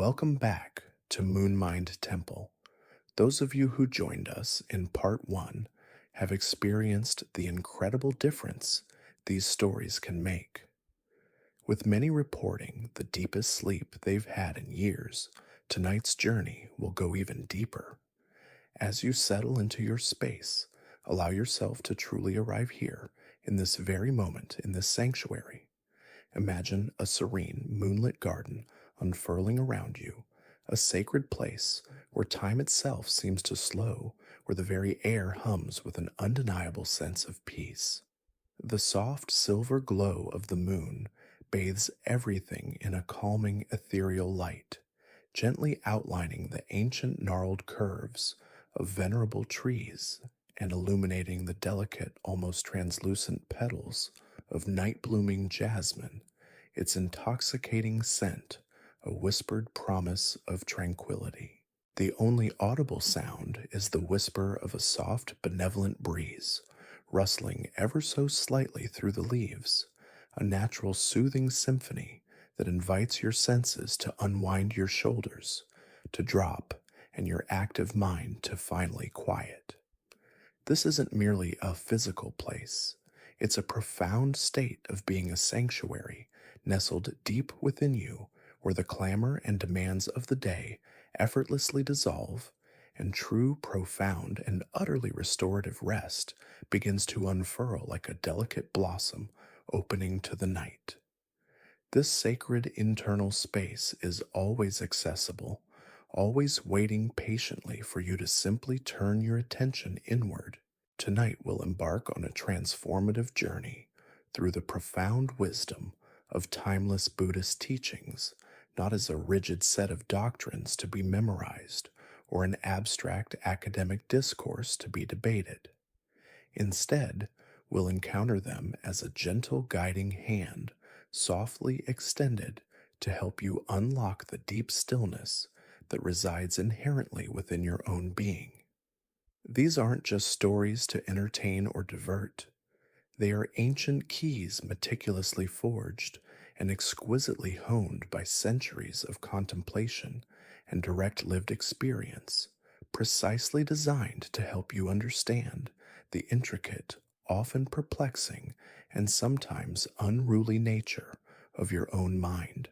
Welcome back to Moonmind Temple. Those of you who joined us in part one have experienced the incredible difference these stories can make. With many reporting the deepest sleep they've had in years, tonight's journey will go even deeper. As you settle into your space, allow yourself to truly arrive here in this very moment in this sanctuary. Imagine a serene, moonlit garden unfurling around you, a sacred place where time itself seems to slow, where the very air hums with an undeniable sense of peace. The soft silver glow of the moon bathes everything in a calming, ethereal light, gently outlining the ancient gnarled curves of venerable trees and illuminating the delicate, almost translucent petals of night blooming jasmine, its intoxicating scent a whispered promise of tranquility. The only audible sound is the whisper of a soft, benevolent breeze, rustling ever so slightly through the leaves, a natural soothing symphony that invites your senses to unwind your shoulders, to drop, and your active mind to finally quiet. This isn't merely a physical place. It's a profound state of being a sanctuary nestled deep within you, where the clamor and demands of the day effortlessly dissolve, and true, profound, and utterly restorative rest begins to unfurl like a delicate blossom opening to the night. This sacred internal space is always accessible, always waiting patiently for you to simply turn your attention inward. Tonight we'll embark on a transformative journey through the profound wisdom of timeless Buddhist teachings, not as a rigid set of doctrines to be memorized or an abstract academic discourse to be debated. Instead, we'll encounter them as a gentle guiding hand, softly extended to help you unlock the deep stillness that resides inherently within your own being. These aren't just stories to entertain or divert. They are ancient keys meticulously forged and exquisitely honed by centuries of contemplation and direct lived experience, precisely designed to help you understand the intricate, often perplexing, and sometimes unruly nature of your own mind.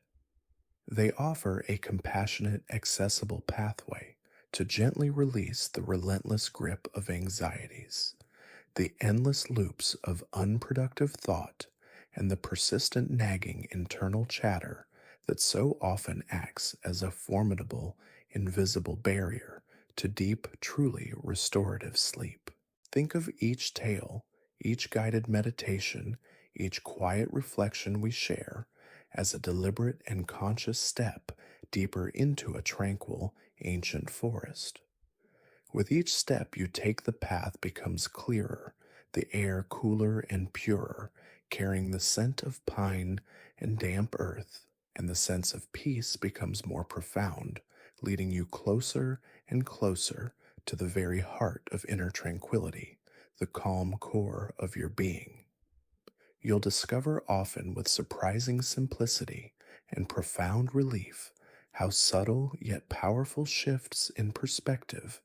They offer a compassionate, accessible pathway to gently release the relentless grip of anxieties, the endless loops of unproductive thought, and the persistent nagging internal chatter that so often acts as a formidable, invisible barrier to deep, truly restorative sleep. Think of each tale, each guided meditation, each quiet reflection we share as a deliberate and conscious step deeper into a tranquil, ancient forest. With each step you take, the path becomes clearer, the air cooler and purer, carrying the scent of pine and damp earth, and the sense of peace becomes more profound, leading you closer and closer to the very heart of inner tranquility, the calm core of your being. You'll discover often with surprising simplicity and profound relief how subtle yet powerful shifts in perspective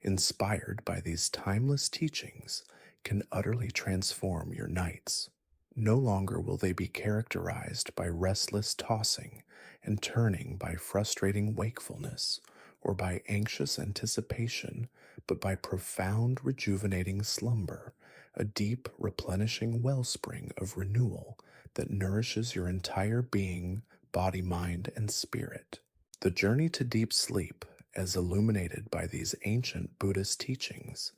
inspired by these timeless teachings can utterly transform your nights. No longer will they be characterized by restless tossing and turning, by frustrating wakefulness, or by anxious anticipation, but by profound rejuvenating slumber, a deep replenishing wellspring of renewal that nourishes your entire being, body, mind, and spirit. The journey to deep sleep, as illuminated by these ancient Buddhist teachings,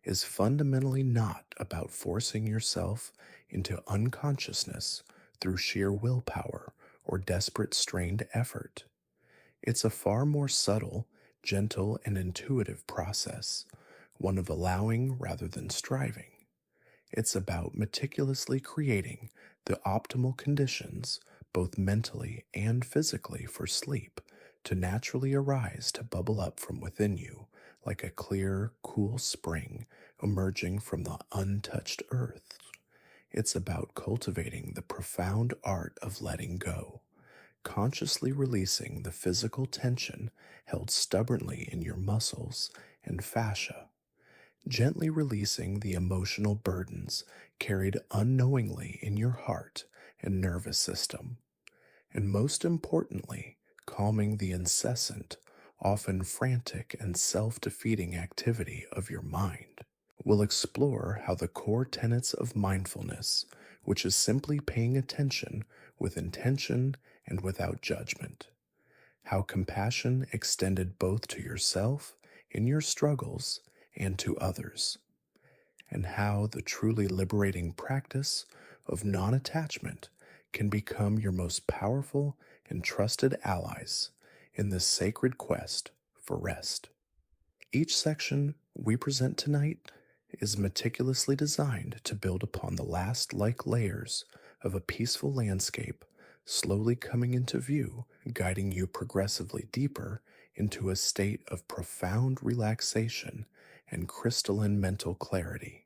is fundamentally not about forcing yourself into unconsciousness through sheer willpower or desperate strained effort. It's a far more subtle, gentle, and intuitive process, one of allowing rather than striving. It's about meticulously creating the optimal conditions, both mentally and physically, for sleep to naturally arise, to bubble up from within you like a clear, cool spring emerging from the untouched earth. It's about cultivating the profound art of letting go, consciously releasing the physical tension held stubbornly in your muscles and fascia, gently releasing the emotional burdens carried unknowingly in your heart and nervous system, and most importantly, calming the incessant, often frantic and self defeating activity of your mind. We'll explore how the core tenets of mindfulness, which is simply paying attention with intention and without judgment, how compassion extended both to yourself in your struggles and to others, and how the truly liberating practice of non attachment can become your most powerful and trusted allies in this sacred quest for rest. Each section we present tonight is meticulously designed to build upon the last like layers of a peaceful landscape slowly coming into view, guiding you progressively deeper into a state of profound relaxation and crystalline mental clarity.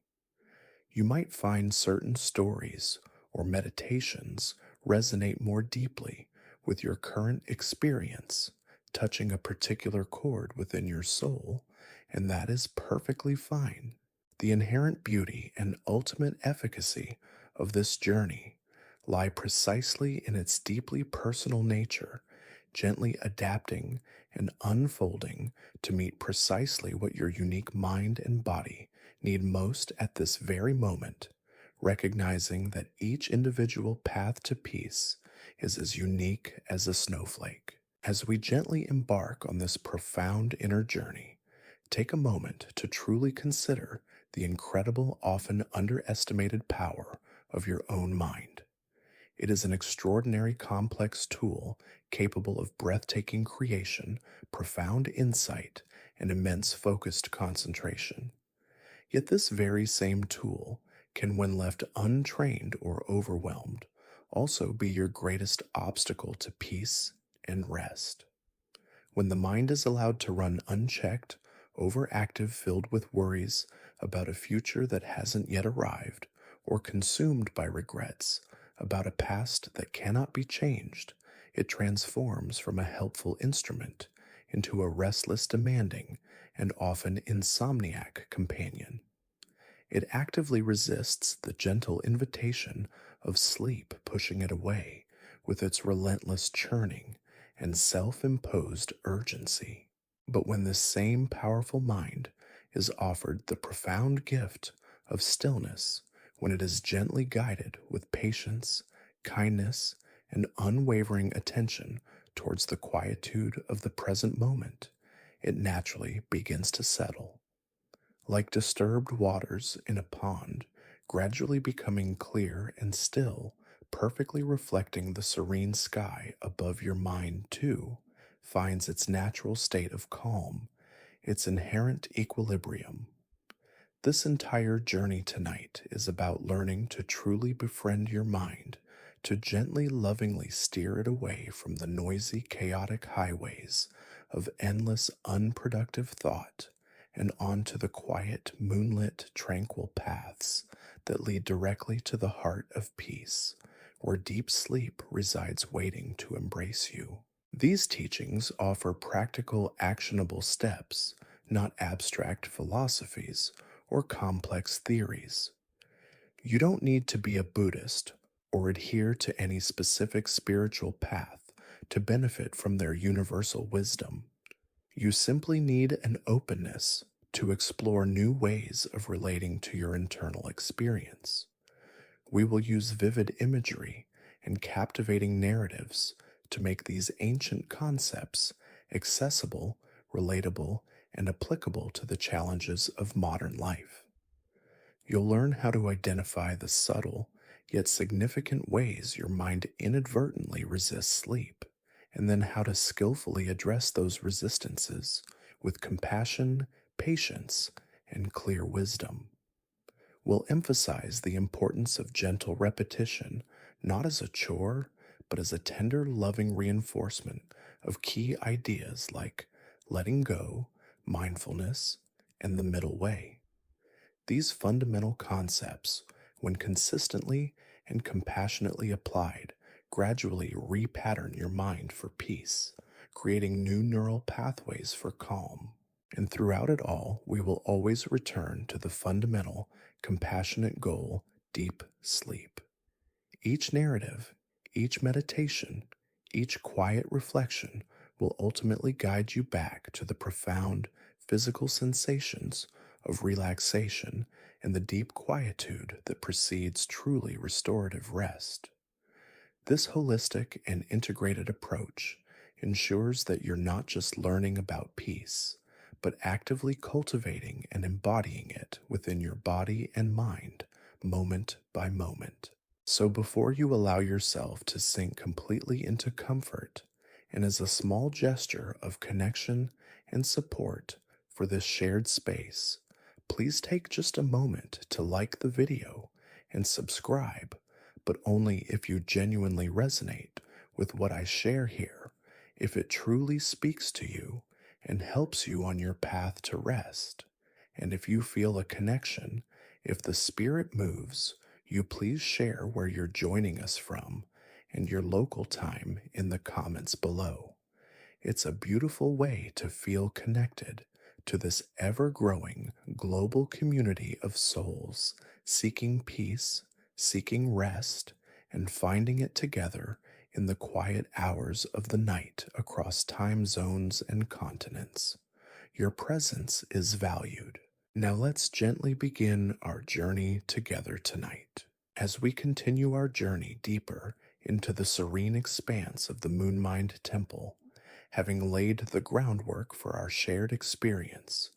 You might find certain stories or meditations resonate more deeply with your current experience, touching a particular chord within your soul, and that is perfectly fine. The inherent beauty and ultimate efficacy of this journey lie precisely in its deeply personal nature, gently adapting and unfolding to meet precisely what your unique mind and body need most at this very moment, recognizing that each individual path to peace is as unique as a snowflake. As we gently embark on this profound inner journey, take a moment to truly consider the incredible, often underestimated power of your own mind. It is an extraordinary complex tool capable of breathtaking creation, profound insight, and immense focused concentration. Yet this very same tool can, when left untrained or overwhelmed, also be your greatest obstacle to peace and rest. When the mind is allowed to run unchecked, overactive, filled with worries about a future that hasn't yet arrived, or consumed by regrets about a past that cannot be changed, it transforms from a helpful instrument into a restless, demanding, and often insomniac companion. It actively resists the gentle invitation of sleep, pushing it away with its relentless churning and self imposed urgency. But when this same powerful mind is offered the profound gift of stillness, when it is gently guided with patience, kindness, and unwavering attention towards the quietude of the present moment, it naturally begins to settle. Like disturbed waters in a pond, gradually becoming clear and still, perfectly reflecting the serene sky above your mind, too, finds its natural state of calm, its inherent equilibrium. This entire journey tonight is about learning to truly befriend your mind, to gently, lovingly steer it away from the noisy, chaotic highways of endless, unproductive thought and onto the quiet, moonlit, tranquil paths that lead directly to the heart of peace, where deep sleep resides waiting to embrace you. These teachings offer practical, actionable steps, not abstract philosophies or complex theories. You don't need to be a Buddhist or adhere to any specific spiritual path to benefit from their universal wisdom. You simply need an openness to explore new ways of relating to your internal experience. We will use vivid imagery and captivating narratives to make these ancient concepts accessible, relatable, and applicable to the challenges of modern life. You'll learn how to identify the subtle yet significant ways your mind inadvertently resists sleep, and then how to skillfully address those resistances with compassion, patience, and clear wisdom. We'll emphasize the importance of gentle repetition, not as a chore, but as a tender, loving reinforcement of key ideas like letting go, mindfulness, and the middle way. These fundamental concepts, when consistently and compassionately applied, gradually repattern your mind for peace, creating new neural pathways for calm. And throughout it all, we will always return to the fundamental, compassionate goal: deep sleep. Each narrative, each meditation, each quiet reflection will ultimately guide you back to the profound physical sensations of relaxation and the deep quietude that precedes truly restorative rest. This holistic and integrated approach ensures that you're not just learning about peace, but actively cultivating and embodying it within your body and mind, moment by moment. So before you allow yourself to sink completely into comfort, and as a small gesture of connection and support for this shared space, please take just a moment to like the video and subscribe, but only if you genuinely resonate with what I share here, if it truly speaks to you and helps you on your path to rest. And if you feel a connection, if the spirit moves, you please share where you're joining us from and your local time in the comments below. It's a beautiful way to feel connected to this ever growing global community of souls seeking peace, seeking rest, and finding it together in the quiet hours of the night across time zones and continents. Your presence is valued. Now let's gently begin our journey together tonight. As we continue our journey deeper into the serene expanse of the Moonmind Temple, having laid the groundwork for our shared experience,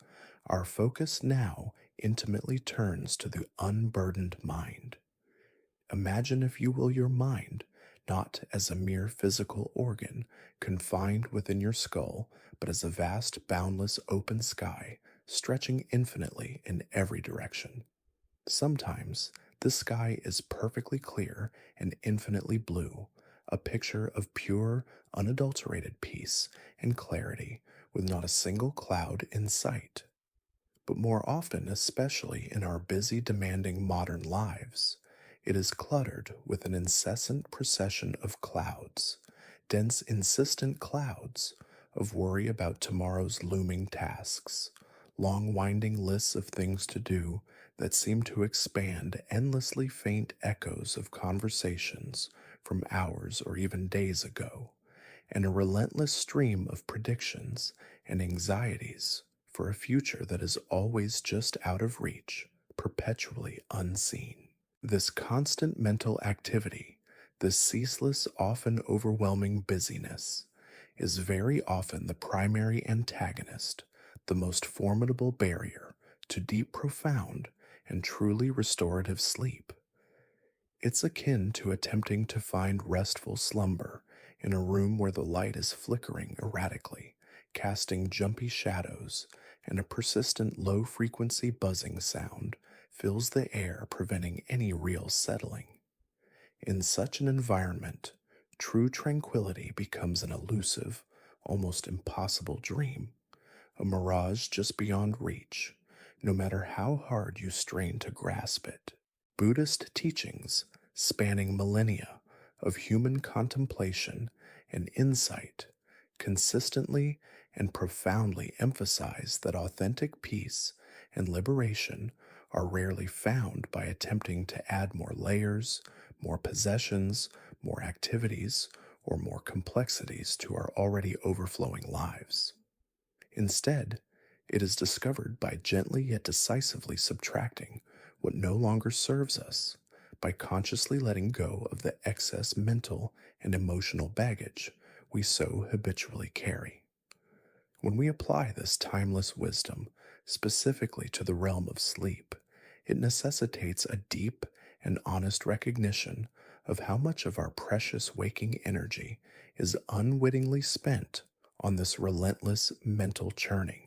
our focus now intimately turns to the unburdened mind. Imagine, if you will, your mind not as a mere physical organ confined within your skull, but as a vast, boundless open sky stretching infinitely in every direction. Sometimes the sky is perfectly clear and infinitely blue, a picture of pure, unadulterated peace and clarity with not a single cloud in sight. But more often, especially in our busy, demanding modern lives, it is cluttered with an incessant procession of clouds, dense, insistent clouds of worry about tomorrow's looming tasks, long, winding lists of things to do that seem to expand endlessly faint echoes of conversations from hours or even days ago, and a relentless stream of predictions and anxieties for a future that is always just out of reach, perpetually unseen. This constant mental activity, this ceaseless, often overwhelming busyness, is very often the primary antagonist, the most formidable barrier to deep, profound, and truly restorative sleep. It's akin to attempting to find restful slumber in a room where the light is flickering erratically, casting jumpy shadows, and a persistent low-frequency buzzing sound fills the air, preventing any real settling. In such an environment, true tranquility becomes an elusive, almost impossible dream, a mirage just beyond reach, no matter how hard you strain to grasp it. Buddhist teachings, spanning millennia of human contemplation and insight, consistently and profoundly emphasize that authentic peace and liberation are rarely found by attempting to add more layers, more possessions, more activities, or more complexities to our already overflowing lives. Instead, it is discovered by gently yet decisively subtracting what no longer serves us, by consciously letting go of the excess mental and emotional baggage we so habitually carry. When we apply this timeless wisdom specifically to the realm of sleep, it necessitates a deep and honest recognition of how much of our precious waking energy is unwittingly spent on this relentless mental churning.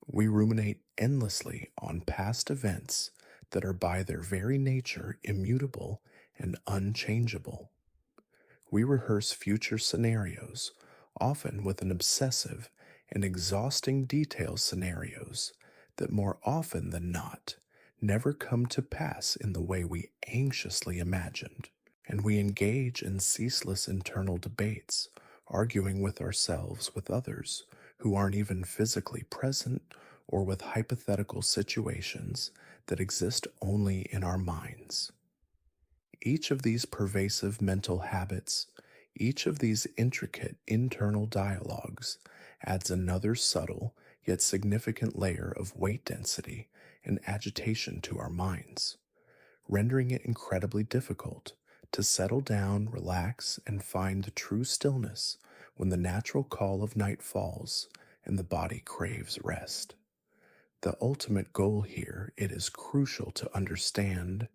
We ruminate endlessly on past events that are by their very nature immutable and unchangeable. We rehearse future scenarios, often with an obsessive and exhausting detail scenarios that more often than not never come to pass in the way we anxiously imagined. And we engage in ceaseless internal debates, arguing with ourselves, with others who aren't even physically present, or with hypothetical situations that exist only in our minds. Each of these pervasive mental habits, each of these intricate internal dialogues, adds another subtle yet significant layer of weight density and agitation to our minds, rendering it incredibly difficult to settle down, relax, and find true stillness when the natural call of night falls and the body craves rest. The ultimate goal here, it is crucial to understand,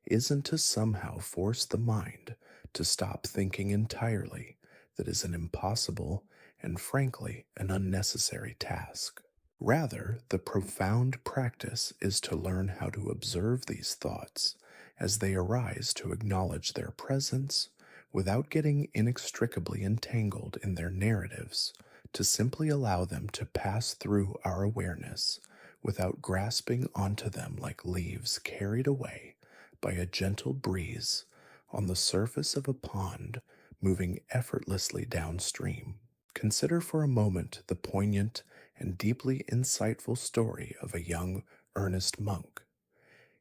isn't to somehow force the mind to stop thinking entirely. That is an impossible and frankly an unnecessary task. Rather, the profound practice is to learn how to observe these thoughts as they arise, to acknowledge their presence without getting inextricably entangled in their narratives, to simply allow them to pass through our awareness without grasping onto them like leaves carried away by a gentle breeze on the surface of a pond moving effortlessly downstream. Consider for a moment the poignant and deeply insightful story of a young, earnest monk.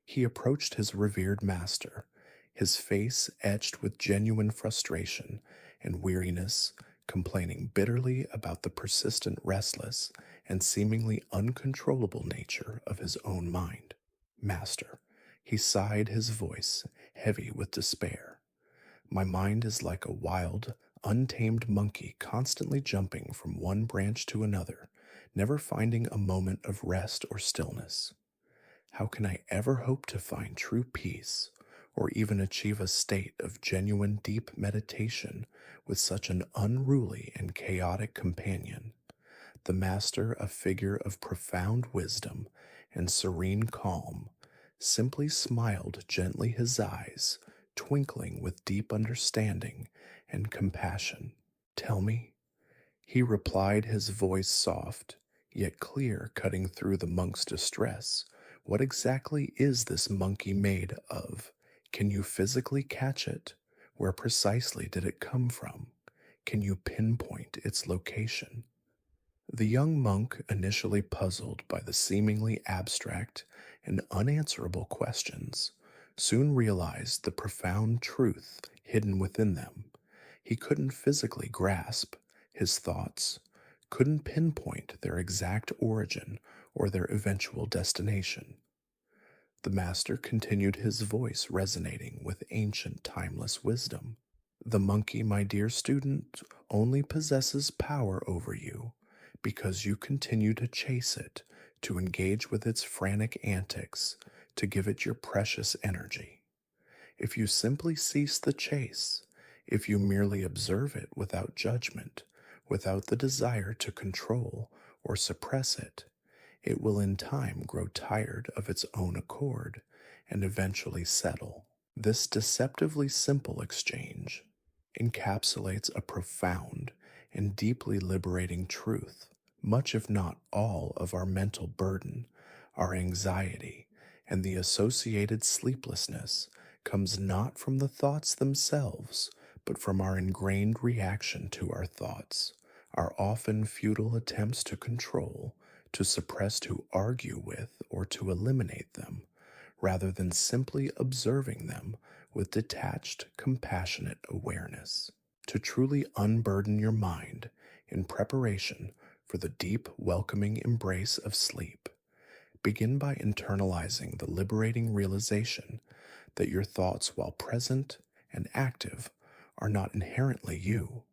He approached his revered master, his face etched with genuine frustration and weariness, complaining bitterly about the persistent restless and seemingly uncontrollable nature of his own mind. Master, he sighed, his voice heavy with despair. My mind is like a wild, untamed monkey constantly jumping from one branch to another, never finding a moment of rest or stillness. How can I ever hope to find true peace or even achieve a state of genuine deep meditation with such an unruly and chaotic companion? The master, a figure of profound wisdom and serene calm, simply smiled gently, his eyes twinkling with deep understanding and compassion. Tell me, he replied, his voice soft, yet clear, cutting through the monk's distress. What exactly is this monkey made of? Can you physically catch it? Where precisely did it come from? Can you pinpoint its location? The young monk, initially puzzled by the seemingly abstract and unanswerable questions, soon realized the profound truth hidden within them. He couldn't physically grasp his thoughts, couldn't pinpoint their exact origin or their eventual destination. The master continued, his voice resonating with ancient, timeless wisdom. The monkey, my dear student, only possesses power over you because you continue to chase it, to engage with its frantic antics, to give it your precious energy. If you simply cease the chase, if you merely observe it without judgment, without the desire to control or suppress it, it will in time grow tired of its own accord and eventually settle. This deceptively simple exchange encapsulates a profound and deeply liberating truth. Much, if not all, of our mental burden, our anxiety, and the associated sleeplessness comes not from the thoughts themselves, but from our ingrained reaction to our thoughts, our often futile attempts to control, to suppress, to argue with, or to eliminate them, rather than simply observing them with detached, compassionate awareness. To truly unburden your mind in preparation for the deep, welcoming embrace of sleep, begin by internalizing the liberating realization that your thoughts, while present and active, are not inherently you.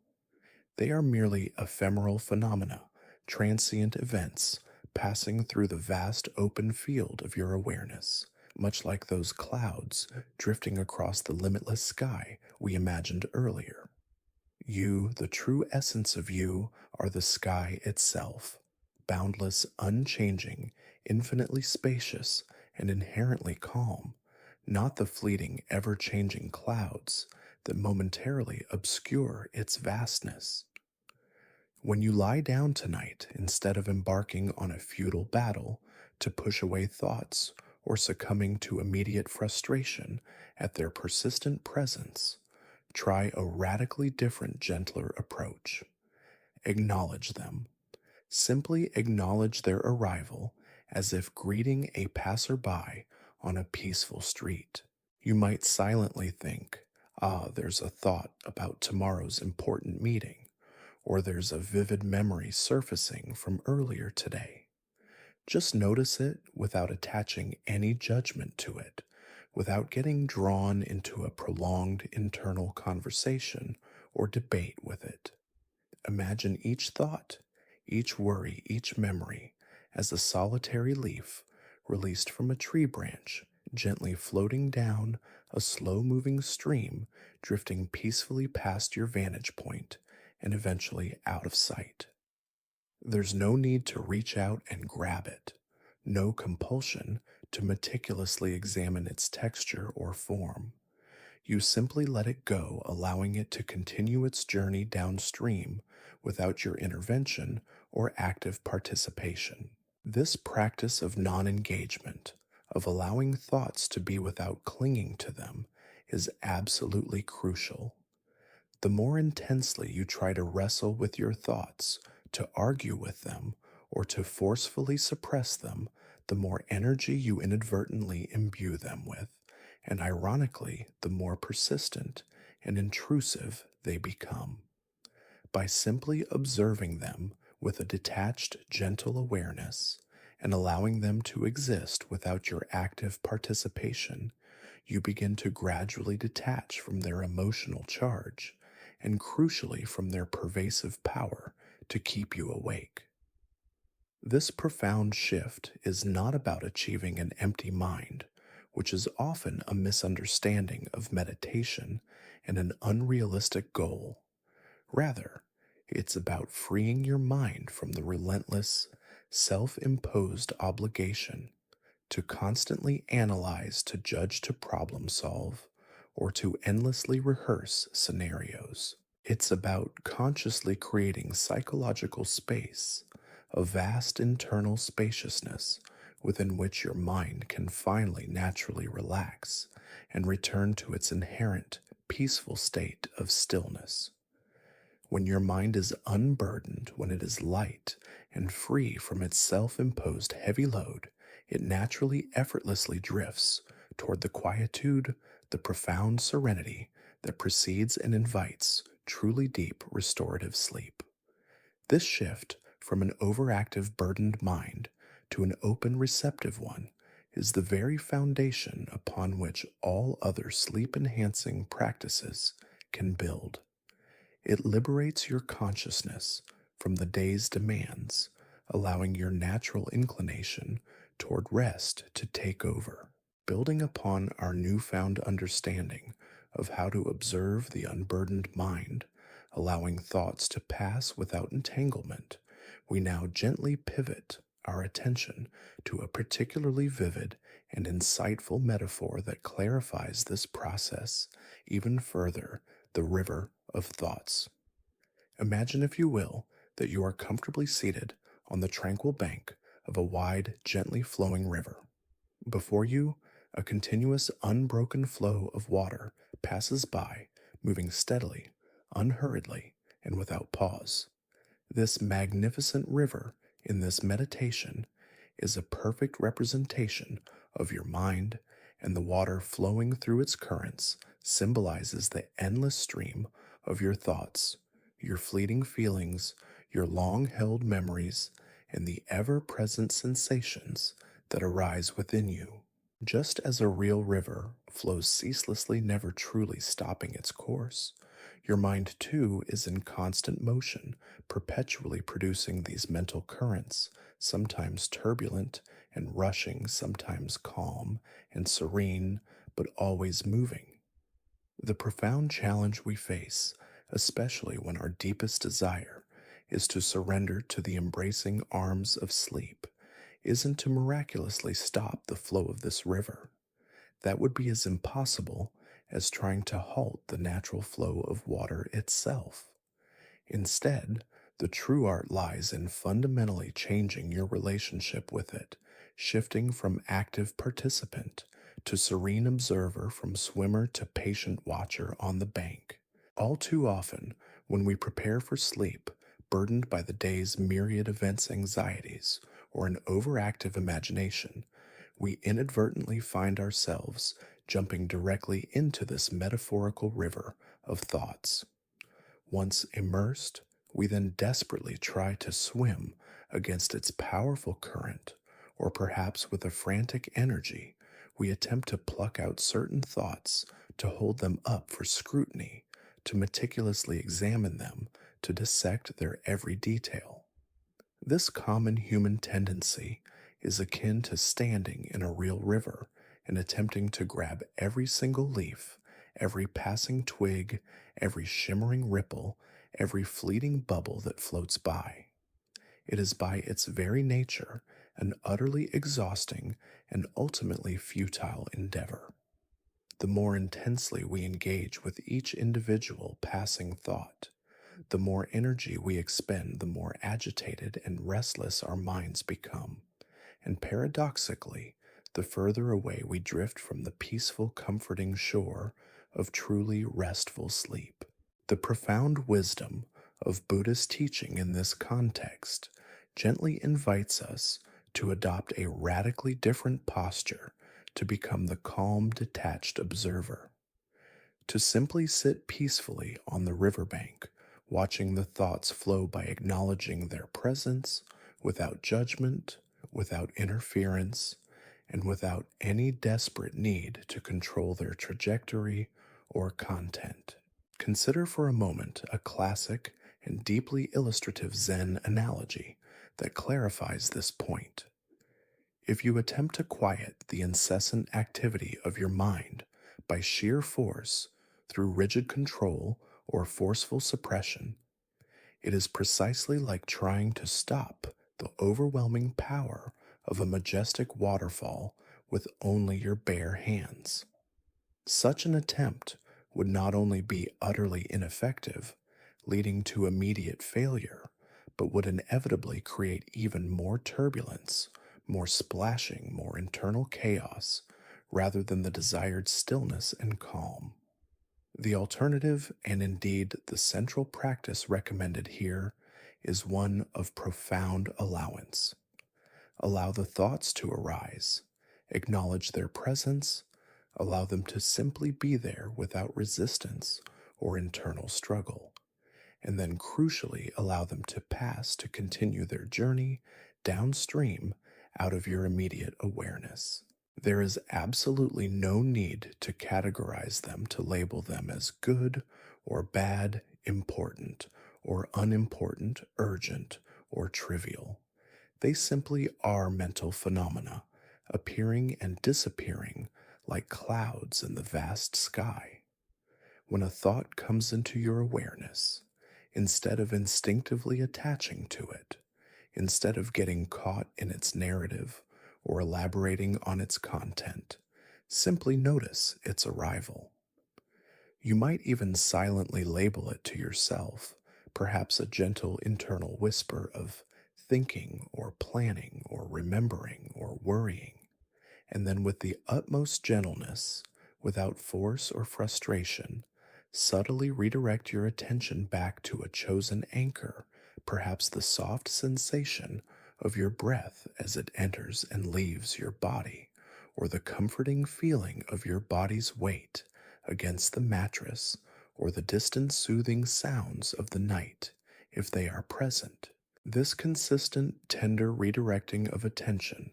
They are merely ephemeral phenomena, transient events passing through the vast open field of your awareness, much like those clouds drifting across the limitless sky we imagined earlier. You, the true essence of you, are the sky itself, boundless, unchanging, infinitely spacious, and inherently calm, not the fleeting, ever changing clouds that momentarily obscure its vastness. When you lie down tonight, instead of embarking on a futile battle to push away thoughts or succumbing to immediate frustration at their persistent presence, Try a radically different, gentler approach. Acknowledge them. Simply acknowledge their arrival as if greeting a passerby on a peaceful street. You might silently think, ah, there's a thought about tomorrow's important meeting, or there's a vivid memory surfacing from earlier today. Just notice it without attaching any judgment to it, without getting drawn into a prolonged internal conversation or debate with it. Imagine each thought, each worry, each memory as a solitary leaf released from a tree branch, gently floating down a slow moving stream, drifting peacefully past your vantage point and eventually out of sight. There's no need to reach out and grab it, no compulsion to meticulously examine its texture or form. You simply let it go, allowing it to continue its journey downstream without your intervention or active participation. This practice of non engagement, of allowing thoughts to be without clinging to them, is absolutely crucial. The more intensely you try to wrestle with your thoughts, to argue with them, or to forcefully suppress them, the more energy you inadvertently imbue them with, and ironically, the more persistent and intrusive they become. By simply observing them with a detached, gentle awareness and allowing them to exist without your active participation, you begin to gradually detach from their emotional charge and, crucially, from their pervasive power to keep you awake. This profound shift is not about achieving an empty mind, which is often a misunderstanding of meditation and an unrealistic goal. Rather, it's about freeing your mind from the relentless, self imposed obligation to constantly analyze, to judge, to problem solve, or to endlessly rehearse scenarios. It's about consciously creating psychological space, a vast internal spaciousness within which your mind can finally naturally relax and return to its inherent peaceful state of stillness. When your mind is unburdened, when it is light and free from its self imposed heavy load, it naturally, effortlessly drifts toward the quietude, the profound serenity that precedes and invites truly deep restorative sleep. This shift from an overactive, burdened mind to an open, receptive one is the very foundation upon which all other sleep enhancing practices can build. It liberates your consciousness from the day's demands, allowing your natural inclination toward rest to take over. Building upon our newfound understanding of how to observe the unburdened mind, allowing thoughts to pass without entanglement, we now gently pivot our attention to a particularly vivid and insightful metaphor that clarifies this process even further: the river of thoughts. Imagine, if you will, that you are comfortably seated on the tranquil bank of a wide, gently flowing river. Before you, a continuous, unbroken flow of water passes by, moving steadily, unhurriedly, and without pause. This magnificent river in this meditation is a perfect representation of your mind, and the water flowing through its currents symbolizes the endless stream of your thoughts, your fleeting feelings, your long held memories, and the ever present sensations that arise within you. Just as a real river flows ceaselessly, never truly stopping its course, your mind too is in constant motion, perpetually producing these mental currents, sometimes turbulent and rushing, sometimes calm and serene, but always moving. The profound challenge we face, especially when our deepest desire is to surrender to the embracing arms of sleep, isn't to miraculously stop the flow of this river. That would be as impossible as trying to halt the natural flow of water itself. Instead, the true art lies in fundamentally changing your relationship with it, shifting from active participant to serene observer, from swimmer to patient watcher on the bank. All too often, when we prepare for sleep, burdened by the day's myriad events, anxieties, or an overactive imagination, we inadvertently find ourselves jumping directly into this metaphorical river of thoughts. Once immersed, we then desperately try to swim against its powerful current, or perhaps with a frantic energy, we attempt to pluck out certain thoughts, to hold them up for scrutiny, to meticulously examine them, to dissect their every detail. This common human tendency is akin to standing in a real river and attempting to grab every single leaf, every passing twig, every shimmering ripple, every fleeting bubble that floats by. It is by its very nature an utterly exhausting and ultimately futile endeavor. The more intensely we engage with each individual passing thought, the more energy we expend, the more agitated and restless our minds become. And paradoxically, the further away we drift from the peaceful, comforting shore of truly restful sleep. The profound wisdom of Buddhist teaching in this context gently invites us to adopt a radically different posture, to become the calm, detached observer, to simply sit peacefully on the riverbank, watching the thoughts flow by acknowledging their presence without judgment, without interference, and without any desperate need to control their trajectory or content. Consider for a moment a classic and deeply illustrative Zen analogy that clarifies this point. If you attempt to quiet the incessant activity of your mind by sheer force, through rigid control or forceful suppression, it is precisely like trying to stop the overwhelming power of a majestic waterfall with only your bare hands. Such an attempt would not only be utterly ineffective, leading to immediate failure, but would inevitably create even more turbulence, more splashing, more internal chaos, rather than the desired stillness and calm. The alternative, and indeed the central practice recommended here, is one of profound allowance. Allow the thoughts to arise, acknowledge their presence, allow them to simply be there without resistance or internal struggle, and then crucially allow them to pass, to continue their journey downstream out of your immediate awareness. There is absolutely no need to categorize them, to label them as good or bad, important or unimportant, urgent or trivial. They simply are mental phenomena, appearing and disappearing like clouds in the vast sky. When a thought comes into your awareness, instead of instinctively attaching to it, instead of getting caught in its narrative or elaborating on its content, simply notice its arrival. You might even silently label it to yourself, perhaps a gentle internal whisper of thinking or planning or remembering or worrying, and then with the utmost gentleness, without force or frustration, subtly redirect your attention back to a chosen anchor, perhaps the soft sensation of your breath as it enters and leaves your body, or the comforting feeling of your body's weight against the mattress, or the distant soothing sounds of the night, if they are present. This consistent, tender redirecting of attention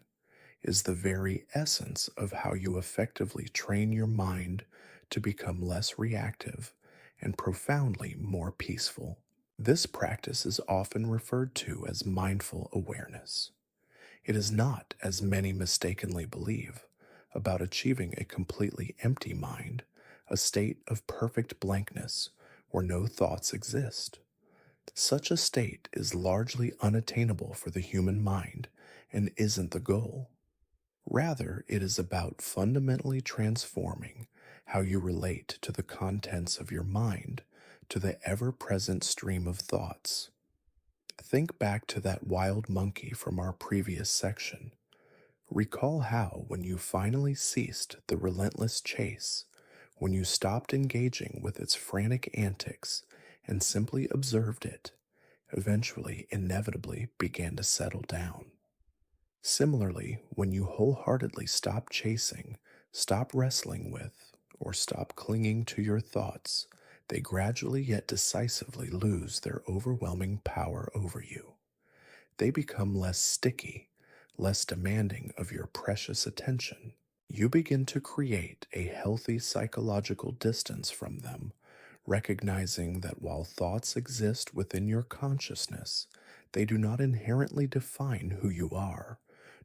is the very essence of how you effectively train your mind to become less reactive and profoundly more peaceful. This practice is often referred to as mindful awareness. It is not, as many mistakenly believe, about achieving a completely empty mind, a state of perfect blankness where no thoughts exist. Such a state is largely unattainable for the human mind and isn't the goal. Rather, it is about fundamentally transforming how you relate to the contents of your mind, to the ever present stream of thoughts. Think back to that wild monkey from our previous section. Recall how, when you finally ceased the relentless chase, When you stopped engaging with its frantic antics and simply observed it, eventually, inevitably began to settle down. Similarly, when you wholeheartedly stop chasing, stop wrestling with, or stop clinging to your thoughts, they gradually yet decisively lose their overwhelming power over you. They become less sticky, less demanding of your precious attention. You begin to create a healthy psychological distance from them, recognizing that while thoughts exist within your consciousness, they do not inherently define who you are,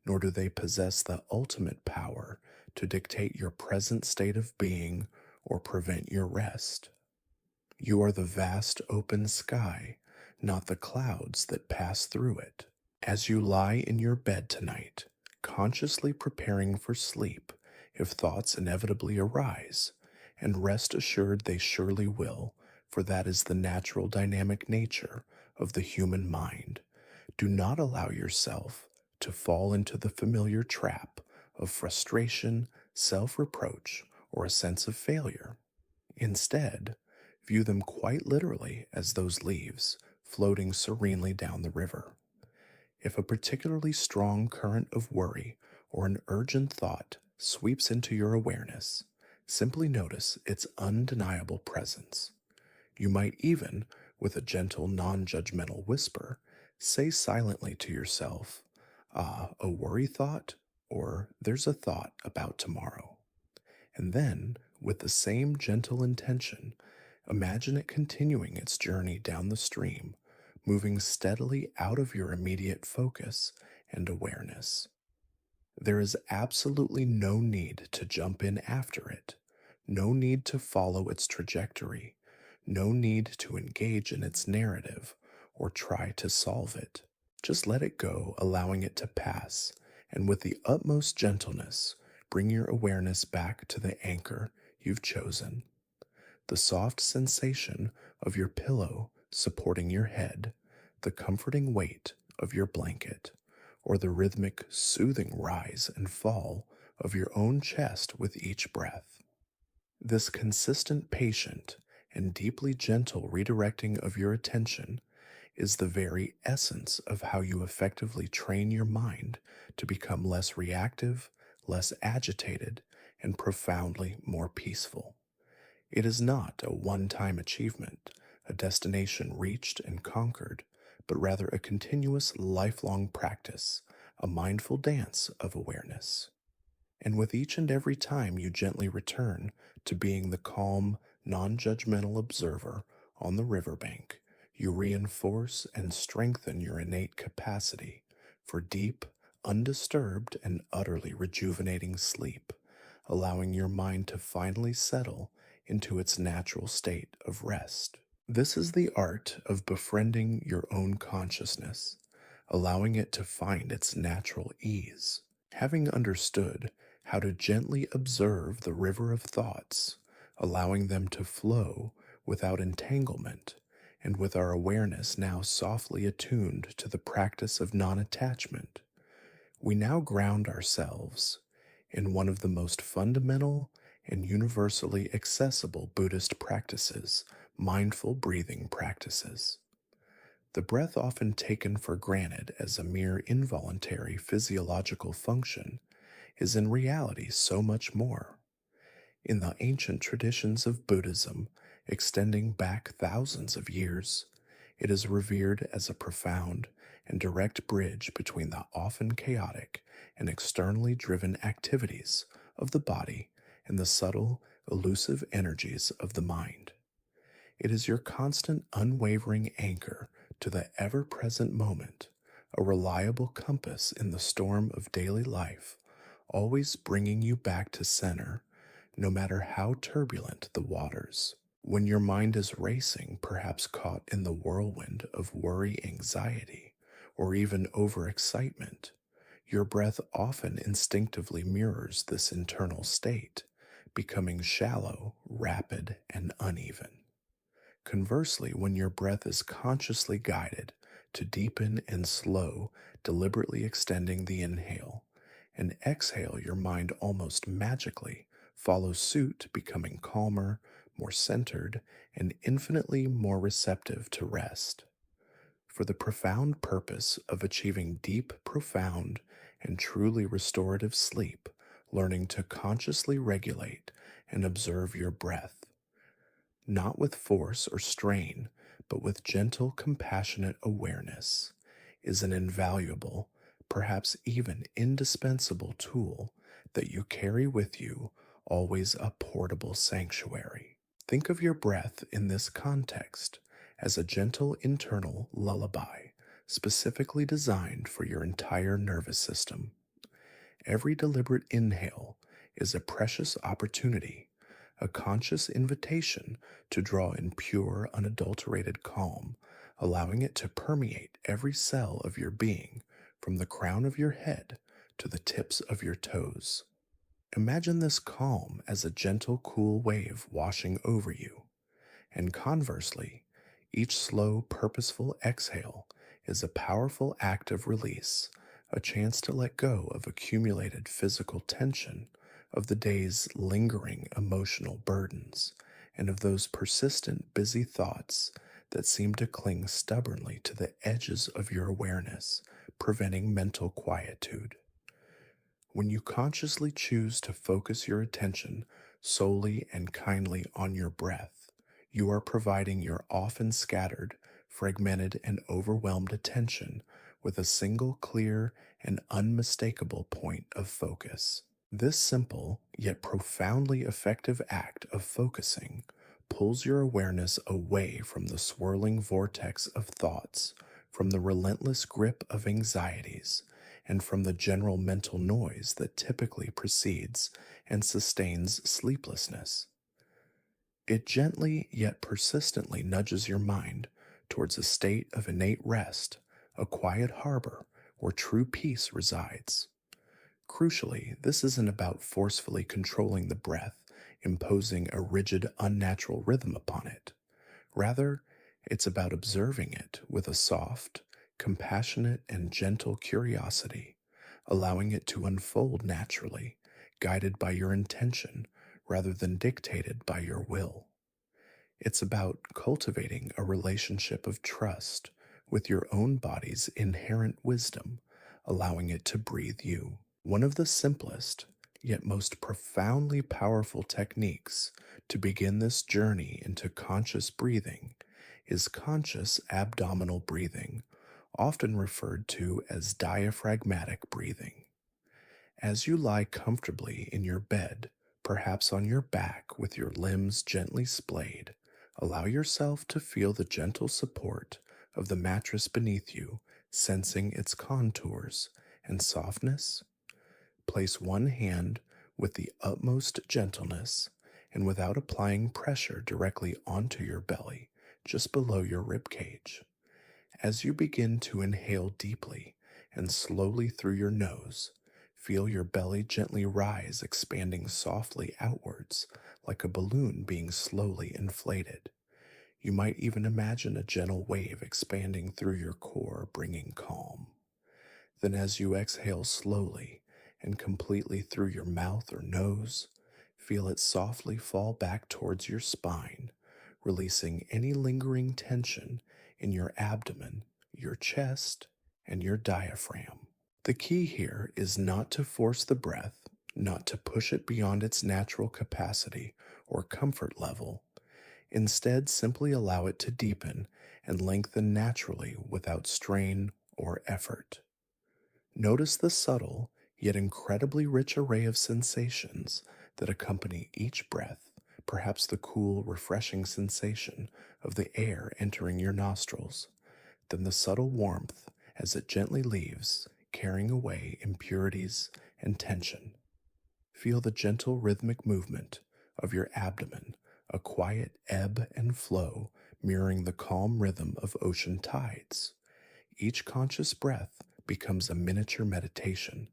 nor do they possess the ultimate power to dictate your present state of being or prevent your rest. You are the vast open sky, not the clouds that pass through it. As you lie in your bed tonight, consciously preparing for sleep if thoughts inevitably arise, and rest assured they surely will, for that is the natural dynamic nature of the human mind, do not allow yourself to fall into the familiar trap of frustration, self reproach, or a sense of failure. Instead, view them quite literally as those leaves floating serenely down the river. If a particularly strong current of worry or an urgent thought sweeps into your awareness, simply notice its undeniable presence. You might even, with a gentle, non judgmental whisper, say silently to yourself, "Ah, a worry thought," or "There's a thought about tomorrow." And then, with the same gentle intention, imagine it continuing its journey down the stream, moving steadily out of your immediate focus and awareness. There is absolutely no need to jump in after it, no need to follow its trajectory, no need to engage in its narrative or try to solve it. Just let it go, allowing it to pass, and with the utmost gentleness, bring your awareness back to the anchor you've chosen. The soft sensation of your pillow supporting your head, the comforting weight of your blanket, or the rhythmic, soothing rise and fall of your own chest with each breath. This consistent, patient, and deeply gentle redirecting of your attention is the very essence of how you effectively train your mind to become less reactive, less agitated, and profoundly more peaceful. It is not a one time achievement, a destination reached and conquered, but rather a continuous, lifelong practice, a mindful dance of awareness. And with each and every time you gently return to being the calm, non judgmental observer on the riverbank, you reinforce and strengthen your innate capacity for deep, undisturbed, and utterly rejuvenating sleep, allowing your mind to finally settle into its natural state of rest. This is the art of befriending your own consciousness, allowing it to find its natural ease. Having understood how to gently observe the river of thoughts, allowing them to flow without entanglement, and with our awareness now softly attuned to the practice of non attachment, we now ground ourselves in one of the most fundamental and universally accessible Buddhist practices, mindful breathing practices. The breath, often taken for granted as a mere involuntary physiological function, is in reality so much more. In the ancient traditions of Buddhism, extending back thousands of years, it is revered as a profound and direct bridge between the often chaotic and externally driven activities of the body and the subtle, elusive energies of the mind. It is your constant, unwavering anchor to the ever present moment, a reliable compass in the storm of daily life, always bringing you back to center, no matter how turbulent the waters. When your mind is racing, perhaps caught in the whirlwind of worry, anxiety, or even overexcitement, your breath often instinctively mirrors this internal state, becoming shallow, rapid, and uneven. Conversely, when your breath is consciously guided to deepen and slow, deliberately extending the inhale, and exhale, your mind almost magically follow suit, becoming calmer, more centered, and infinitely more receptive to rest. For the profound purpose of achieving deep, profound, and truly restorative sleep, learning to consciously regulate and observe your breath, not with force or strain, but with gentle, compassionate awareness, is an invaluable, perhaps even indispensable tool that you carry with you, always a portable sanctuary. Think of your breath in this context as a gentle internal lullaby, specifically designed for your entire nervous system. Every deliberate inhale is a precious opportunity, a conscious invitation to draw in pure, unadulterated calm, allowing it to permeate every cell of your being, from the crown of your head to the tips of your toes. Imagine this calm as a gentle, cool wave washing over you, and conversely, each slow, purposeful exhale is a powerful act of release, a chance to let go of accumulated physical tension, of the day's lingering emotional burdens, and of those persistent, busy thoughts that seem to cling stubbornly to the edges of your awareness, preventing mental quietude. When you consciously choose to focus your attention solely and kindly on your breath, you are providing your often scattered, fragmented, and overwhelmed attention with a single clear and unmistakable point of focus. This simple yet profoundly effective act of focusing pulls your awareness away from the swirling vortex of thoughts, from the relentless grip of anxieties, and from the general mental noise that typically precedes and sustains sleeplessness. It gently yet persistently nudges your mind towards a state of innate rest, a quiet harbor where true peace resides. Crucially, this isn't about forcefully controlling the breath, imposing a rigid, unnatural rhythm upon it. Rather, it's about observing it with a soft, compassionate, and gentle curiosity, allowing it to unfold naturally, guided by your intention rather than dictated by your will. It's about cultivating a relationship of trust with your own body's inherent wisdom, allowing it to breathe you. One of the simplest, yet most profoundly powerful techniques to begin this journey into conscious breathing is conscious abdominal breathing, often referred to as diaphragmatic breathing. As you lie comfortably in your bed, perhaps on your back with your limbs gently splayed, allow yourself to feel the gentle support of the mattress beneath you, sensing its contours and softness. Place one hand with the utmost gentleness and without applying pressure directly onto your belly, just below your rib cage. As you begin to inhale deeply and slowly through your nose, feel your belly gently rise, expanding softly outwards like a balloon being slowly inflated. You might even imagine a gentle wave expanding through your core, bringing calm. Then, as you exhale slowly and completely through your mouth or nose, feel it softly fall back towards your spine, releasing any lingering tension in your abdomen, your chest, and your diaphragm. The key here is not to force the breath, not to push it beyond its natural capacity or comfort level. Instead, simply allow it to deepen and lengthen naturally without strain or effort. Notice the subtle, yet incredibly rich array of sensations that accompany each breath, perhaps the cool, refreshing sensation of the air entering your nostrils, then the subtle warmth as it gently leaves, carrying away impurities and tension. Feel the gentle rhythmic movement of your abdomen, a quiet ebb and flow mirroring the calm rhythm of ocean tides. Each conscious breath becomes a miniature meditation,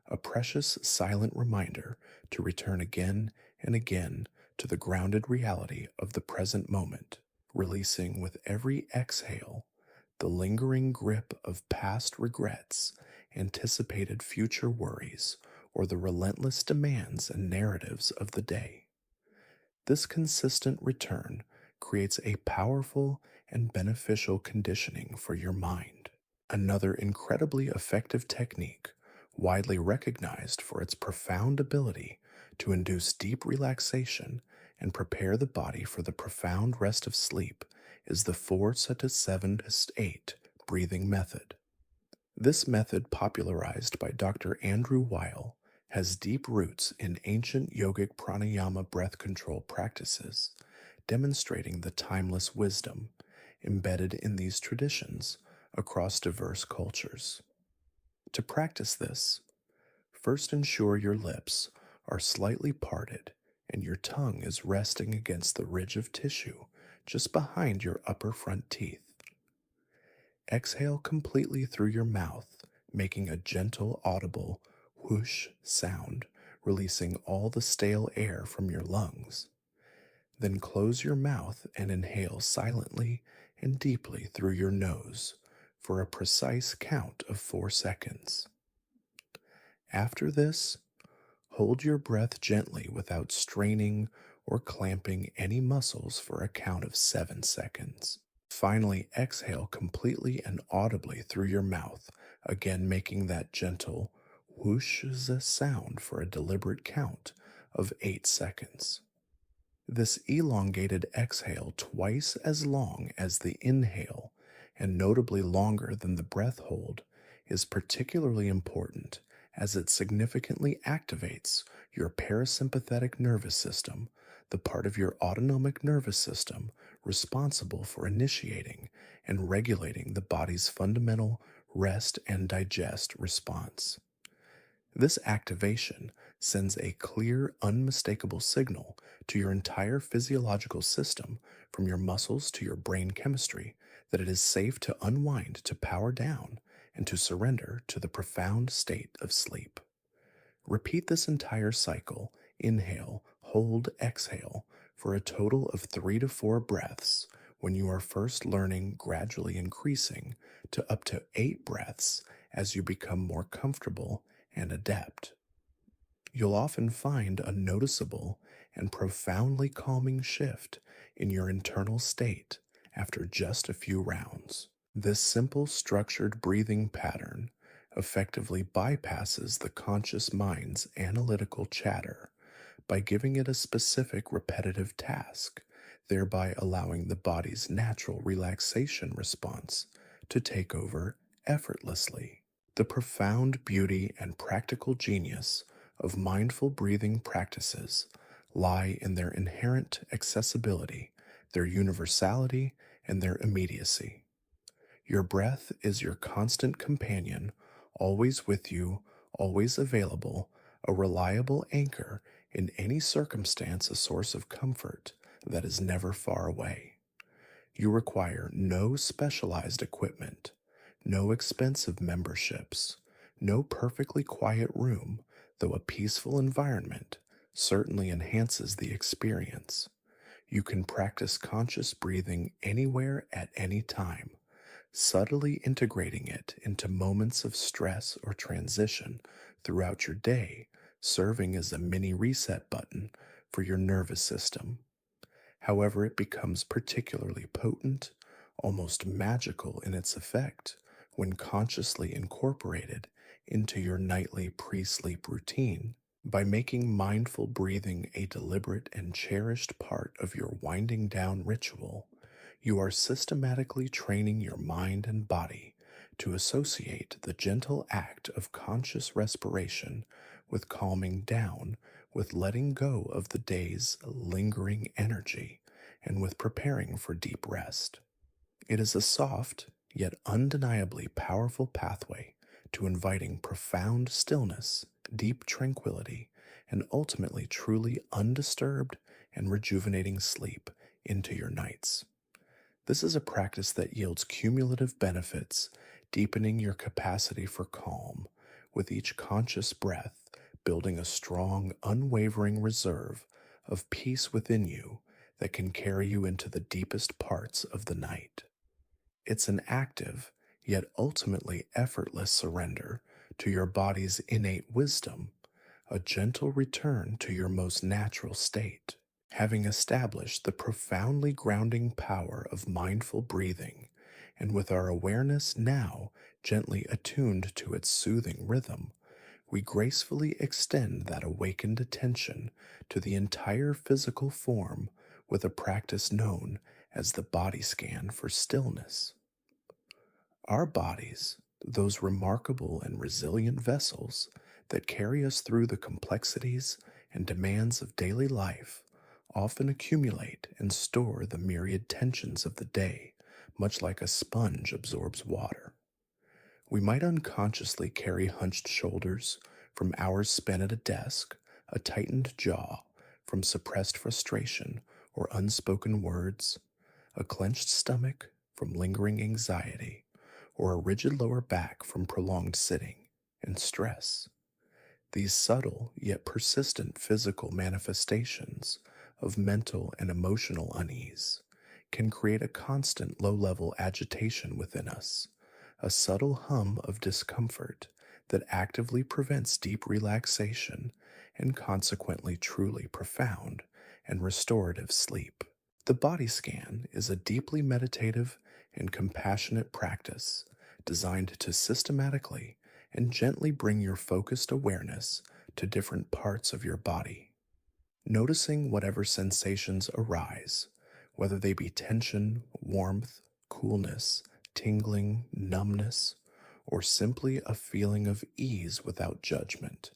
a precious silent reminder to return again and again to the grounded reality of the present moment, releasing with every exhale the lingering grip of past regrets, anticipated future worries, or the relentless demands and narratives of the day. This consistent return creates a powerful and beneficial conditioning for your mind. Another incredibly effective technique, widely recognized for its profound ability to induce deep relaxation and prepare the body for the profound rest of sleep, is the 4-7-8 breathing method. This method, popularized by Dr. Andrew Weil, has deep roots in ancient yogic pranayama breath control practices, demonstrating the timeless wisdom embedded in these traditions across diverse cultures. To practice this, first ensure your lips are slightly parted and your tongue is resting against the ridge of tissue just behind your upper front teeth. Exhale completely through your mouth, making a gentle, audible whoosh sound, releasing all the stale air from your lungs. Then close your mouth and inhale silently and deeply through your nose for a precise count of 4 seconds. After this, hold your breath gently without straining or clamping any muscles for a count of 7 seconds. Finally, exhale completely and audibly through your mouth, again making that gentle whoosh sound for a deliberate count of 8 seconds. This elongated exhale, twice as long as the inhale and notably longer than the breath hold, is particularly important as it significantly activates your parasympathetic nervous system, the part of your autonomic nervous system responsible for initiating and regulating the body's fundamental rest and digest response. This activation sends a clear, unmistakable signal to your entire physiological system, from your muscles to your brain chemistry, that it is safe to unwind, to power down, and to surrender to the profound state of sleep. Repeat this entire cycle, inhale, hold, exhale, for a total of 3 to 4 breaths, when you are first learning, gradually increasing to up to 8 breaths as you become more comfortable and adept. You'll often find a noticeable and profoundly calming shift in your internal state after just a few rounds. This simple, structured breathing pattern effectively bypasses the conscious mind's analytical chatter by giving it a specific repetitive task, thereby allowing the body's natural relaxation response to take over effortlessly. The profound beauty and practical genius of mindful breathing practices lie in their inherent accessibility, their universality, and their immediacy. Your breath is your constant companion, always with you, always available, a reliable anchor in any circumstance, a source of comfort that is never far away. You require no specialized equipment, no expensive memberships, no perfectly quiet room, though a peaceful environment certainly enhances the experience. You can practice conscious breathing anywhere at any time, subtly integrating it into moments of stress or transition throughout your day, serving as a mini reset button for your nervous system. However, it becomes particularly potent, almost magical in its effect, when consciously incorporated into your nightly pre-sleep routine. By making mindful breathing a deliberate and cherished part of your winding down ritual, you are systematically training your mind and body to associate the gentle act of conscious respiration with calming down, with letting go of the day's lingering energy, and with preparing for deep rest. It is a soft, yet undeniably powerful pathway to inviting profound stillness, deep tranquility, and ultimately truly undisturbed and rejuvenating sleep into your nights. This is a practice that yields cumulative benefits, deepening your capacity for calm, with each conscious breath building a strong, unwavering reserve of peace within you that can carry you into the deepest parts of the night. It's an active, yet ultimately effortless surrender to your body's innate wisdom, a gentle return to your most natural state. Having established the profoundly grounding power of mindful breathing, and with our awareness now gently attuned to its soothing rhythm, we gracefully extend that awakened attention to the entire physical form with a practice known as the body scan for stillness. Our bodies, those remarkable and resilient vessels that carry us through the complexities and demands of daily life, often accumulate and store the myriad tensions of the day, much like a sponge absorbs water. We might unconsciously carry hunched shoulders from hours spent at a desk, a tightened jaw from suppressed frustration or unspoken words, a clenched stomach from lingering anxiety, or a rigid lower back from prolonged sitting and stress. These subtle yet persistent physical manifestations of mental and emotional unease can create a constant low level agitation within us, a subtle hum of discomfort that actively prevents deep relaxation and consequently truly profound and restorative sleep. The body scan is a deeply meditative and compassionate practice designed to systematically and gently bring your focused awareness to different parts of your body, noticing whatever sensations arise, whether they be tension, warmth, coolness, tingling, numbness, or simply a feeling of ease without judgment,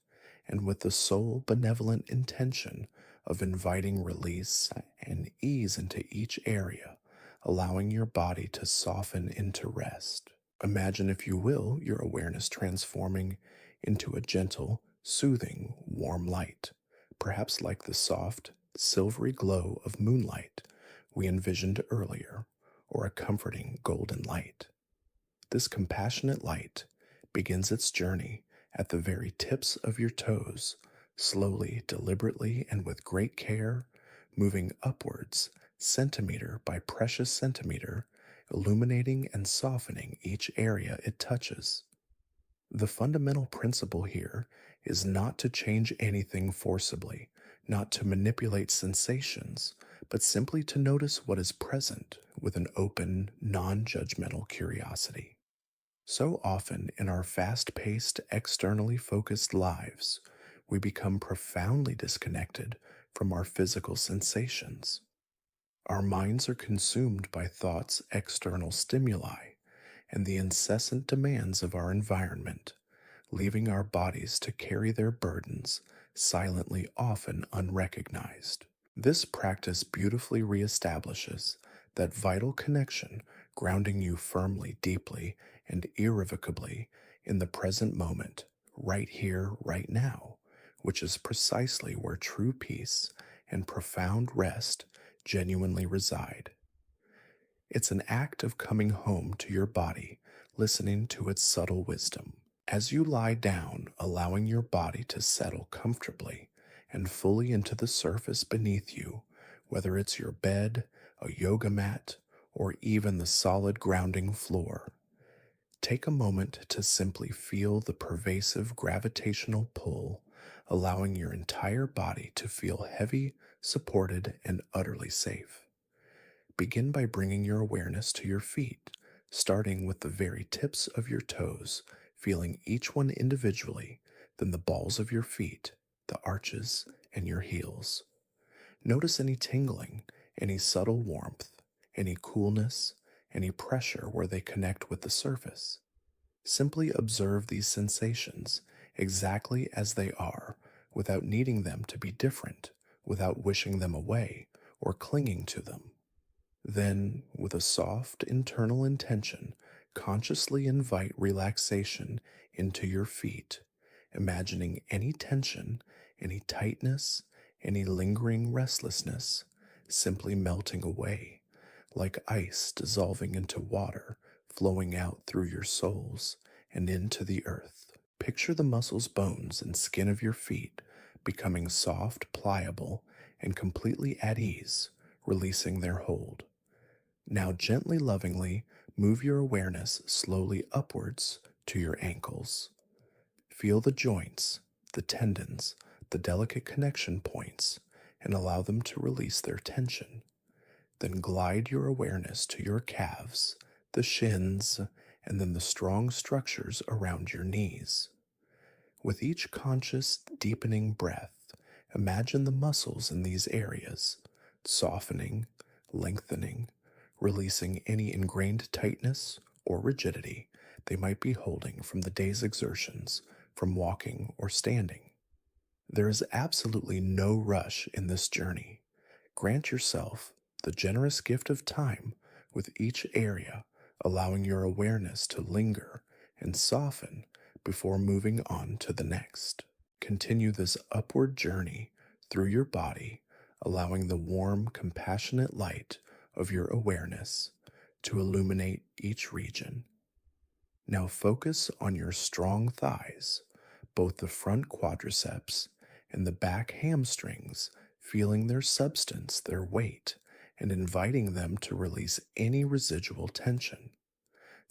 and with the sole benevolent intention of inviting release and ease into each area, allowing your body to soften into rest. Imagine, if you will, your awareness transforming into a gentle, soothing, warm light, perhaps like the soft, silvery glow of moonlight we envisioned earlier, or a comforting golden light. This compassionate light begins its journey at the very tips of your toes, slowly, deliberately, and with great care, moving upwards, centimeter by precious centimeter, illuminating and softening each area it touches. The fundamental principle here is not to change anything forcibly, not to manipulate sensations, but simply to notice what is present with an open, non judgmental curiosity. So often in our fast paced, externally focused lives, we become profoundly disconnected from our physical sensations. Our minds are consumed by thoughts' external stimuli and the incessant demands of our environment, leaving our bodies to carry their burdens, silently, often unrecognized. This practice beautifully reestablishes that vital connection, grounding you firmly, deeply, and irrevocably in the present moment, right here, right now, which is precisely where true peace and profound rest genuinely reside. It's an act of coming home to your body, listening to its subtle wisdom. As you lie down, allowing your body to settle comfortably and fully into the surface beneath you, whether it's your bed, a yoga mat, or even the solid grounding floor. Take a moment to simply feel the pervasive gravitational pull, allowing your entire body to feel heavy, supported, and utterly safe. Begin by bringing your awareness to your feet, starting with the very tips of your toes, feeling each one individually, then the balls of your feet, the arches, and your heels. Notice any tingling, any subtle warmth, any coolness, any pressure where they connect with the surface. Simply observe these sensations exactly as they are, without needing them to be different, without wishing them away or clinging to them. Then, with a soft internal intention, consciously invite relaxation into your feet, imagining any tension, any tightness, any lingering restlessness simply melting away, like ice dissolving into water, flowing out through your soles and into the earth. Picture the muscles, bones, and skin of your feet becoming soft, pliable, and completely at ease, releasing their hold. Now, gently, lovingly move your awareness slowly upwards to your ankles. Feel the joints, the tendons, the delicate connection points, and allow them to release their tension. Then glide your awareness to your calves, the shins, and then the strong structures around your knees. With each conscious, deepening breath, imagine the muscles in these areas softening, lengthening, releasing any ingrained tightness or rigidity they might be holding from the day's exertions, from walking or standing. There is absolutely no rush in this journey. Grant yourself the generous gift of time with each area, allowing your awareness to linger and soften before moving on to the next. Continue this upward journey through your body, allowing the warm, compassionate light of your awareness to illuminate each region. Now focus on your strong thighs, both the front quadriceps and the back hamstrings, feeling their substance, their weight, and inviting them to release any residual tension.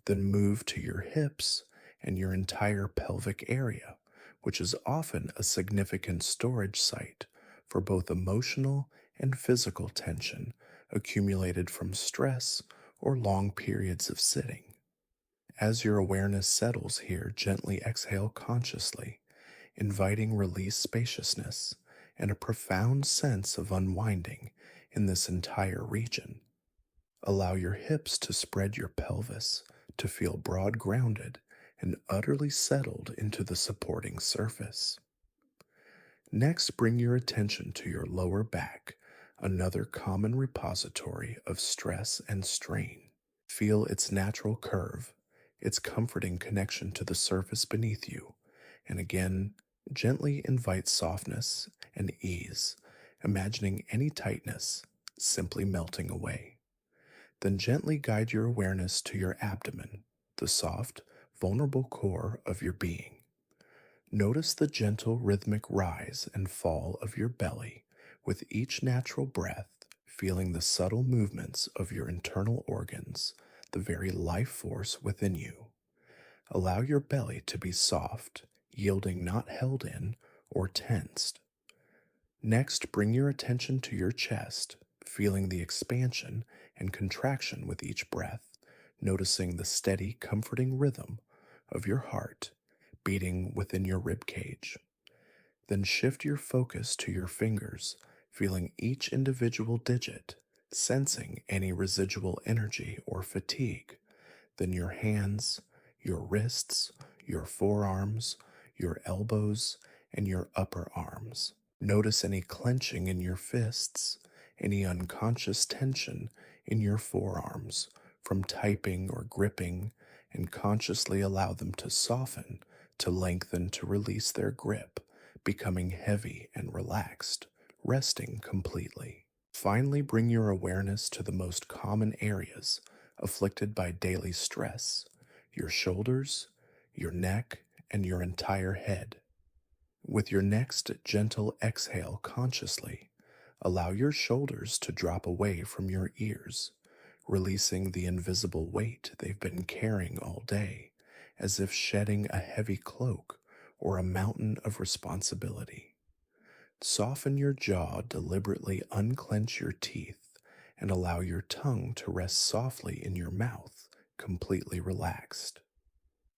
Then move to your hips and your entire pelvic area, which is often a significant storage site for both emotional and physical tension accumulated from stress or long periods of sitting. As your awareness settles here, gently exhale consciously, inviting release, spaciousness, and a profound sense of unwinding in this entire region. Allow your hips to spread your pelvis to feel broad grounded and utterly settled into the supporting surface. Next, bring your attention to your lower back, another common repository of stress and strain. Feel its natural curve, its comforting connection to the surface beneath you, and again, gently invite softness and ease, imagining any tightness simply melting away. Then gently guide your awareness to your abdomen, the soft, vulnerable core of your being. Notice the gentle rhythmic rise and fall of your belly with each natural breath, feeling the subtle movements of your internal organs, the very life force within you. Allow your belly to be soft, yielding, not held in or tensed. Next, bring your attention to your chest, feeling the expansion and contraction with each breath, noticing the steady, comforting rhythm of your heart beating within your rib cage. Then shift your focus to your fingers, feeling each individual digit, sensing any residual energy or fatigue. Then your hands, your wrists, your forearms, your elbows, and your upper arms. Notice any clenching in your fists, any unconscious tension in your forearms from typing or gripping, and consciously allow them to soften, to lengthen, to release their grip, becoming heavy and relaxed, resting completely. Finally, bring your awareness to the most common areas afflicted by daily stress: your shoulders, your neck, and your entire head. With your next gentle exhale consciously, allow your shoulders to drop away from your ears, releasing the invisible weight they've been carrying all day, as if shedding a heavy cloak or a mountain of responsibility. Soften your jaw, deliberately unclench your teeth, and allow your tongue to rest softly in your mouth, completely relaxed.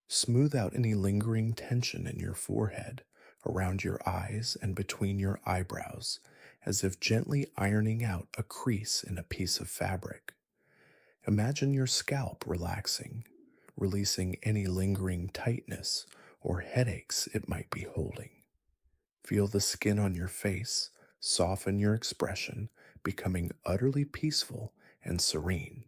Smooth out any lingering tension in your forehead, around your eyes, and between your eyebrows, as if gently ironing out a crease in a piece of fabric. Imagine your scalp relaxing, releasing any lingering tightness or headaches it might be holding. Feel the skin on your face soften your expression, becoming utterly peaceful and serene.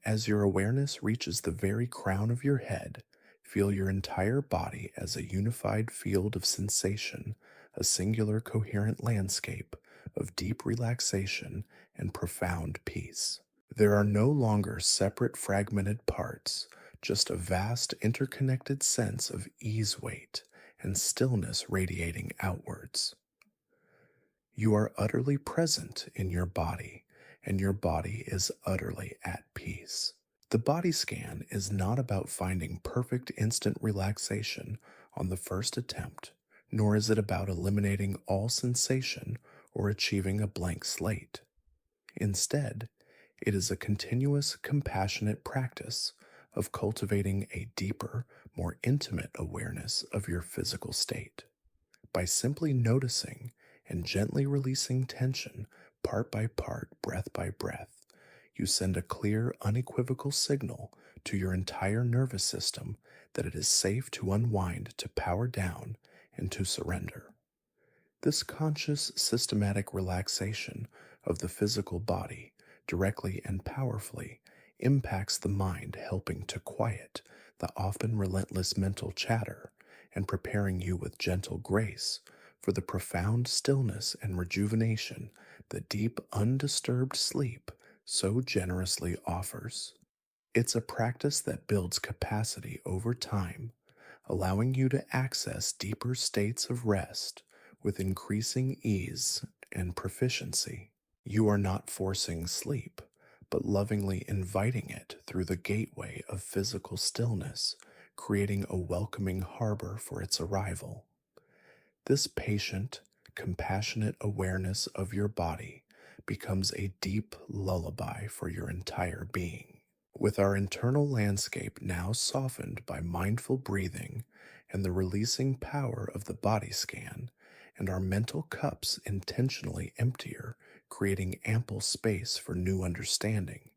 As your awareness reaches the very crown of your head, feel your entire body as a unified field of sensation, a singular coherent landscape of deep relaxation and profound peace. There are no longer separate fragmented parts, just a vast interconnected sense of ease, weight, and stillness radiating outwards. You are utterly present in your body, and your body is utterly at peace. The body scan is not about finding perfect instant relaxation on the first attempt, nor is it about eliminating all sensation or achieving a blank slate. Instead, it is a continuous, compassionate practice of cultivating a deeper, more intimate awareness of your physical state. By simply noticing and gently releasing tension part by part, breath by breath, you send a clear, unequivocal signal to your entire nervous system that it is safe to unwind, to power down, and to surrender. This conscious, systematic relaxation of the physical body directly and powerfully impacts the mind, helping to quiet the often relentless mental chatter and preparing you with gentle grace for the profound stillness and rejuvenation that deep, undisturbed sleep so generously offers. It's a practice that builds capacity over time, allowing you to access deeper states of rest with increasing ease and proficiency. You are not forcing sleep, but lovingly inviting it through the gateway of physical stillness, creating a welcoming harbor for its arrival. This patient, compassionate awareness of your body becomes a deep lullaby for your entire being. With our internal landscape now softened by mindful breathing and the releasing power of the body scan, and our mental cups intentionally emptier, creating ample space for new understanding,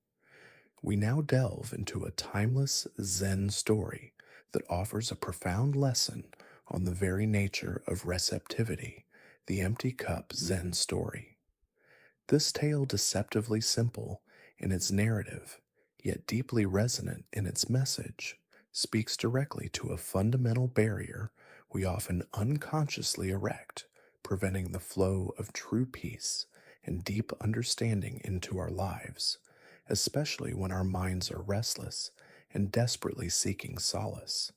we now delve into a timeless Zen story that offers a profound lesson on the very nature of receptivity, the Empty Cup Zen story. This tale, deceptively simple in its narrative, yet deeply resonant in its message, speaks directly to a fundamental barrier we often unconsciously erect, preventing the flow of true peace and deep understanding into our lives, especially when our minds are restless and desperately seeking solace.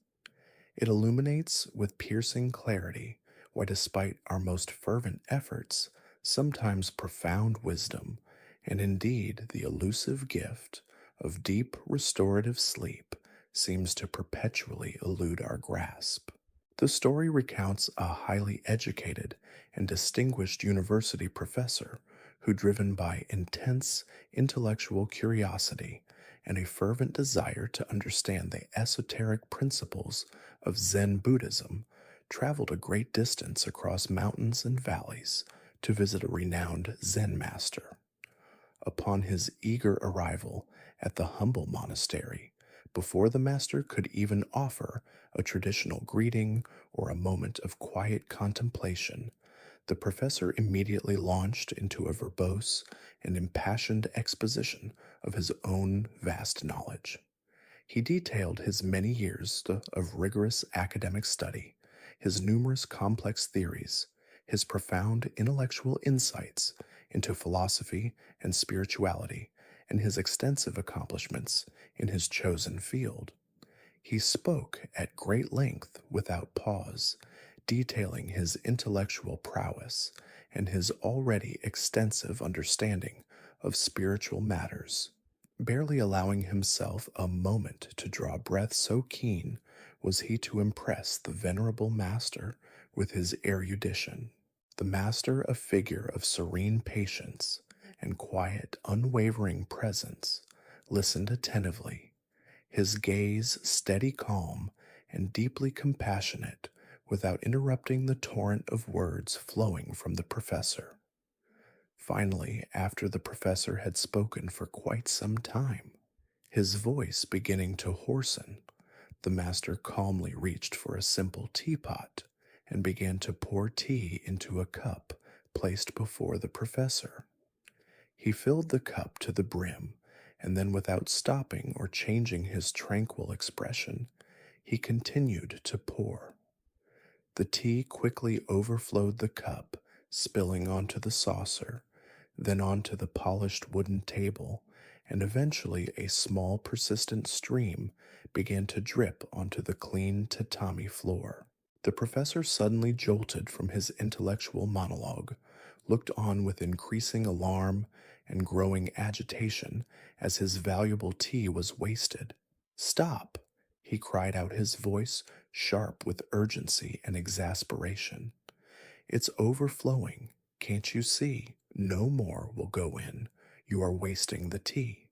It illuminates with piercing clarity why, despite our most fervent efforts, sometimes profound wisdom, and indeed the elusive gift of deep restorative sleep, seems to perpetually elude our grasp. The story recounts a highly educated and distinguished university professor who, driven by intense intellectual curiosity and a fervent desire to understand the esoteric principles of Zen Buddhism, traveled a great distance across mountains and valleys to visit a renowned Zen master. Upon his eager arrival at the humble monastery, before the master could even offer a traditional greeting or a moment of quiet contemplation, the professor immediately launched into a verbose and impassioned exposition of his own vast knowledge. He detailed his many years of rigorous academic study, his numerous complex theories, his profound intellectual insights into philosophy and spirituality, and his extensive accomplishments in his chosen field. He spoke at great length without pause, detailing his intellectual prowess and his already extensive understanding of spiritual matters. Barely allowing himself a moment to draw breath, so keen was he to impress the venerable master with his erudition. The master, a figure of serene patience and quiet, unwavering presence, listened attentively, his gaze steady, calm, and deeply compassionate, without interrupting the torrent of words flowing from the professor. Finally, after the professor had spoken for quite some time, his voice beginning to hoarsen, the master calmly reached for a simple teapot and began to pour tea into a cup placed before the professor. He filled the cup to the brim, and then, without stopping or changing his tranquil expression, he continued to pour. The tea quickly overflowed the cup, spilling onto the saucer, then onto the polished wooden table, and eventually a small persistent stream began to drip onto the clean tatami floor. The professor suddenly jolted from his intellectual monologue, looked on with increasing alarm and growing agitation as his valuable tea was wasted. "Stop!" he cried out, his voice sharp with urgency and exasperation. It's overflowing. Can't you see? No more will go in. You are wasting the tea.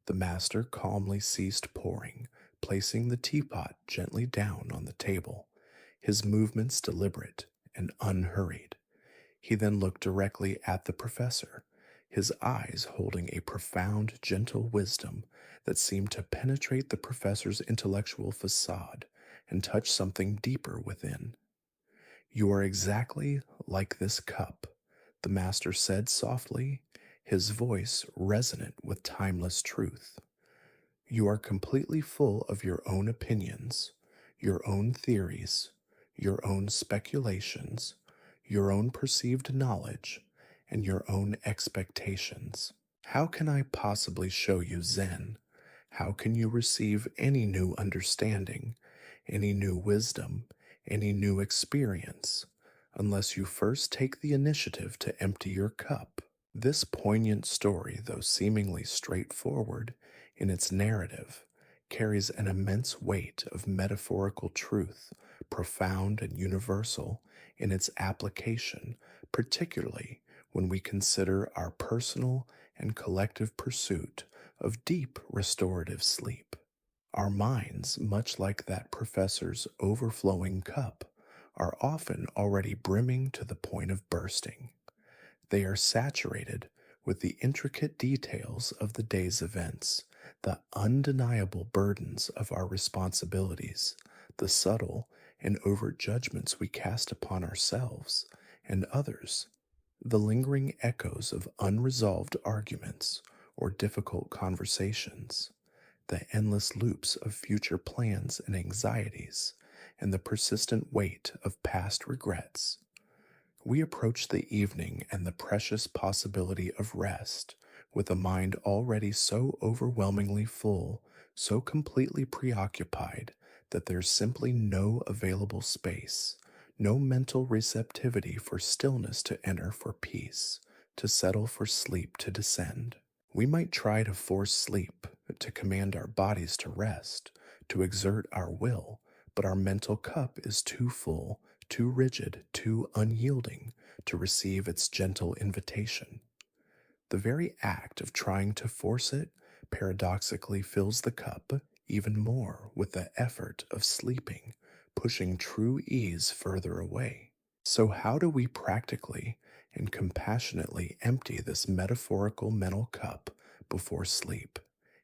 The master calmly ceased pouring, placing the teapot gently down on the table, his movements deliberate and unhurried. He then looked directly at the professor, his eyes holding a profound, gentle wisdom that seemed to penetrate the professor's intellectual facade and touch something deeper within. You are exactly like this cup, the master said softly, his voice resonant with timeless truth. You are completely full of your own opinions, your own theories, your own speculations, your own perceived knowledge, and your own expectations. How can I possibly show you Zen? How can you receive any new understanding, any new wisdom, any new experience, unless you first take the initiative to empty your cup? This poignant story, though seemingly straightforward in its narrative, carries an immense weight of metaphorical truth, profound and universal in its application, particularly when we consider our personal and collective pursuit of deep restorative sleep. Our minds, much like that professor's overflowing cup, are often already brimming to the point of bursting. They are saturated with the intricate details of the day's events, the undeniable burdens of our responsibilities, the subtle and overt judgments we cast upon ourselves and others, the lingering echoes of unresolved arguments or difficult conversations, the endless loops of future plans and anxieties, and the persistent weight of past regrets. We approach the evening and the precious possibility of rest with a mind already so overwhelmingly full, so completely preoccupied that there's simply no available space, no mental receptivity for stillness to enter for peace, to settle for sleep to descend. We might try to force sleep, to command our bodies to rest, to exert our will, but our mental cup is too full, too rigid, too unyielding to receive its gentle invitation. The very act of trying to force it paradoxically fills the cup even more with the effort of sleeping, pushing true ease further away. So, how do we practically and compassionately empty this metaphorical mental cup before sleep?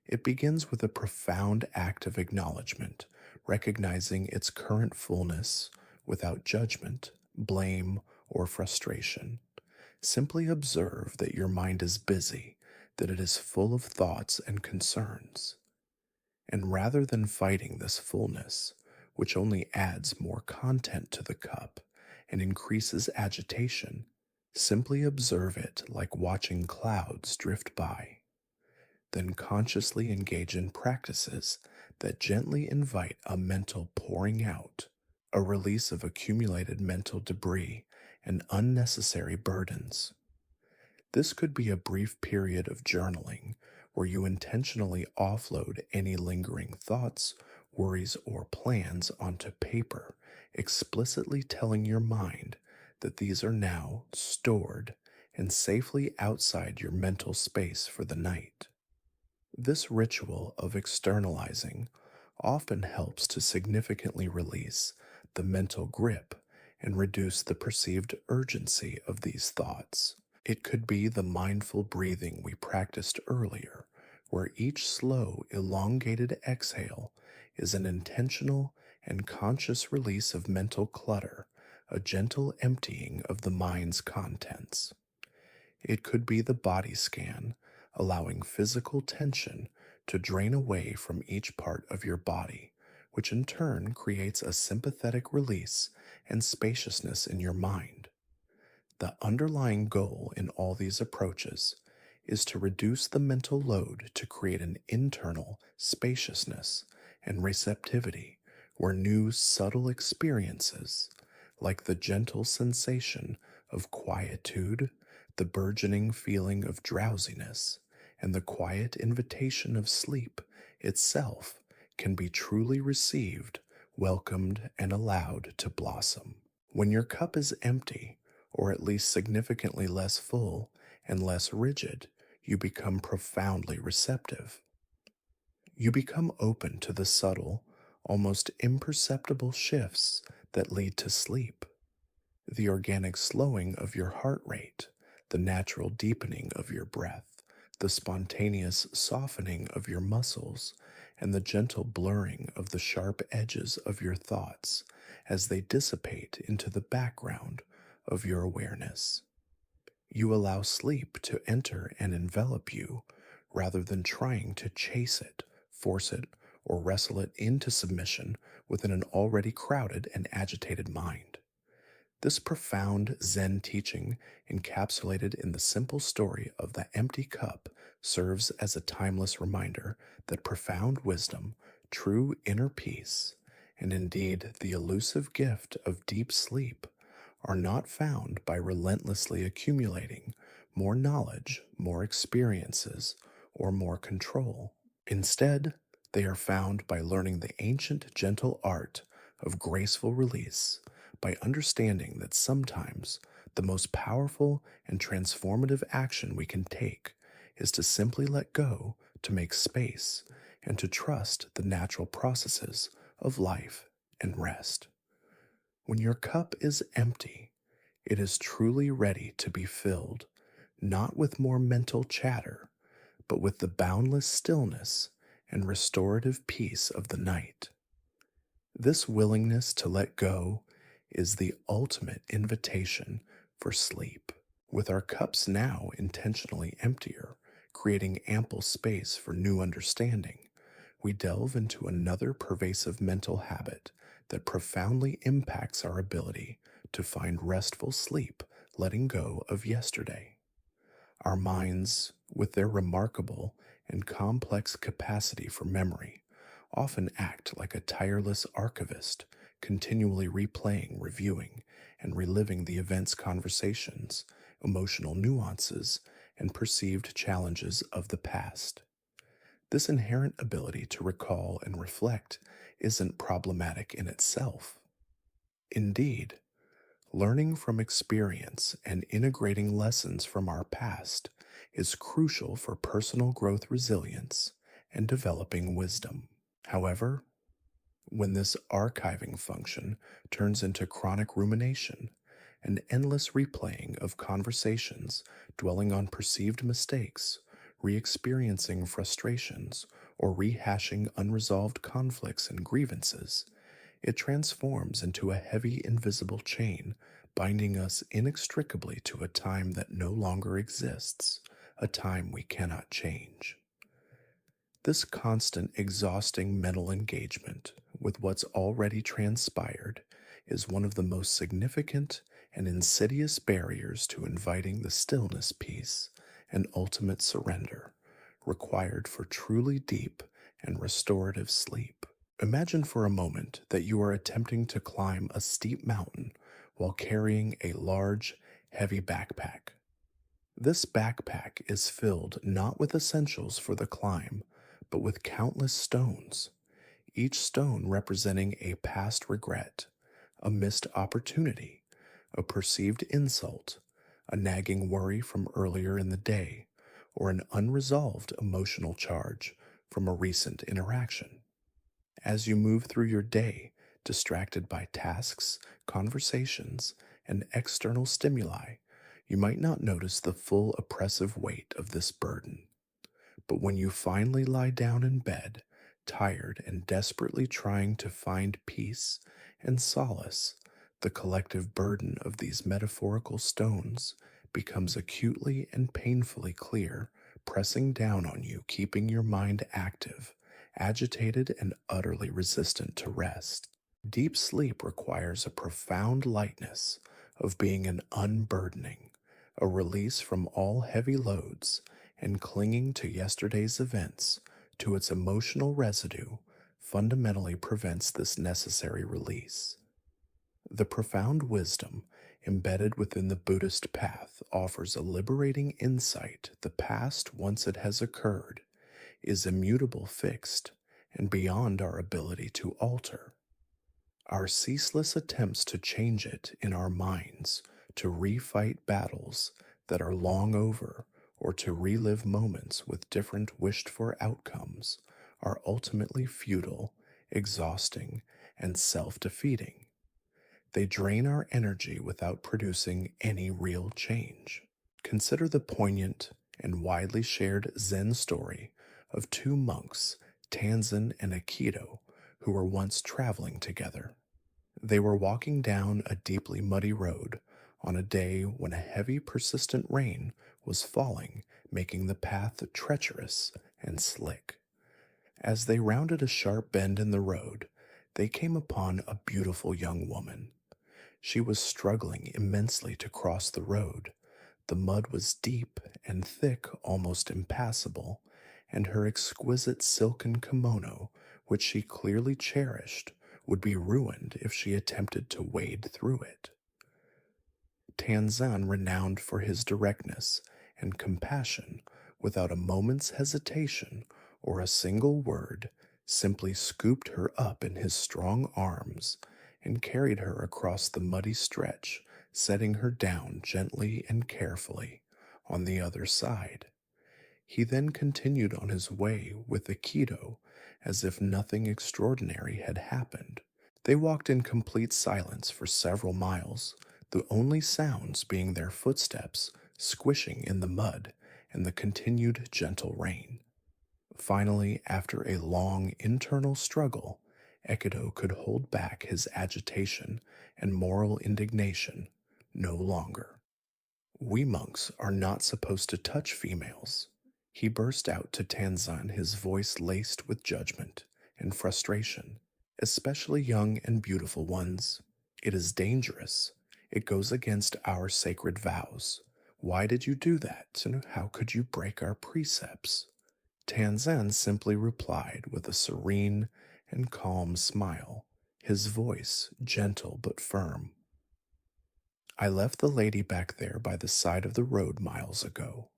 It begins with a profound act of acknowledgement, recognizing its current fullness without judgment, blame, or frustration. Simply observe that your mind is busy, that it is full of thoughts and concerns. And rather than fighting this fullness, which only adds more content to the cup and increases agitation, simply observe it like watching clouds drift by. Then consciously engage in practices that gently invite a mental pouring out, a release of accumulated mental debris and unnecessary burdens. This could be a brief period of journaling where you intentionally offload any lingering thoughts, worries, or plans onto paper, explicitly telling your mind that these are now stored and safely outside your mental space for the night. This ritual of externalizing often helps to significantly release the mental grip and reduce the perceived urgency of these thoughts. It could be the mindful breathing we practiced earlier, where each slow, elongated exhale is an intentional and conscious release of mental clutter, a gentle emptying of the mind's contents. It could be the body scan, allowing physical tension to drain away from each part of your body, which in turn creates a sympathetic release and spaciousness in your mind. The underlying goal in all these approaches is to reduce the mental load to create an internal spaciousness and receptivity where new subtle experiences, like the gentle sensation of quietude, the burgeoning feeling of drowsiness, and the quiet invitation of sleep itself, can be truly received welcomed and allowed to blossom. When your cup is empty, or at least significantly less full and less rigid, you become profoundly receptive. You become open to the subtle, almost imperceptible shifts that lead to sleep. The organic slowing of your heart rate, the natural deepening of your breath, the spontaneous softening of your muscles, and the gentle blurring of the sharp edges of your thoughts as they dissipate into the background of your awareness. You allow sleep to enter and envelop you rather than trying to chase it, force it, or wrestle it into submission within an already crowded and agitated mind. This profound Zen teaching, encapsulated in the simple story of the empty cup, serves as a timeless reminder that profound wisdom, true inner peace, and indeed the elusive gift of deep sleep are not found by relentlessly accumulating more knowledge, more experiences, or more control. Instead, they are found by learning the ancient gentle art of graceful release, by understanding that sometimes the most powerful and transformative action we can take is to simply let go, to make space, and to trust the natural processes of life and rest. When your cup is empty, it is truly ready to be filled, not with more mental chatter, but with the boundless stillness and restorative peace of the night. This willingness to let go is the ultimate invitation for sleep. With our cups now intentionally emptier, creating ample space for new understanding, we delve into another pervasive mental habit that profoundly impacts our ability to find restful sleep, letting go of yesterday. Our minds, with their remarkable and complex capacity for memory, often act like a tireless archivist, continually replaying, reviewing, and reliving the events, conversations, emotional nuances, and perceived challenges of the past. This inherent ability to recall and reflect isn't problematic in itself. Indeed, learning from experience and integrating lessons from our past is crucial for personal growth, resilience, and developing wisdom. However, when this archiving function turns into chronic rumination, an endless replaying of conversations, dwelling on perceived mistakes, re experiencing frustrations, or rehashing unresolved conflicts and grievances, it transforms into a heavy, invisible chain, binding us inextricably to a time that no longer exists, a time we cannot change. This constant, exhausting mental engagement with what's already transpired is one of the most significant and insidious barriers to inviting the stillness, peace, and ultimate surrender required for truly deep and restorative sleep. Imagine for a moment that you are attempting to climb a steep mountain while carrying a large, heavy backpack. This backpack is filled not with essentials for the climb, but with countless stones, each stone representing a past regret, a missed opportunity, a perceived insult, a nagging worry from earlier in the day, or an unresolved emotional charge from a recent interaction. As you move through your day, distracted by tasks, conversations, and external stimuli, you might not notice the full oppressive weight of this burden. But when you finally lie down in bed, tired and desperately trying to find peace and solace, the collective burden of these metaphorical stones becomes acutely and painfully clear, pressing down on you, keeping your mind active, agitated, and utterly resistant to rest. Deep sleep requires a profound lightness of being an unburdening, a release from all heavy loads, and clinging to yesterday's events, to its emotional residue, fundamentally prevents this necessary release. The profound wisdom embedded within the Buddhist path offers a liberating insight. The past, once it has occurred, is immutable, fixed, and beyond our ability to alter. Our ceaseless attempts to change it in our minds, to refight battles that are long over, or to relive moments with different wished for outcomes, are ultimately futile, exhausting, and self defeating. They drain our energy without producing any real change. Consider the poignant and widely shared Zen story of two monks, Tanzen and Aikido, who were once traveling together. They were walking down a deeply muddy road on a day when a heavy, persistent rain was falling, making the path treacherous and slick. As they rounded a sharp bend in the road, they came upon a beautiful young woman. She was struggling immensely to cross the road. The mud was deep and thick, almost impassable, and her exquisite silken kimono, which she clearly cherished, would be ruined if she attempted to wade through it. Tanzan, renowned for his directness and compassion, without a moment's hesitation or a single word, simply scooped her up in his strong arms and carried her across the muddy stretch, setting her down gently and carefully on the other side. He then continued on his way with the Aikido as if nothing extraordinary had happened. They walked in complete silence for several miles, the only sounds being their footsteps squishing in the mud and the continued gentle rain. Finally, after a long internal struggle, Ekido could hold back his agitation and moral indignation no longer. We monks are not supposed to touch females. He burst out to Tanzan, his voice laced with judgment and frustration, especially young and beautiful ones. It is dangerous. It goes against our sacred vows. Why did you do that, and how could you break our precepts? Tanzan simply replied with a serene and calm smile, his voice gentle but firm. I left the lady back there by the side of the road miles ago.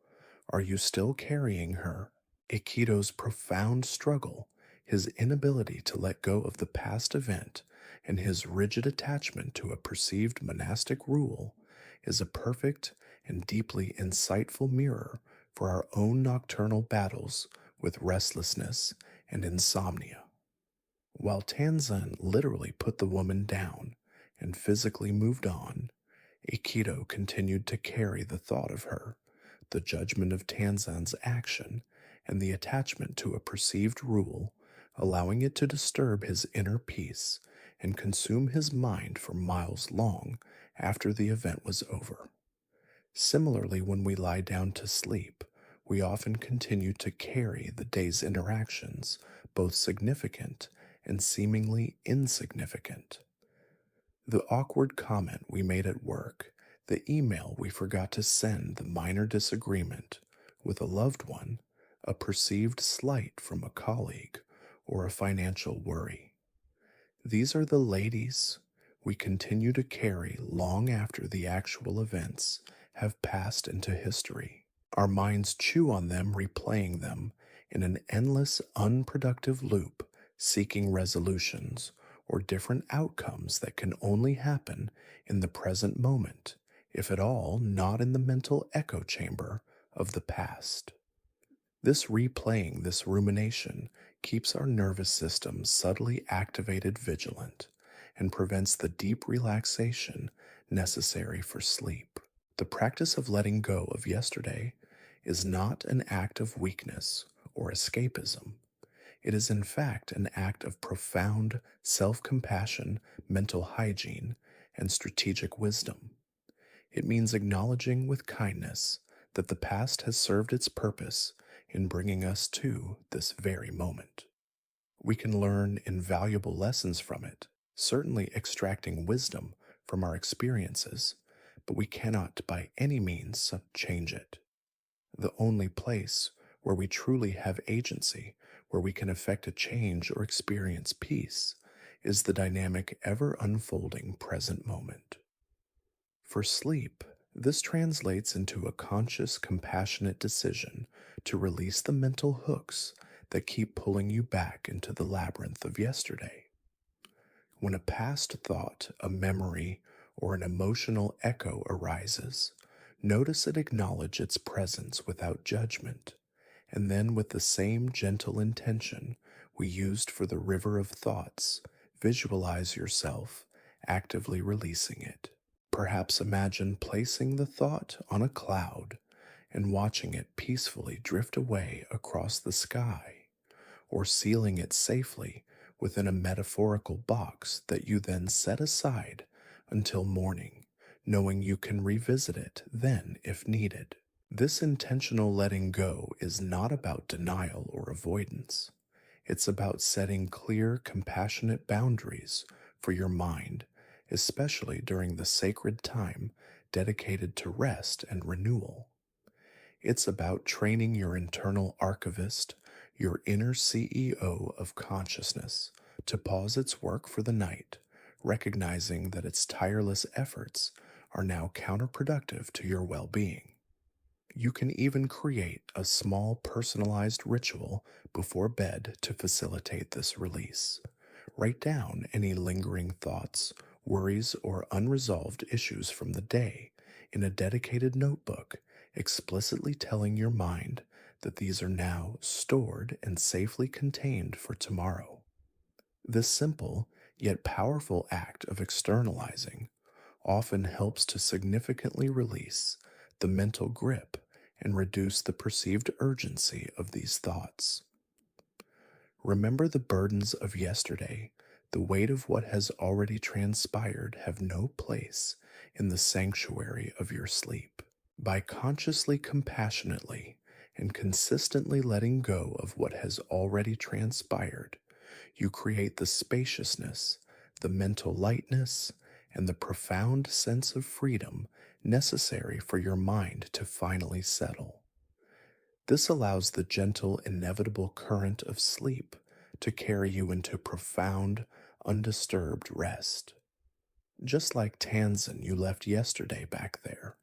Are you still carrying her? Aikido's profound struggle, his inability to let go of the past event, and his rigid attachment to a perceived monastic rule is a perfect and deeply insightful mirror for our own nocturnal battles with restlessness and insomnia. While Tanzan literally put the woman down and physically moved on, Aikido continued to carry the thought of her, the judgment of Tanzan's action, and the attachment to a perceived rule, allowing it to disturb his inner peace and consume his mind for miles long after the event was over. Similarly, when we lie down to sleep, we often continue to carry the day's interactions, both significant and seemingly insignificant. The awkward comment we made at work, the email we forgot to send, the minor disagreement with a loved one, a perceived slight from a colleague, or a financial worry. These are the ladies we continue to carry long after the actual events have passed into history. Our minds chew on them, replaying them in an endless, unproductive loop, seeking resolutions or different outcomes that can only happen in the present moment, if at all, not in the mental echo chamber of the past. This replaying, this rumination, keeps our nervous system subtly activated vigilant and prevents the deep relaxation necessary for sleep. The practice of letting go of yesterday is not an act of weakness or escapism. It is, in fact, an act of profound self compassion, mental hygiene, and strategic wisdom. It means acknowledging with kindness that the past has served its purpose in bringing us to this very moment. We can learn invaluable lessons from it, certainly extracting wisdom from our experiences, but we cannot by any means change it. The only place where we truly have agency, where we can effect a change or experience peace, is the dynamic, ever unfolding present moment. For sleep, this translates into a conscious, compassionate decision to release the mental hooks that keep pulling you back into the labyrinth of yesterday. When a past thought, a memory, or an emotional echo arises, notice and acknowledge its presence without judgment, and then with the same gentle intention we used for the river of thoughts, visualize yourself actively releasing it. Perhaps imagine placing the thought on a cloud and watching it peacefully drift away across the sky, or sealing it safely within a metaphorical box that you then set aside until morning, knowing you can revisit it then if needed. This intentional letting go is not about denial or avoidance. It's about setting clear, compassionate boundaries for your mind, especially during the sacred time dedicated to rest and renewal. It's about training your internal archivist, your inner CEO of consciousness, to pause its work for the night, recognizing that its tireless efforts are now counterproductive to your well being. You can even create a small personalized ritual before bed to facilitate this release. Write down any lingering thoughts, worries, or unresolved issues from the day in a dedicated notebook, explicitly telling your mind that these are now stored and safely contained for tomorrow. This simple yet powerful act of externalizing often helps to significantly release the mental grip and reduce the perceived urgency of these thoughts. Remember, the burdens of yesterday, the weight of what has already transpired, have no place in the sanctuary of your sleep. By consciously, compassionately, and consistently letting go of what has already transpired, you create the spaciousness, the mental lightness, and the profound sense of freedom necessary for your mind to finally settle. This allows the gentle, inevitable current of sleep to carry you into profound, undisturbed rest. Just like Tanzan you left yesterday back there,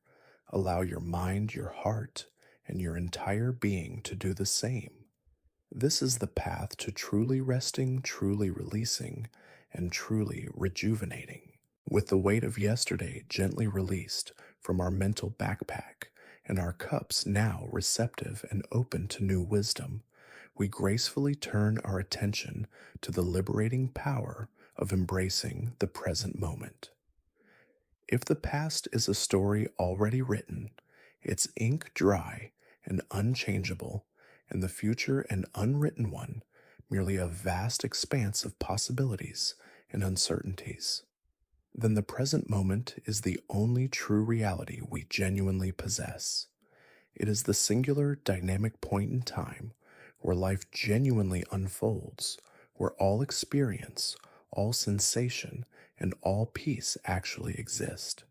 allow your mind, your heart, and your entire being to do the same. This is the path to truly resting, truly releasing, and truly rejuvenating. With the weight of yesterday gently released from our mental backpack and our cups now receptive and open to new wisdom, we gracefully turn our attention to the liberating power of embracing the present moment. If the past is a story already written, its ink dry and unchangeable, and the future an unwritten one, merely a vast expanse of possibilities and uncertainties, then the present moment is the only true reality we genuinely possess. It is the singular, dynamic point in time where life genuinely unfolds, where all experience, all sensation, and all peace actually exist.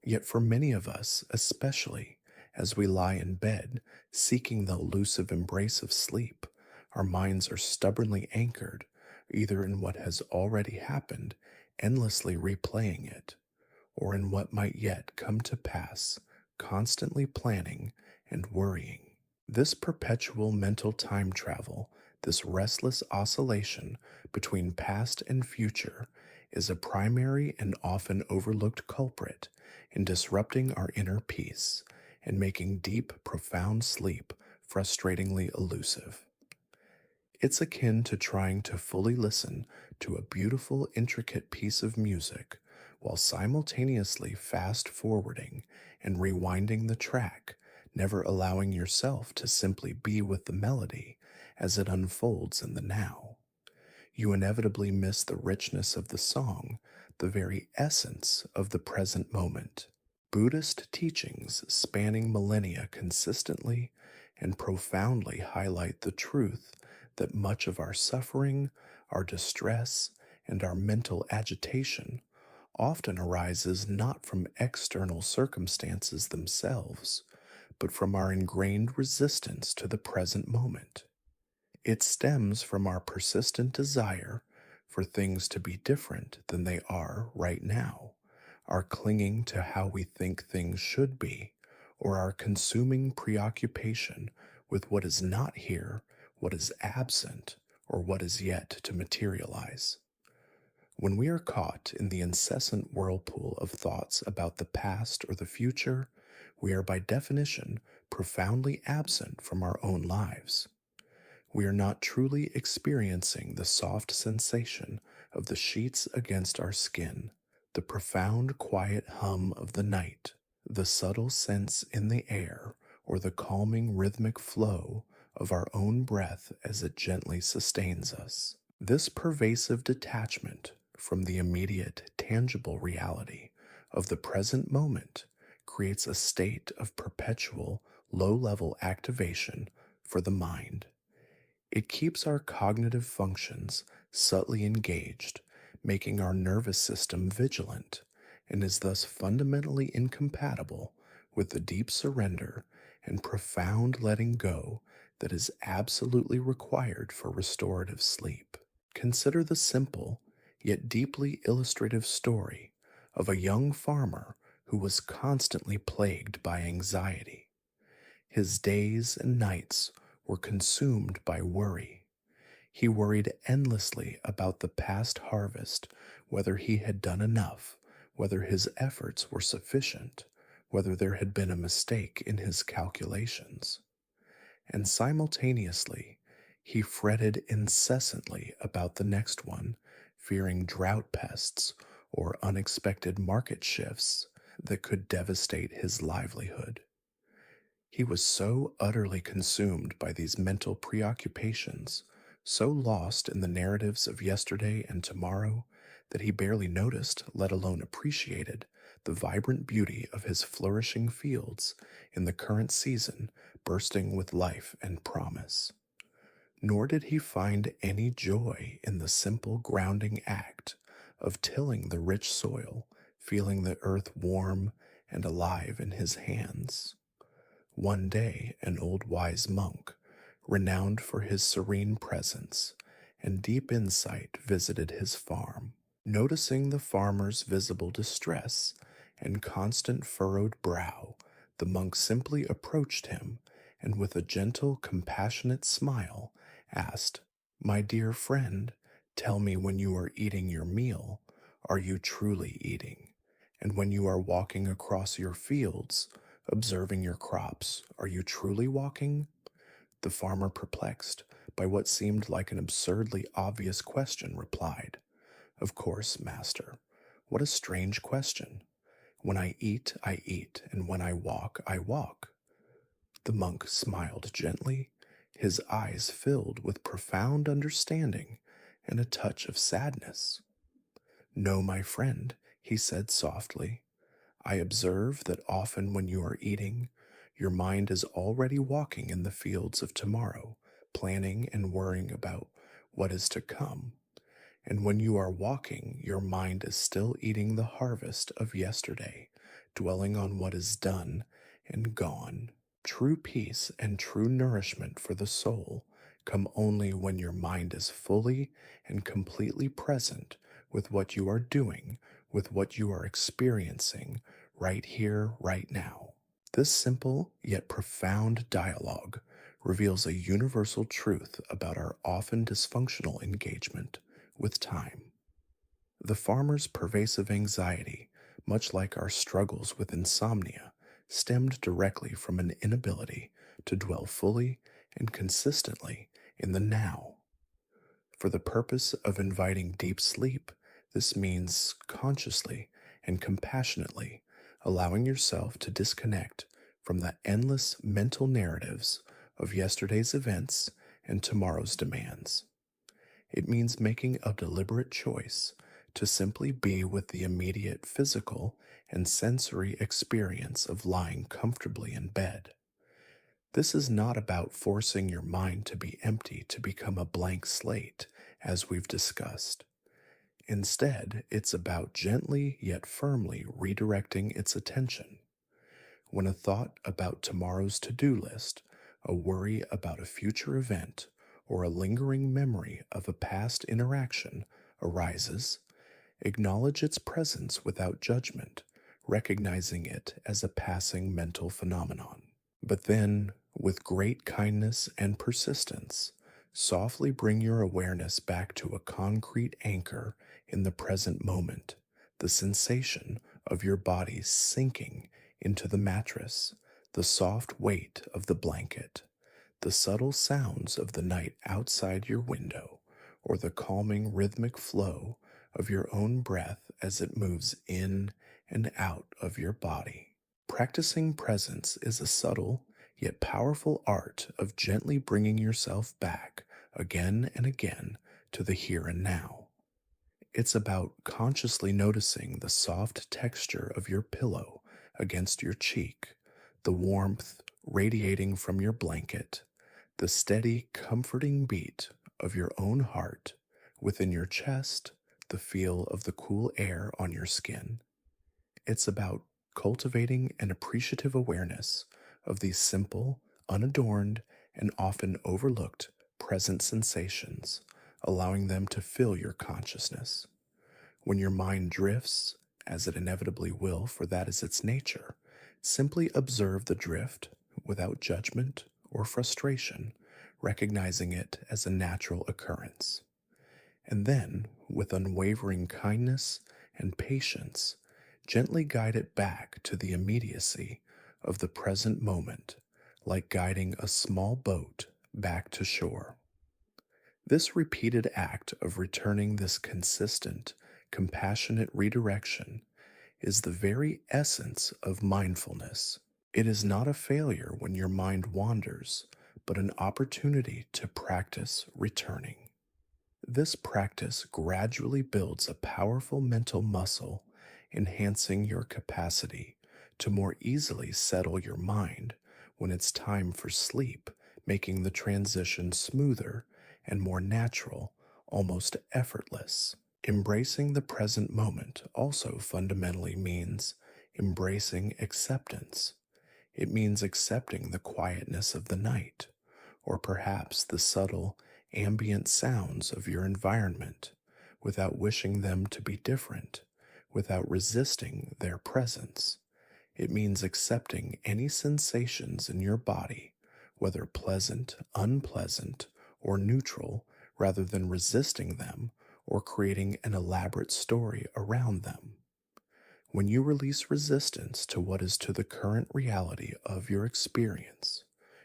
Yet for many of us, especially as we lie in bed seeking the elusive embrace of sleep, our minds are stubbornly anchored either in what has already happened, endlessly replaying it, or in what might yet come to pass, constantly planning and worrying. This perpetual mental time travel, this restless oscillation between past and future, is a primary and often overlooked culprit in disrupting our inner peace and making deep, profound sleep frustratingly elusive. It's akin to trying to fully listen to a beautiful, intricate piece of music while simultaneously fast forwarding and rewinding the track, never allowing yourself to simply be with the melody as it unfolds in the now. You inevitably miss the richness of the song, the very essence of the present moment. Buddhist teachings spanning millennia consistently and profoundly highlight the truth that much of our suffering, our distress, and our mental agitation often arises not from external circumstances themselves, but from our ingrained resistance to the present moment. It stems from our persistent desire for things to be different than they are right now, our clinging to how we think things should be, or our consuming preoccupation with what is not here, what is absent, or what is yet to materialize. When we are caught in the incessant whirlpool of thoughts about the past or the future, we are by definition profoundly absent from our own lives. We are not truly experiencing the soft sensation of the sheets against our skin, the profound quiet hum of the night, the subtle sense in the air, or the calming rhythmic flow of our own breath as it gently sustains us. This pervasive detachment from the immediate, tangible reality of the present moment creates a state of perpetual, low level activation for the mind. It keeps our cognitive functions subtly engaged, making our nervous system vigilant, and is thus fundamentally incompatible with the deep surrender and profound letting go that is absolutely required for restorative sleep. Consider the simple, yet deeply illustrative story of a young farmer who was constantly plagued by anxiety. His days and nights were consumed by worry. He worried endlessly about the past harvest, whether he had done enough, whether his efforts were sufficient, whether there had been a mistake in his calculations. And simultaneously, he fretted incessantly about the next one, fearing drought pests or unexpected market shifts that could devastate his livelihood. He was so utterly consumed by these mental preoccupations, so lost in the narratives of yesterday and tomorrow, that he barely noticed, let alone appreciated, the vibrant beauty of his flourishing fields in the current season bursting with life and promise. Nor did he find any joy in the simple grounding act of tilling the rich soil, feeling the earth warm and alive in his hands. One day, an old wise monk, renowned for his serene presence and deep insight, visited his farm. Noticing the farmer's visible distress and constant furrowed brow, the monk simply approached him and, with a gentle, compassionate smile, asked, "My dear friend, tell me, when you are eating your meal, are you truly eating? And when you are walking across your fields, observing your crops, are you truly walking?" The farmer, perplexed by what seemed like an absurdly obvious question, replied, "Of course, master. What a strange question. When I eat, and when I walk, I walk." The monk smiled gently, his eyes filled with profound understanding and a touch of sadness. "No, my friend," he said softly, "I observe that often when you are eating, your mind is already walking in the fields of tomorrow, planning and worrying about what is to come. And when you are walking, your mind is still eating the harvest of yesterday, dwelling on what is done and gone. True peace and true nourishment for the soul come only when your mind is fully and completely present with what you are doing, with what you are experiencing right here, right now." This simple yet profound dialogue reveals a universal truth about our often dysfunctional engagement with time. The farmer's pervasive anxiety, much like our struggles with insomnia, stemmed directly from an inability to dwell fully and consistently in the now. For the purpose of inviting deep sleep, this means consciously and compassionately allowing yourself to disconnect from the endless mental narratives of yesterday's events and tomorrow's demands. It means making a deliberate choice to simply be with the immediate physical and sensory experience of lying comfortably in bed. This is not about forcing your mind to be empty to become a blank slate, as we've discussed. Instead, it's about gently yet firmly redirecting its attention. When a thought about tomorrow's to-do list, a worry about a future event, or a lingering memory of a past interaction arises, acknowledge its presence without judgment, recognizing it as a passing mental phenomenon. But then, with great kindness and persistence, softly bring your awareness back to a concrete anchor in the present moment, the sensation of your body sinking into the mattress, the soft weight of the blanket, the subtle sounds of the night outside your window, or the calming rhythmic flow of your own breath as it moves in and out of your body. Practicing presence is a subtle yet powerful art of gently bringing yourself back again and again to the here and now. It's about consciously noticing the soft texture of your pillow against your cheek, the warmth radiating from your blanket, the steady, comforting beat of your own heart within your chest, the feel of the cool air on your skin. It's about cultivating an appreciative awareness of these simple, unadorned, and often overlooked present sensations, allowing them to fill your consciousness. When your mind drifts, as it inevitably will, for that is its nature, simply observe the drift without judgment or frustration, recognizing it as a natural occurrence. And then, with unwavering kindness and patience, gently guide it back to the immediacy of the present moment, like guiding a small boat back to shore. This repeated act of returning this consistent, compassionate redirection is the very essence of mindfulness. It is not a failure when your mind wanders, but an opportunity to practice returning. This practice gradually builds a powerful mental muscle, enhancing your capacity to more easily settle your mind when it's time for sleep, making the transition smoother and more natural, almost effortless. Embracing the present moment also fundamentally means embracing acceptance. It means accepting the quietness of the night, or perhaps the subtle ambient sounds of your environment, without wishing them to be different, without resisting their presence. It means accepting any sensations in your body, whether pleasant, unpleasant, or neutral, rather than resisting them or creating an elaborate story around them. When you release resistance to what is to the current reality of your experience,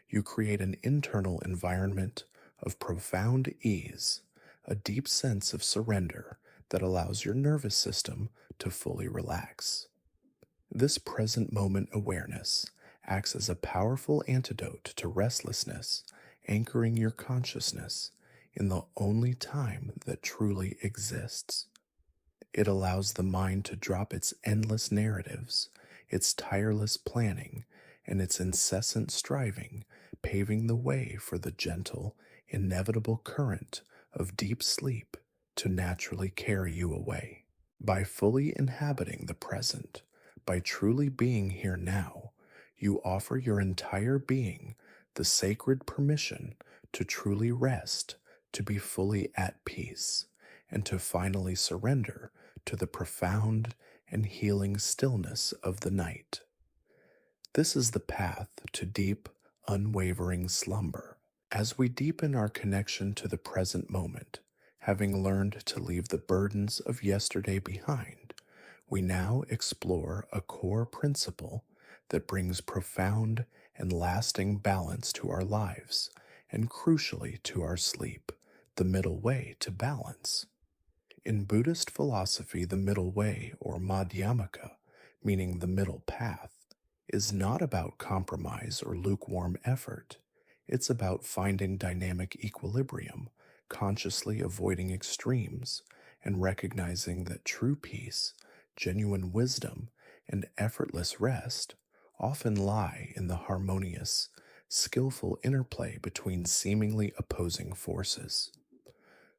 you create an internal environment of profound ease, a deep sense of surrender that allows your nervous system to fully relax. This present moment awareness acts as a powerful antidote to restlessness, anchoring your consciousness in the only time that truly exists. It allows the mind to drop its endless narratives, its tireless planning, and its incessant striving, paving the way for the gentle, inevitable current of deep sleep to naturally carry you away. By fully inhabiting the present, by truly being here now, you offer your entire being the sacred permission to truly rest, to be fully at peace, and to finally surrender to the profound and healing stillness of the night. This is the path to deep, unwavering slumber. As we deepen our connection to the present moment, having learned to leave the burdens of yesterday behind, we now explore a core principle that brings profound and lasting balance to our lives, and crucially to our sleep, the middle way to balance. In Buddhist philosophy, the middle way, or madhyamaka, meaning the middle path, is not about compromise or lukewarm effort. It's about finding dynamic equilibrium, consciously avoiding extremes, and recognizing that true peace, genuine wisdom, and effortless rest often lie in the harmonious, skillful interplay between seemingly opposing forces.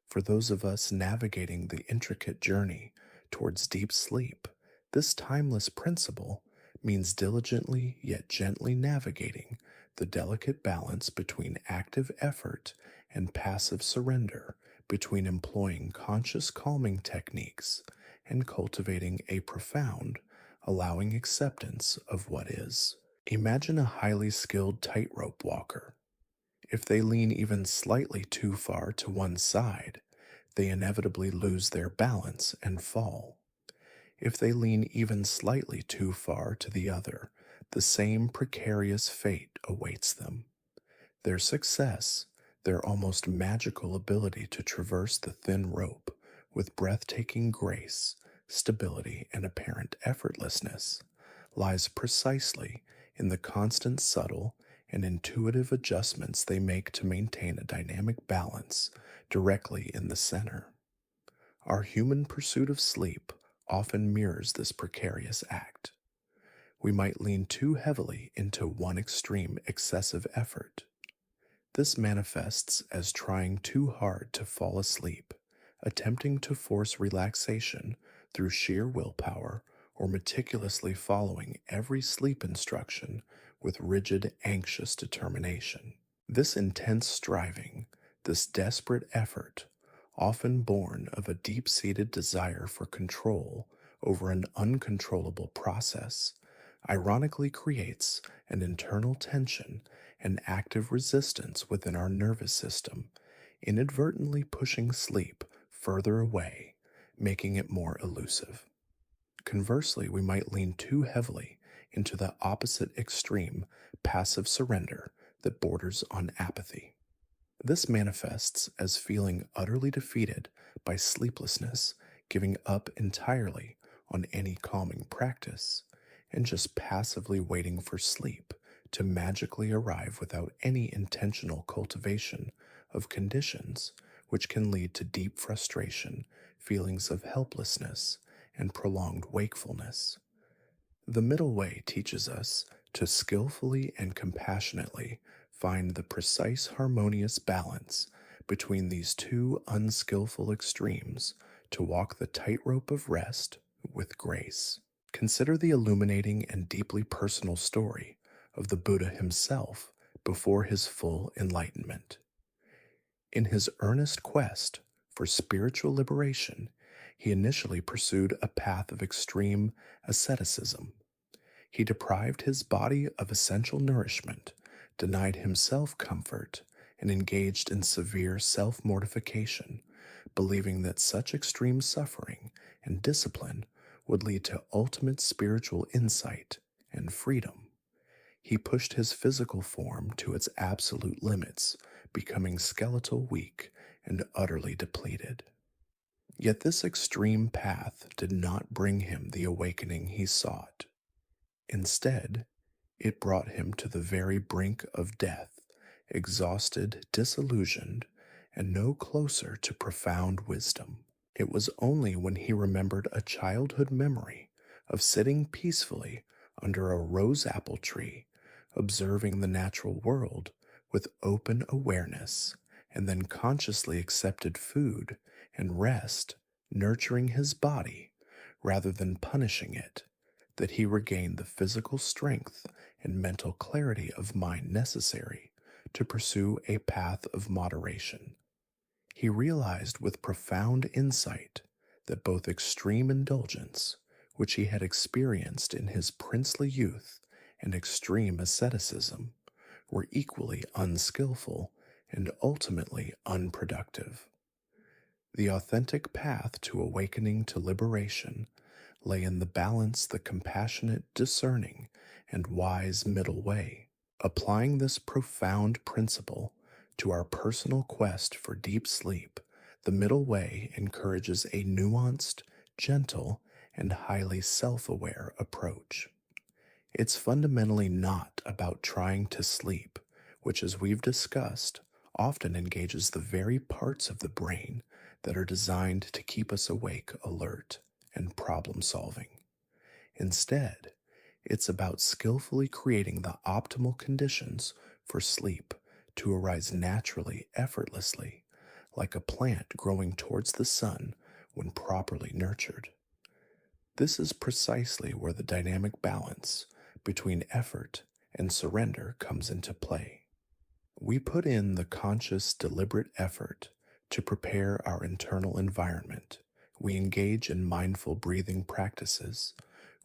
For those of us navigating the intricate journey towards deep sleep, this timeless principle means diligently yet gently navigating the delicate balance between active effort and passive surrender, between employing conscious calming techniques and cultivating a profound, allowing acceptance of what is. Imagine a highly skilled tightrope walker. If they lean even slightly too far to one side, they inevitably lose their balance and fall. If they lean even slightly too far to the other, the same precarious fate awaits them. Their success, their almost magical ability to traverse the thin rope with breathtaking grace, stability, and apparent effortlessness, lies precisely in the constant, subtle, and intuitive adjustments they make to maintain a dynamic balance directly in the center. Our human pursuit of sleep often mirrors this precarious act. We might lean too heavily into one extreme excessive effort. This manifests as trying too hard to fall asleep, attempting to force relaxation through sheer willpower, or meticulously following every sleep instruction with rigid, anxious determination. This intense striving, this desperate effort, often born of a deep seated desire for control over an uncontrollable process, ironically creates an internal tension and active resistance within our nervous system, inadvertently pushing sleep further away, making it more elusive. Conversely, we might lean too heavily into the opposite extreme, passive surrender that borders on apathy. This manifests as feeling utterly defeated by sleeplessness, giving up entirely on any calming practice, and just passively waiting for sleep to magically arrive without any intentional cultivation of conditions which can lead to deep frustration, feelings of helplessness, and prolonged wakefulness. The middle way teaches us to skillfully and compassionately find the precise harmonious balance between these two unskillful extremes to walk the tightrope of rest with grace. Consider the illuminating and deeply personal story of the Buddha himself before his full enlightenment. In his earnest quest for spiritual liberation, he initially pursued a path of extreme asceticism. He deprived his body of essential nourishment, denied himself comfort, and engaged in severe self mortification, believing that such extreme suffering and discipline would lead to ultimate spiritual insight and freedom. He pushed his physical form to its absolute limits, becoming skeletal weak and utterly depleted. Yet this extreme path did not bring him the awakening he sought. Instead, it brought him to the very brink of death, exhausted, disillusioned, and no closer to profound wisdom. It was only when he remembered a childhood memory of sitting peacefully under a rose apple tree, observing the natural world with open awareness, and then consciously accepted food and rest, nurturing his body rather than punishing it, that he regained the physical strength and mental clarity of mind necessary to pursue a path of moderation. He realized with profound insight that both extreme indulgence, which he had experienced in his princely youth, and extreme asceticism were equally unskillful and ultimately unproductive. The authentic path to awakening to liberation lay in the balance, the compassionate, discerning, and wise middle way. Applying this profound principle to our personal quest for deep sleep, the middle way encourages a nuanced, gentle, and highly self-aware approach. It's fundamentally not about trying to sleep, which, as we've discussed, often engages the very parts of the brain that are designed to keep us awake, alert, and problem solving. Instead, it's about skillfully creating the optimal conditions for sleep to arise naturally, effortlessly, like a plant growing towards the sun when properly nurtured. This is precisely where the dynamic balance between effort and surrender comes into play. We put in the conscious, deliberate effort to prepare our internal environment. We engage in mindful breathing practices.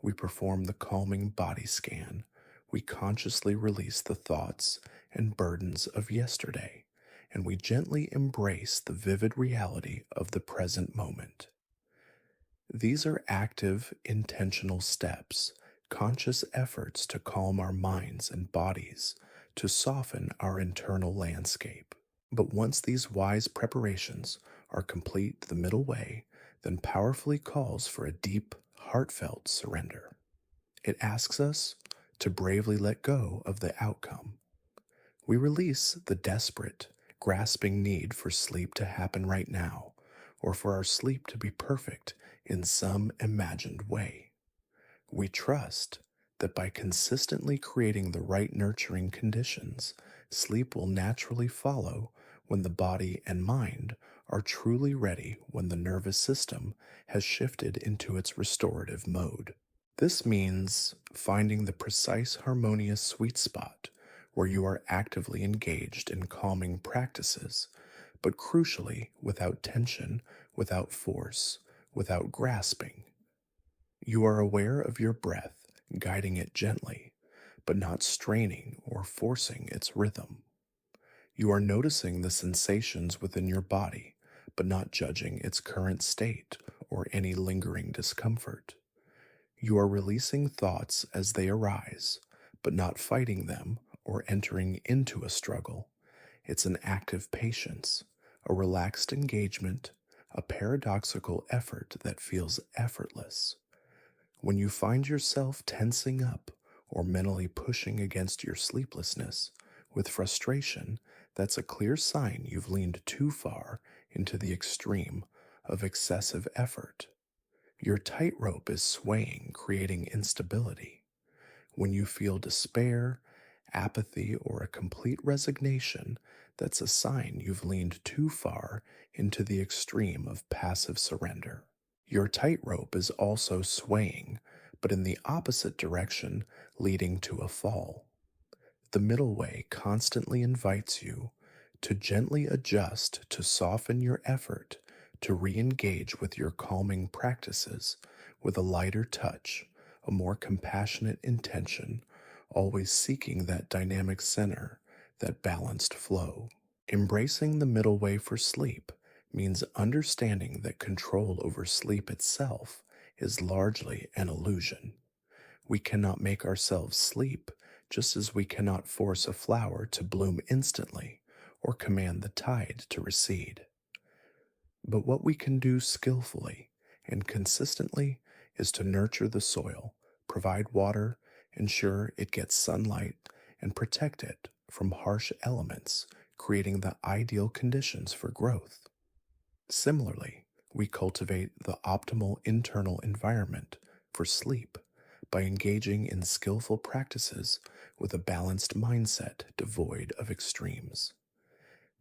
We perform the calming body scan. We consciously release the thoughts and burdens of yesterday, and we gently embrace the vivid reality of the present moment. These are active, intentional steps, conscious efforts to calm our minds and bodies, to soften our internal landscape. But once these wise preparations are complete, the middle way then powerfully calls for a deep, heartfelt surrender. It asks us to bravely let go of the outcome. We release the desperate, grasping need for sleep to happen right now, or for our sleep to be perfect in some imagined way. We trust that by consistently creating the right nurturing conditions, sleep will naturally follow when the body and mind are truly ready, when the nervous system has shifted into its restorative mode. This means finding the precise harmonious sweet spot where you are actively engaged in calming practices, but crucially without tension, without force, without grasping. You are aware of your breath, guiding it gently, but not straining or forcing its rhythm. You are noticing the sensations within your body, but not judging its current state or any lingering discomfort. You are releasing thoughts as they arise, but not fighting them or entering into a struggle. It's an active patience, a relaxed engagement, a paradoxical effort that feels effortless. When you find yourself tensing up or mentally pushing against your sleeplessness with frustration, that's a clear sign you've leaned too far into the extreme of excessive effort. Your tightrope is swaying, creating instability. When you feel despair, apathy, or a complete resignation, that's a sign you've leaned too far into the extreme of passive surrender. Your tightrope is also swaying, but in the opposite direction, leading to a fall. The middle way constantly invites you to gently adjust, to soften your effort, to re engage with your calming practices with a lighter touch, a more compassionate intention, always seeking that dynamic center, that balanced flow. Embracing the middle way for sleep means understanding that control over sleep itself is largely an illusion. We cannot make ourselves sleep, just as we cannot force a flower to bloom instantly or command the tide to recede. But what we can do skillfully and consistently is to nurture the soil, provide water, ensure it gets sunlight, and protect it from harsh elements, creating the ideal conditions for growth. Similarly, we cultivate the optimal internal environment for sleep by engaging in skillful practices with a balanced mindset devoid of extremes.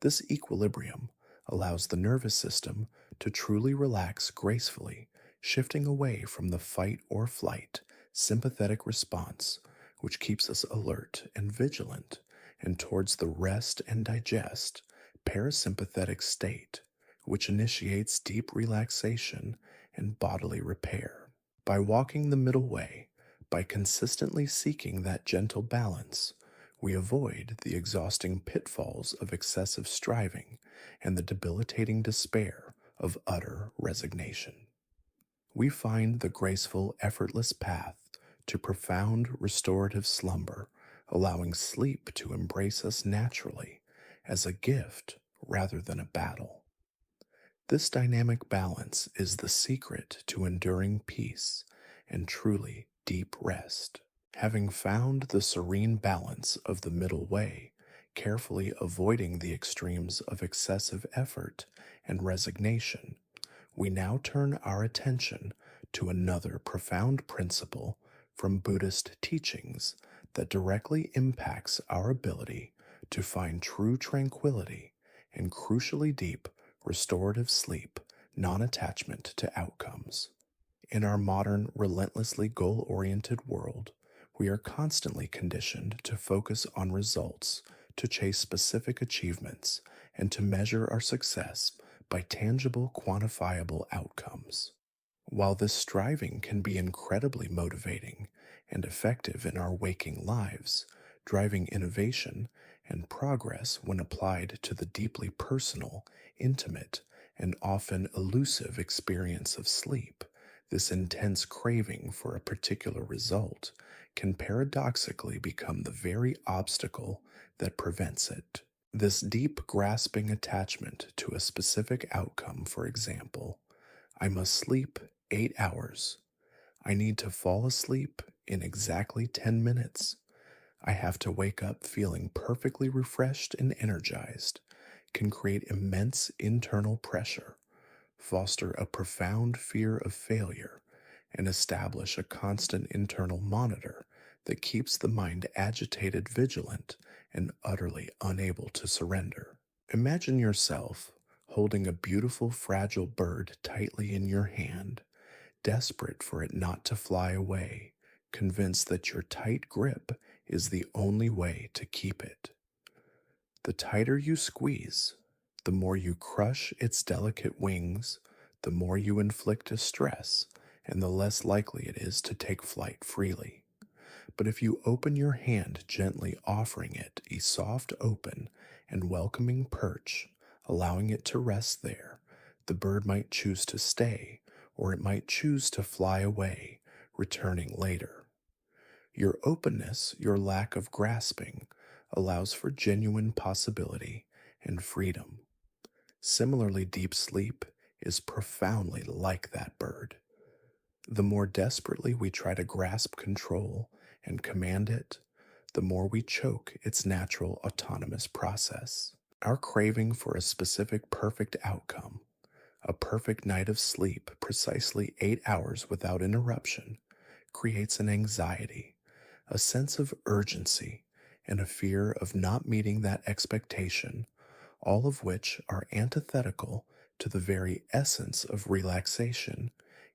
This equilibrium allows the nervous system to truly relax gracefully, shifting away from the fight or flight sympathetic response, which keeps us alert and vigilant, and towards the rest and digest parasympathetic state, which initiates deep relaxation and bodily repair. By walking the middle way, by consistently seeking that gentle balance, we avoid the exhausting pitfalls of excessive striving and the debilitating despair of utter resignation. We find the graceful, effortless path to profound restorative slumber, allowing sleep to embrace us naturally as a gift rather than a battle. This dynamic balance is the secret to enduring peace and truly deep rest. Having found the serene balance of the middle way, carefully avoiding the extremes of excessive effort and resignation, we now turn our attention to another profound principle from Buddhist teachings that directly impacts our ability to find true tranquility and crucially deep restorative sleep, non-attachment to outcomes. In our modern, relentlessly goal-oriented world, we are constantly conditioned to focus on results, to chase specific achievements, and to measure our success by tangible, quantifiable outcomes. While this striving can be incredibly motivating and effective in our waking lives, driving innovation and progress when applied to the deeply personal, intimate, and often elusive experience of sleep. This intense craving for a particular result can paradoxically become the very obstacle that prevents it. This deep grasping attachment to a specific outcome, for example, I must sleep 8 hours. I need to fall asleep in exactly 10 minutes. I have to wake up feeling perfectly refreshed and energized, can create immense internal pressure, foster a profound fear of failure, and establish a constant internal monitor that keeps the mind agitated, vigilant, and utterly unable to surrender. Imagine yourself holding a beautiful, fragile bird tightly in your hand, desperate for it not to fly away, convinced that your tight grip is the only way to keep it. The tighter you squeeze, the more you crush its delicate wings, the more you inflict distress, and the less likely it is to take flight freely. But if you open your hand, gently offering it a soft open and welcoming perch, allowing it to rest there, the bird might choose to stay, or it might choose to fly away, returning later. Your openness, your lack of grasping, allows for genuine possibility and freedom. Similarly, deep sleep is profoundly like that bird. The more desperately we try to grasp control and command it, the more we choke its natural autonomous process. Our craving for a specific perfect outcome, a perfect night of sleep, precisely 8 hours without interruption, creates an anxiety, a sense of urgency, and a fear of not meeting that expectation, all of which are antithetical to the very essence of relaxation,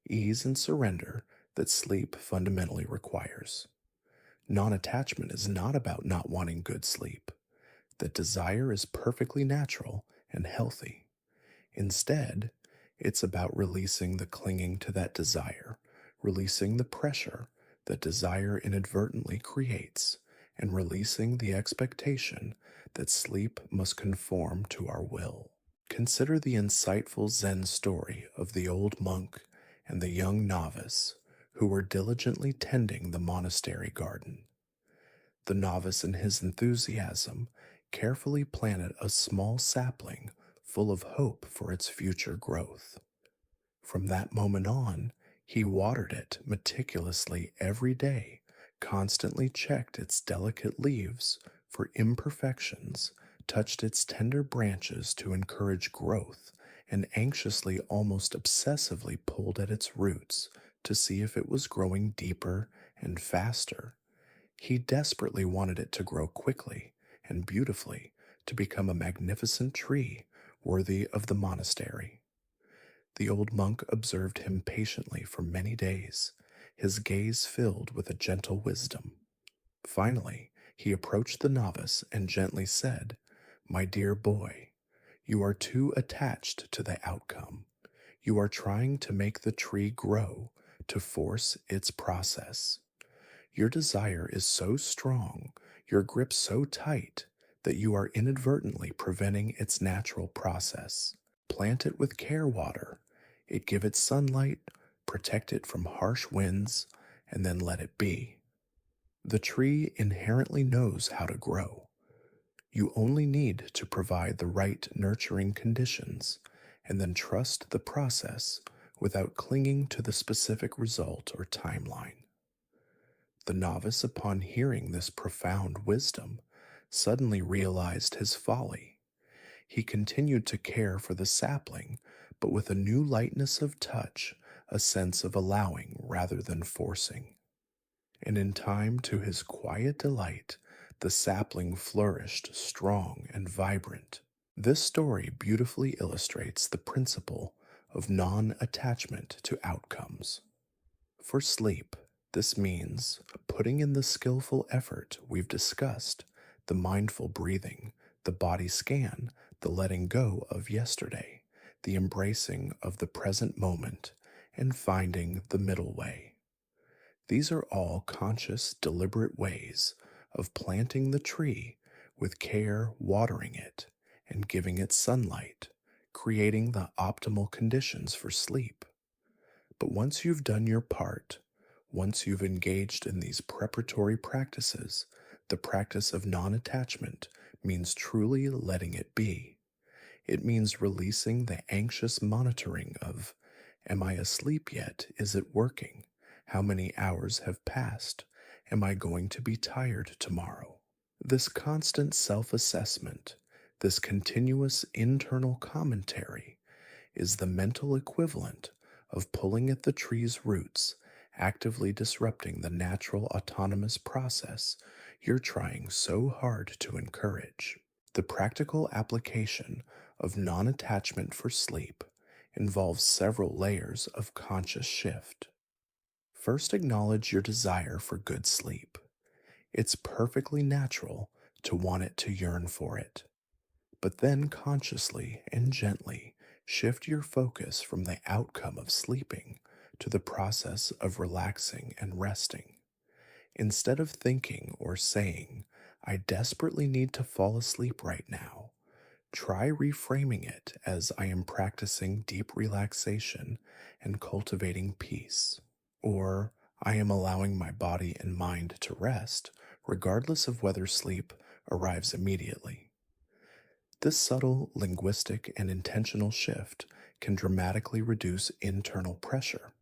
ease, and surrender that sleep fundamentally requires. Non attachment is not about not wanting good sleep. That desire is perfectly natural and healthy. Instead, it's about releasing the clinging to that desire, releasing the pressure that desire inadvertently creates, and releasing the expectation that sleep must conform to our will. Consider the insightful Zen story of the old monk and the young novice who were diligently tending the monastery garden. The novice, in his enthusiasm, carefully planted a small sapling full of hope for its future growth. From that moment on, he watered it meticulously every day, constantly checked its delicate leaves for imperfections, touched its tender branches to encourage growth, and anxiously, almost obsessively, pulled at its roots to see if it was growing deeper and faster. He desperately wanted it to grow quickly and beautifully, to become a magnificent tree worthy of the monastery. The old monk observed him patiently for many days, his gaze filled with a gentle wisdom. Finally, he approached the novice and gently said, "My dear boy, you are too attached to the outcome. You are trying to make the tree grow, to force its process. Your desire is so strong, your grip so tight, that you are inadvertently preventing its natural process. Plant it with care, water it, give it sunlight, protect it from harsh winds, and then let it be. The tree inherently knows how to grow. You only need to provide the right nurturing conditions, and then trust the process without clinging to the specific result or timeline." The novice, upon hearing this profound wisdom, suddenly realized his folly. He continued to care for the sapling, but with a new lightness of touch, a sense of allowing rather than forcing. And in time, to his quiet delight, the sapling flourished strong and vibrant. This story beautifully illustrates the principle of non attachment to outcomes. For sleep, this means putting in the skillful effort we've discussed, the mindful breathing, the body scan, the letting go of yesterday, the embracing of the present moment, and finding the middle way. These are all conscious, deliberate ways of planting the tree with care watering it and giving it sunlight, creating the optimal conditions for sleep. But once you've done your part, once you've engaged in these preparatory practices, the practice of non attachment means truly letting it be. It means releasing the anxious monitoring of, am I asleep yet? Is it working? How many hours have passed? Am I going to be tired tomorrow? This constant self assessment, this continuous internal commentary, is the mental equivalent of pulling at the tree's roots, actively disrupting the natural autonomous process you're trying so hard to encourage. The practical application of non attachment for sleep involves several layers of conscious shift. First, acknowledge your desire for good sleep. It's perfectly natural to want it, to yearn for it. But then consciously and gently shift your focus from the outcome of sleeping to the process of relaxing and resting. Instead of thinking or saying, I desperately need to fall asleep right now, try reframing it as I am practicing deep relaxation and cultivating peace. Or I am allowing my body and mind to rest, regardless of whether sleep arrives immediately. This subtle linguistic and intentional shift can dramatically reduce internal pressure.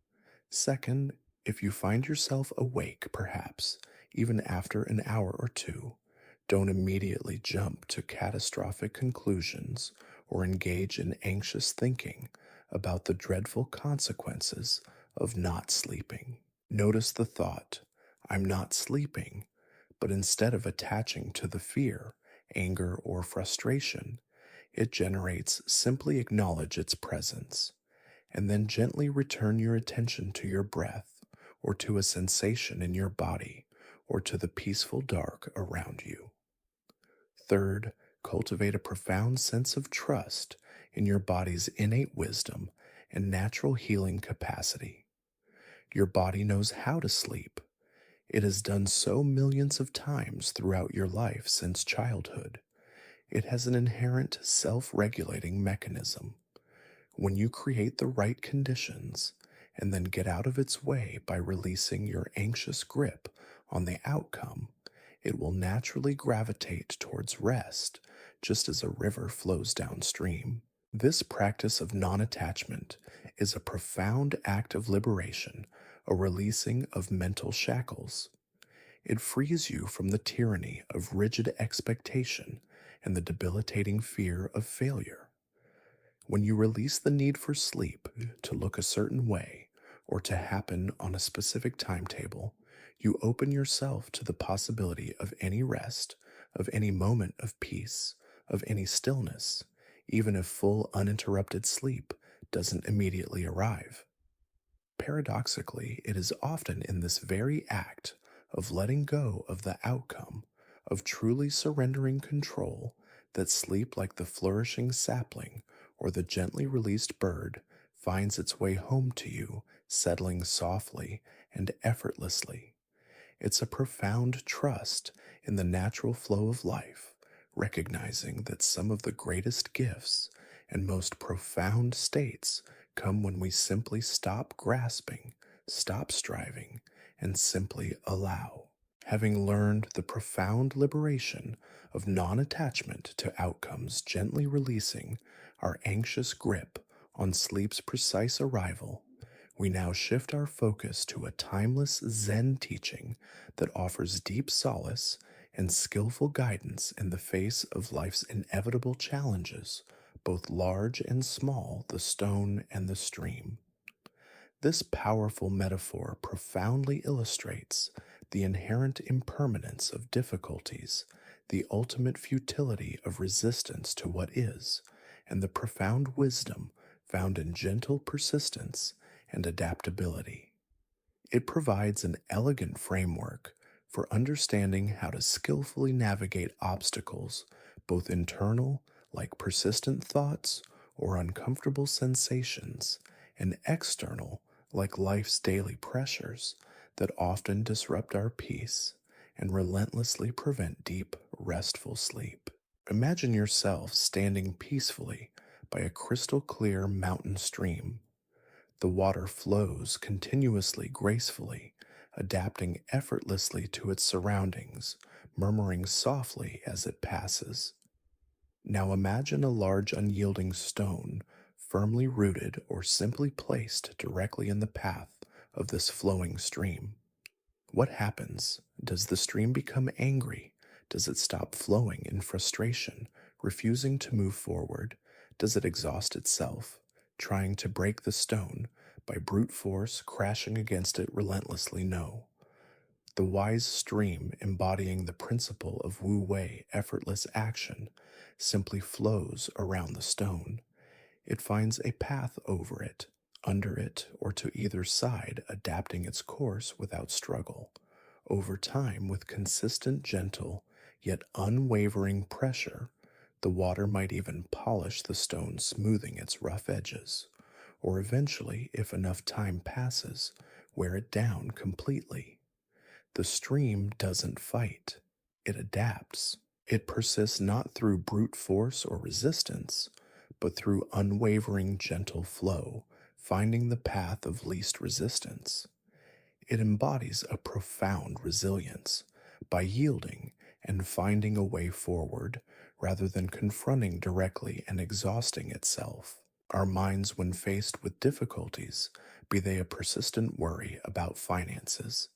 Second, if you find yourself awake, perhaps, even after an hour or two, don't immediately jump to catastrophic conclusions or engage in anxious thinking about the dreadful consequences of not sleeping. Notice the thought, I'm not sleeping, but instead of attaching to the fear, anger, or frustration it generates, simply acknowledge its presence, and then gently return your attention to your breath, or to a sensation in your body, or to the peaceful dark around you. Third, cultivate a profound sense of trust in your body's innate wisdom and natural healing capacity. Your body knows how to sleep. It has done so millions of times throughout your life since childhood. It has an inherent self-regulating mechanism. When you create the right conditions and then get out of its way by releasing your anxious grip on the outcome, it will naturally gravitate towards rest, just as a river flows downstream. This practice of non attachment is a profound act of liberation, a releasing of mental shackles. It frees you from the tyranny of rigid expectation and the debilitating fear of failure. When you release the need for sleep to look a certain way or to happen on a specific timetable, you open yourself to the possibility of any rest, of any moment of peace, of any stillness, even if full uninterrupted sleep doesn't immediately arrive. Paradoxically, it is often in this very act of letting go of the outcome, of truly surrendering control, that sleep, like the flourishing sapling or the gently released bird, finds its way home to you, settling softly and effortlessly. It's a profound trust in the natural flow of life, recognizing that some of the greatest gifts and most profound states come when we simply stop grasping, stop striving, and simply allow. Having learned the profound liberation of non attachment to outcomes, gently releasing our anxious grip on sleep's precise arrival, we now shift our focus to a timeless Zen teaching that offers deep solace and skillful guidance in the face of life's inevitable challenges, both large and small, the stone and the stream. This powerful metaphor profoundly illustrates the inherent impermanence of difficulties, the ultimate futility of resistance to what is, and the profound wisdom found in gentle persistence and adaptability. It provides an elegant framework for understanding how to skillfully navigate obstacles, both internal, like persistent thoughts or uncomfortable sensations, and external, like life's daily pressures that often disrupt our peace, and relentlessly prevent deep, restful sleep. Imagine yourself standing peacefully by a crystal clear mountain stream. The water flows continuously gracefully, adapting effortlessly to its surroundings, murmuring softly as it passes. Now imagine a large unyielding stone, firmly rooted or simply placed directly in the path of this flowing stream. What happens? Does the stream become angry? Does it stop flowing in frustration, refusing to move forward? Does it exhaust itself, trying to break the stone by brute force, crashing against it relentlessly? No. The wise stream, embodying the principle of Wu Wei effortless action, simply flows around the stone. It finds a path over it, under it, or to either side, adapting its course without struggle. Over time, with consistent, gentle, yet unwavering pressure, the water might even polish the stone, smoothing its rough edges, or eventually, if enough time passes, wear it down completely. The stream doesn't fight, it adapts. It persists not through brute force or resistance, but through unwavering, gentle flow, finding the path of least resistance. It embodies a profound resilience by yielding and finding a way forward rather than confronting directly and exhausting itself. Our minds, when faced with difficulties, be they a persistent worry about finances,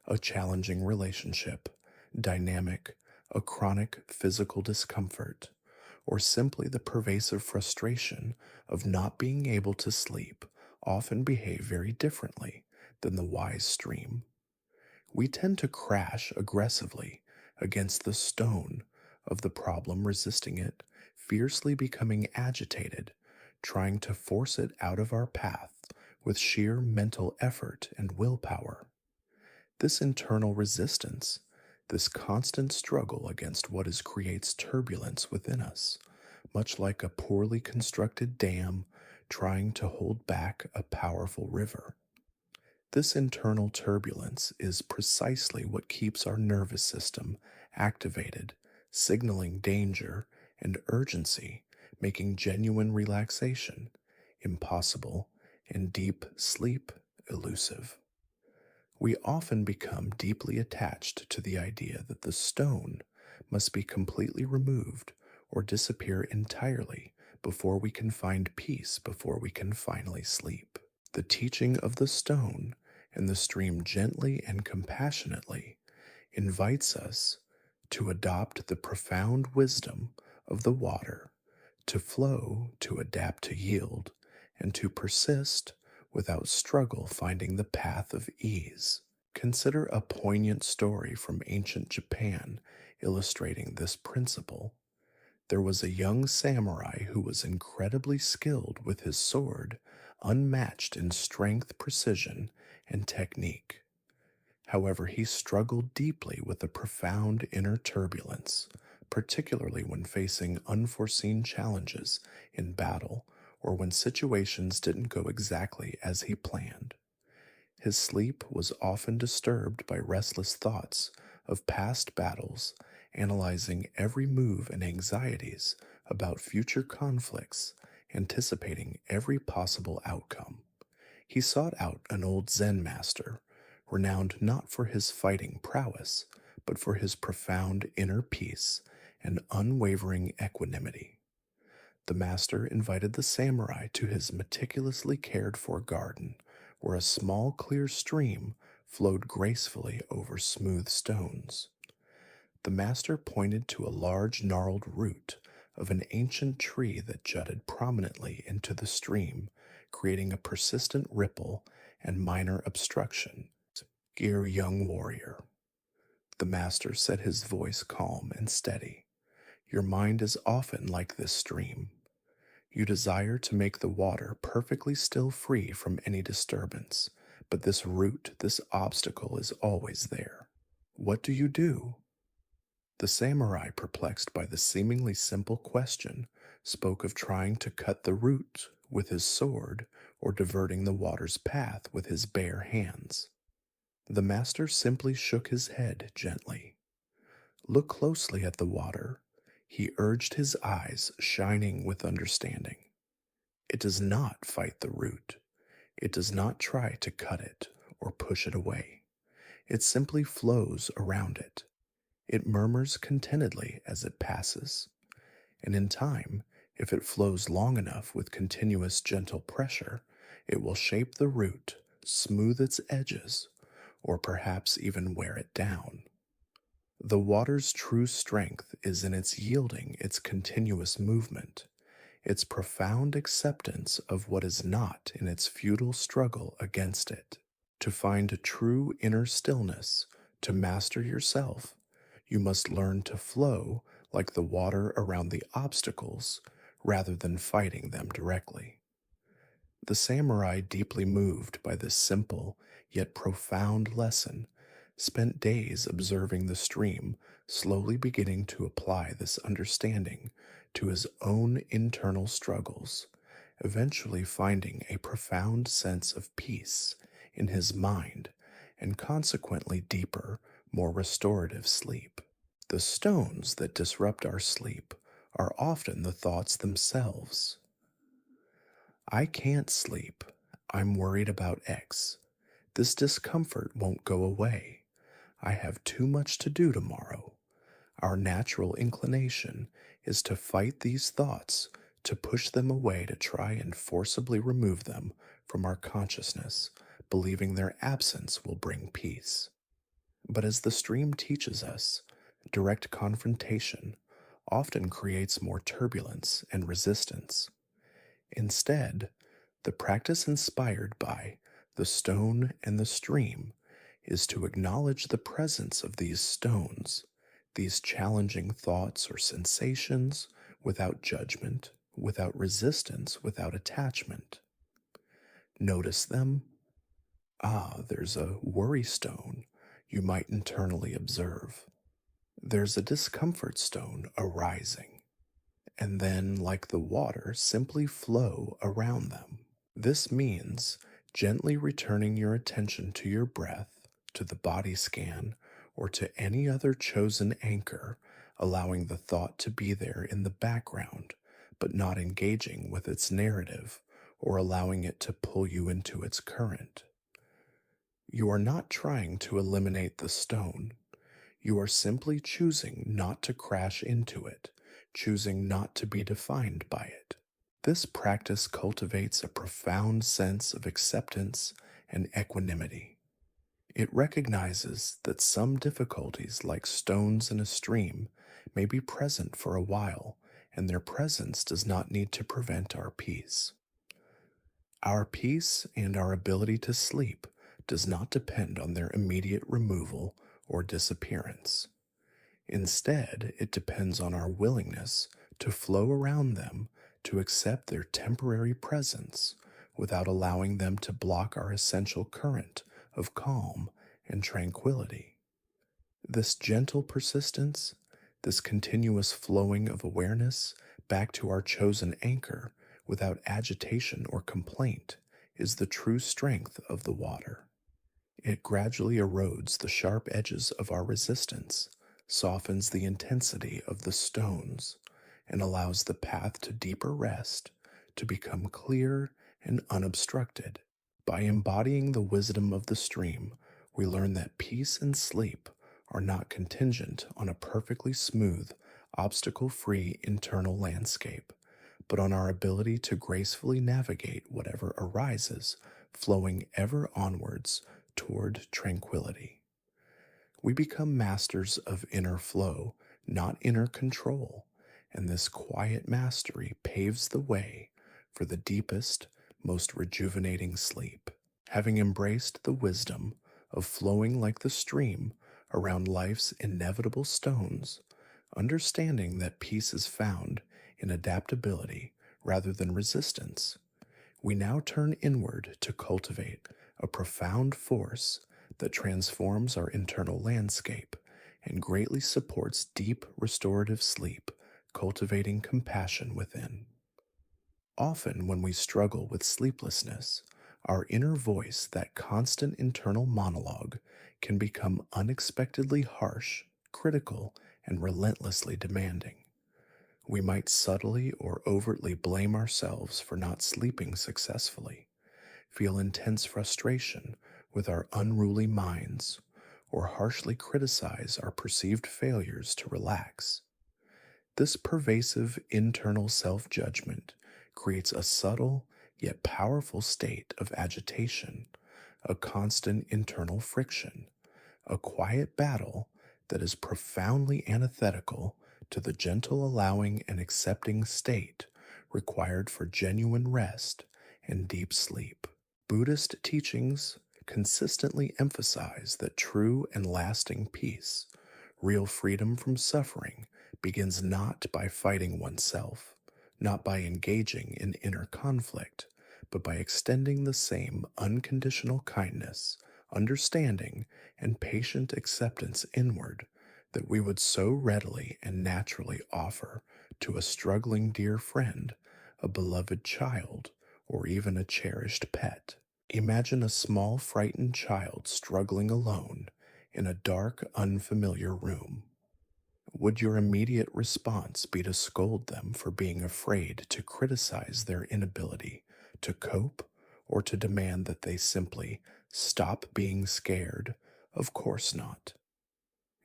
a challenging relationship, dynamic, a chronic physical discomfort, or simply the pervasive frustration of not being able to sleep, often behave very differently than the wise stream. We tend to crash aggressively against the stone of the problem, resisting it, fiercely becoming agitated, trying to force it out of our path with sheer mental effort and willpower. This internal resistance, this constant struggle against what is creates turbulence within us, much like a poorly constructed dam trying to hold back a powerful river. This internal turbulence is precisely what keeps our nervous system activated, signaling danger and urgency, making genuine relaxation impossible and deep sleep elusive. We often become deeply attached to the idea that the stone must be completely removed or disappear entirely before we can find peace, before we can finally sleep. The teaching of the stone and the stream gently and compassionately invites us to adopt the profound wisdom of the water, to flow, to adapt, to yield, and to persist without struggle, finding the path of ease. Consider a poignant story from ancient Japan illustrating this principle. There was a young samurai who was incredibly skilled with his sword, unmatched in strength, precision, and technique. However, he struggled deeply with a profound inner turbulence, particularly when facing unforeseen challenges in battle or when situations didn't go exactly as he planned. His sleep was often disturbed by restless thoughts of past battles, analyzing every move and anxieties about future conflicts, anticipating every possible outcome. He sought out an old Zen master, renowned not for his fighting prowess, but for his profound inner peace and unwavering equanimity. The master invited the samurai to his meticulously cared for garden, where a small clear stream flowed gracefully over smooth stones. The master pointed to a large gnarled root of an ancient tree that jutted prominently into the stream, creating a persistent ripple and minor obstruction. Dear young warrior, the master said, his voice calm and steady, your mind is often like this stream. You desire to make the water perfectly still, free from any disturbance, but this root, this obstacle is always there. What do you do? The samurai, perplexed by the seemingly simple question, spoke of trying to cut the root with his sword or diverting the water's path with his bare hands. The master simply shook his head gently. Look closely at the water, he urged, his eyes shining with understanding. It does not fight the root. It does not try to cut it or push it away. It simply flows around it. It murmurs contentedly as it passes. And in time, if it flows long enough with continuous gentle pressure, it will shape the root, smooth its edges, or perhaps even wear it down. The water's true strength is in its yielding, its continuous movement, its profound acceptance of what is not, in its futile struggle against it. To find a true inner stillness, to master yourself, you must learn to flow like the water around the obstacles rather than fighting them directly. The samurai, deeply moved by this simple yet profound lesson, spent days observing the stream, slowly beginning to apply this understanding to his own internal struggles, eventually finding a profound sense of peace in his mind and consequently deeper, more restorative sleep. The stones that disrupt our sleep are often the thoughts themselves. I can't sleep. I'm worried about X. This discomfort won't go away. I have too much to do tomorrow. Our natural inclination is to fight these thoughts, to push them away, to try and forcibly remove them from our consciousness, believing their absence will bring peace. But as the stream teaches us, direct confrontation often creates more turbulence and resistance. Instead, the practice inspired by the stone and the stream is to acknowledge the presence of these stones, these challenging thoughts or sensations, without judgment, without resistance, without attachment. Notice them. Ah, there's a worry stone, you might internally observe. There's a discomfort stone arising, and then, like the water, simply flow around them. This means gently returning your attention to your breath, to the body scan, or to any other chosen anchor, allowing the thought to be there in the background, but not engaging with its narrative or allowing it to pull you into its current. You are not trying to eliminate the stone. You are simply choosing not to crash into it, choosing not to be defined by it. This practice cultivates a profound sense of acceptance and equanimity. It recognizes that some difficulties, like stones in a stream, may be present for a while, and their presence does not need to prevent our peace. Our peace and our ability to sleep does not depend on their immediate removal or disappearance. Instead, it depends on our willingness to flow around them, to accept their temporary presence without allowing them to block our essential current of calm and tranquility. This gentle persistence, this continuous flowing of awareness back to our chosen anchor without agitation or complaint, is the true strength of the water. It gradually erodes the sharp edges of our resistance, softens the intensity of the stones, and allows the path to deeper rest to become clear and unobstructed. By embodying the wisdom of the stream, we learn that peace and sleep are not contingent on a perfectly smooth, obstacle-free internal landscape, but on our ability to gracefully navigate whatever arises, flowing ever onwards toward tranquility. We become masters of inner flow, not inner control, and this quiet mastery paves the way for the deepest, most rejuvenating sleep. Having embraced the wisdom of flowing like the stream around life's inevitable stones, understanding that peace is found in adaptability rather than resistance, we now turn inward to cultivate a profound force that transforms our internal landscape and greatly supports deep restorative sleep, cultivating compassion within. Often, when we struggle with sleeplessness, Our inner voice, that constant internal monologue, can become unexpectedly harsh, critical, and relentlessly demanding. We might subtly or overtly blame ourselves for not sleeping successfully, feel intense frustration with our unruly minds, or harshly criticize our perceived failures to relax. This pervasive internal self judgment creates a subtle yet powerful state of agitation, a constant internal friction, a quiet battle that is profoundly antithetical to the gentle allowing and accepting state required for genuine rest and deep sleep. Buddhist teachings consistently emphasize that true and lasting peace, real freedom from suffering, begins not by fighting oneself, not by engaging in inner conflict, but by extending the same unconditional kindness, understanding, and patient acceptance inward that we would so readily and naturally offer to a struggling dear friend, a beloved child, or even a cherished pet. Imagine a small, frightened child struggling alone in a dark, unfamiliar room. Would your immediate response be to scold them for being afraid, to criticize their inability to cope, or to demand that they simply stop being scared? Of course not.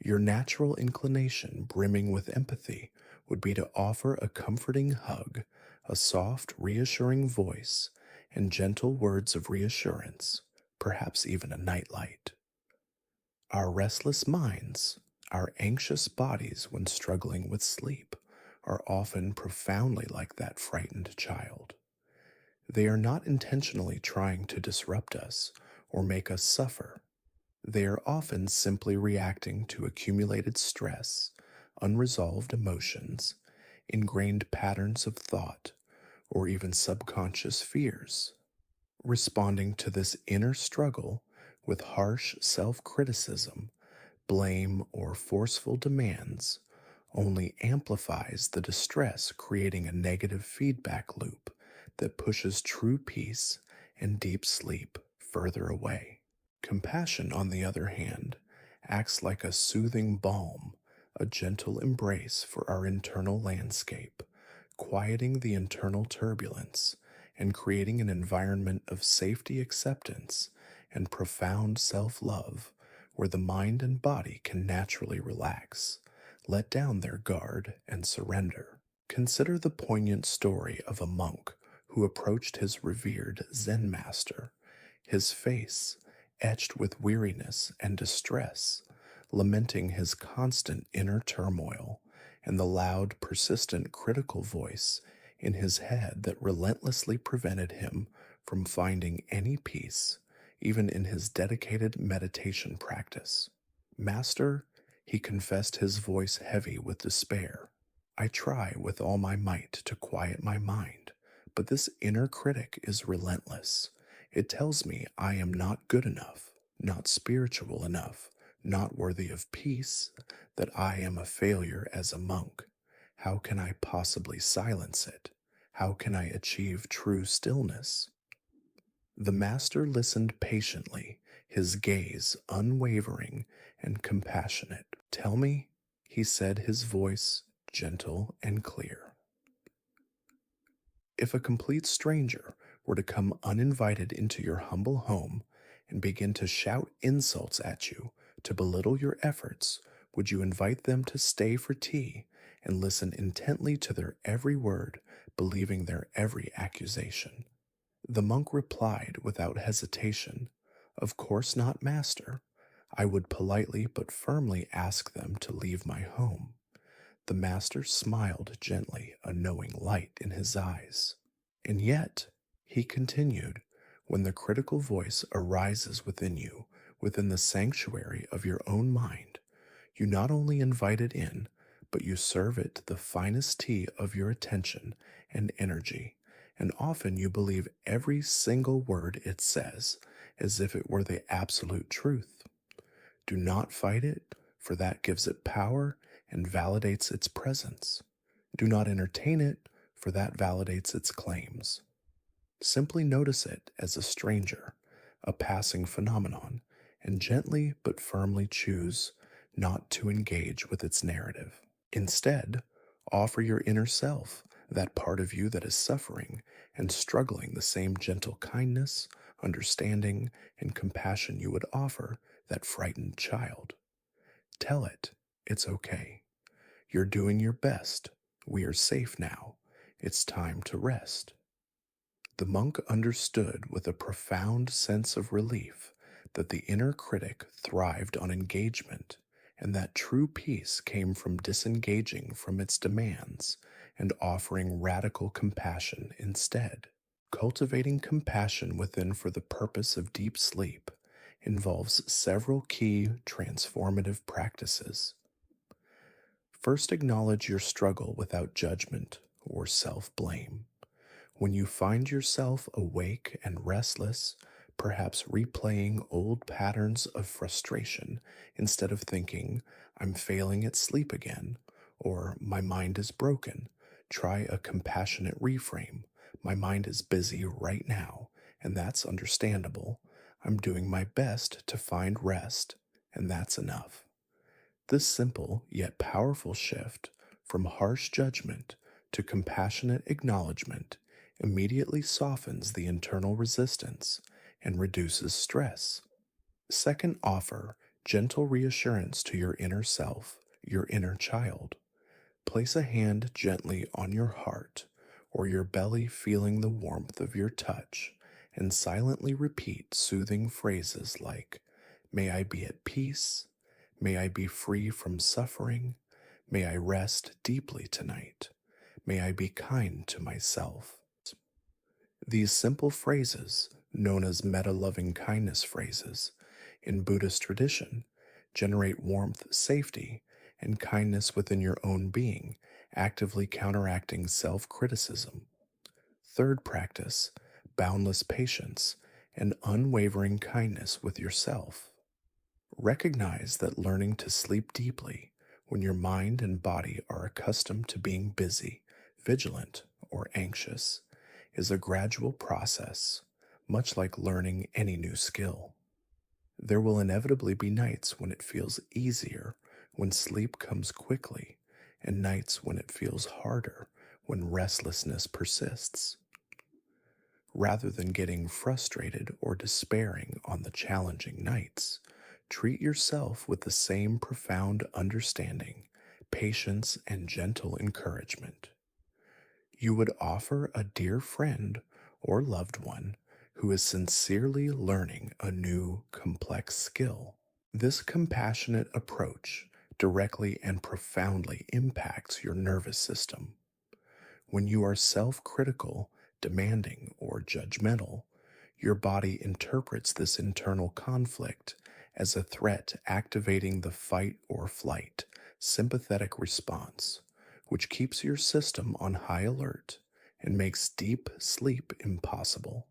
Your natural inclination, brimming with empathy, would be to offer a comforting hug, a soft, reassuring voice, and gentle words of reassurance, perhaps even a nightlight. Our restless minds, our anxious bodies when struggling with sleep, are often profoundly like that frightened child. They are not intentionally trying to disrupt us or make us suffer. They are often simply reacting to accumulated stress, unresolved emotions, ingrained patterns of thought, or even subconscious fears. Responding to this inner struggle with harsh self criticism, blame, or forceful demands only amplifies the distress, creating a negative feedback loop that pushes true peace and deep sleep further away. Compassion, on the other hand, acts like a soothing balm, a gentle embrace for our internal landscape, quieting the internal turbulence and creating an environment of safety, acceptance, and profound self love where the mind and body can naturally relax, let down their guard, and surrender. Consider the poignant story of a monk who approached his revered Zen master, his face etched with weariness and distress, lamenting his constant inner turmoil and the loud, persistent, critical voice in his head that relentlessly prevented him from finding any peace, even in his dedicated meditation practice. Master, he confessed, his voice heavy with despair, I try with all my might to quiet my mind, but this inner critic is relentless. It tells me I am not good enough, not spiritual enough, not worthy of peace, that I am a failure as a monk. How can I possibly silence it? How can I achieve true stillness? The master listened patiently, his gaze unwavering and compassionate. Tell me, he said, his voice gentle and clear. If a complete stranger were to come uninvited into your humble home and begin to shout insults at you, to belittle your efforts, would you invite them to stay for tea and listen intently to their every word, believing their every accusation? The monk replied without hesitation, Of course not, master. I would politely but firmly ask them to leave my home. The master smiled gently, a knowing light in his eyes. And yet, he continued, when the critical voice arises within you, within the sanctuary of your own mind, you not only invite it in, but you serve it the finest tea of your attention and energy, and often you believe every single word it says, as if it were the absolute truth. Do not fight it, for that gives it power and validates its presence. Do not entertain it, for that validates its claims. Simply notice it as a stranger, a passing phenomenon, and gently but firmly choose not to engage with its narrative. Instead, offer your inner self, that part of you that is suffering and struggling, the same gentle kindness, understanding, and compassion you would offer that frightened child. Tell it, it's okay. You're doing your best. We are safe now. It's time to rest. The monk understood with a profound sense of relief that the inner critic thrived on engagement, and that true peace came from disengaging from its demands and offering radical compassion instead. Cultivating compassion within for the purpose of deep sleep involves several key transformative practices. First, acknowledge your struggle without judgment or self blame. When you find yourself awake and restless, perhaps replaying old patterns of frustration instead of thinking, I'm failing at sleep again, or my mind is broken, try a compassionate reframe. My mind is busy right now, and that's understandable. I'm doing my best to find rest, and that's enough. This simple yet powerful shift from harsh judgment to compassionate acknowledgement immediately softens the internal resistance and reduces stress. Second, offer gentle reassurance to your inner self, your inner child. Place a hand gently on your heart or your belly, feeling the warmth of your touch, and silently repeat soothing phrases like, May I be at peace. May I be free from suffering. May I rest deeply tonight. May I be kind to myself. These simple phrases, known as metta loving kindness phrases, in Buddhist tradition, generate warmth, safety, and kindness within your own being, actively counteracting self criticism. Third practice, boundless patience and unwavering kindness with yourself. Recognize that learning to sleep deeply when your mind and body are accustomed to being busy, vigilant, or anxious is a gradual process, much like learning any new skill. There will inevitably be nights when it feels easier, when sleep comes quickly, and nights when it feels harder, when restlessness persists. Rather than getting frustrated or despairing on the challenging nights, treat yourself with the same profound understanding, patience, and gentle encouragement you would offer a dear friend or loved one who is sincerely learning a new, complex skill. This compassionate approach directly and profoundly impacts your nervous system. When you are self critical, demanding, or judgmental, your body interprets this internal conflict as a threat, activating the fight or flight sympathetic response, which keeps your system on high alert and makes deep sleep impossible.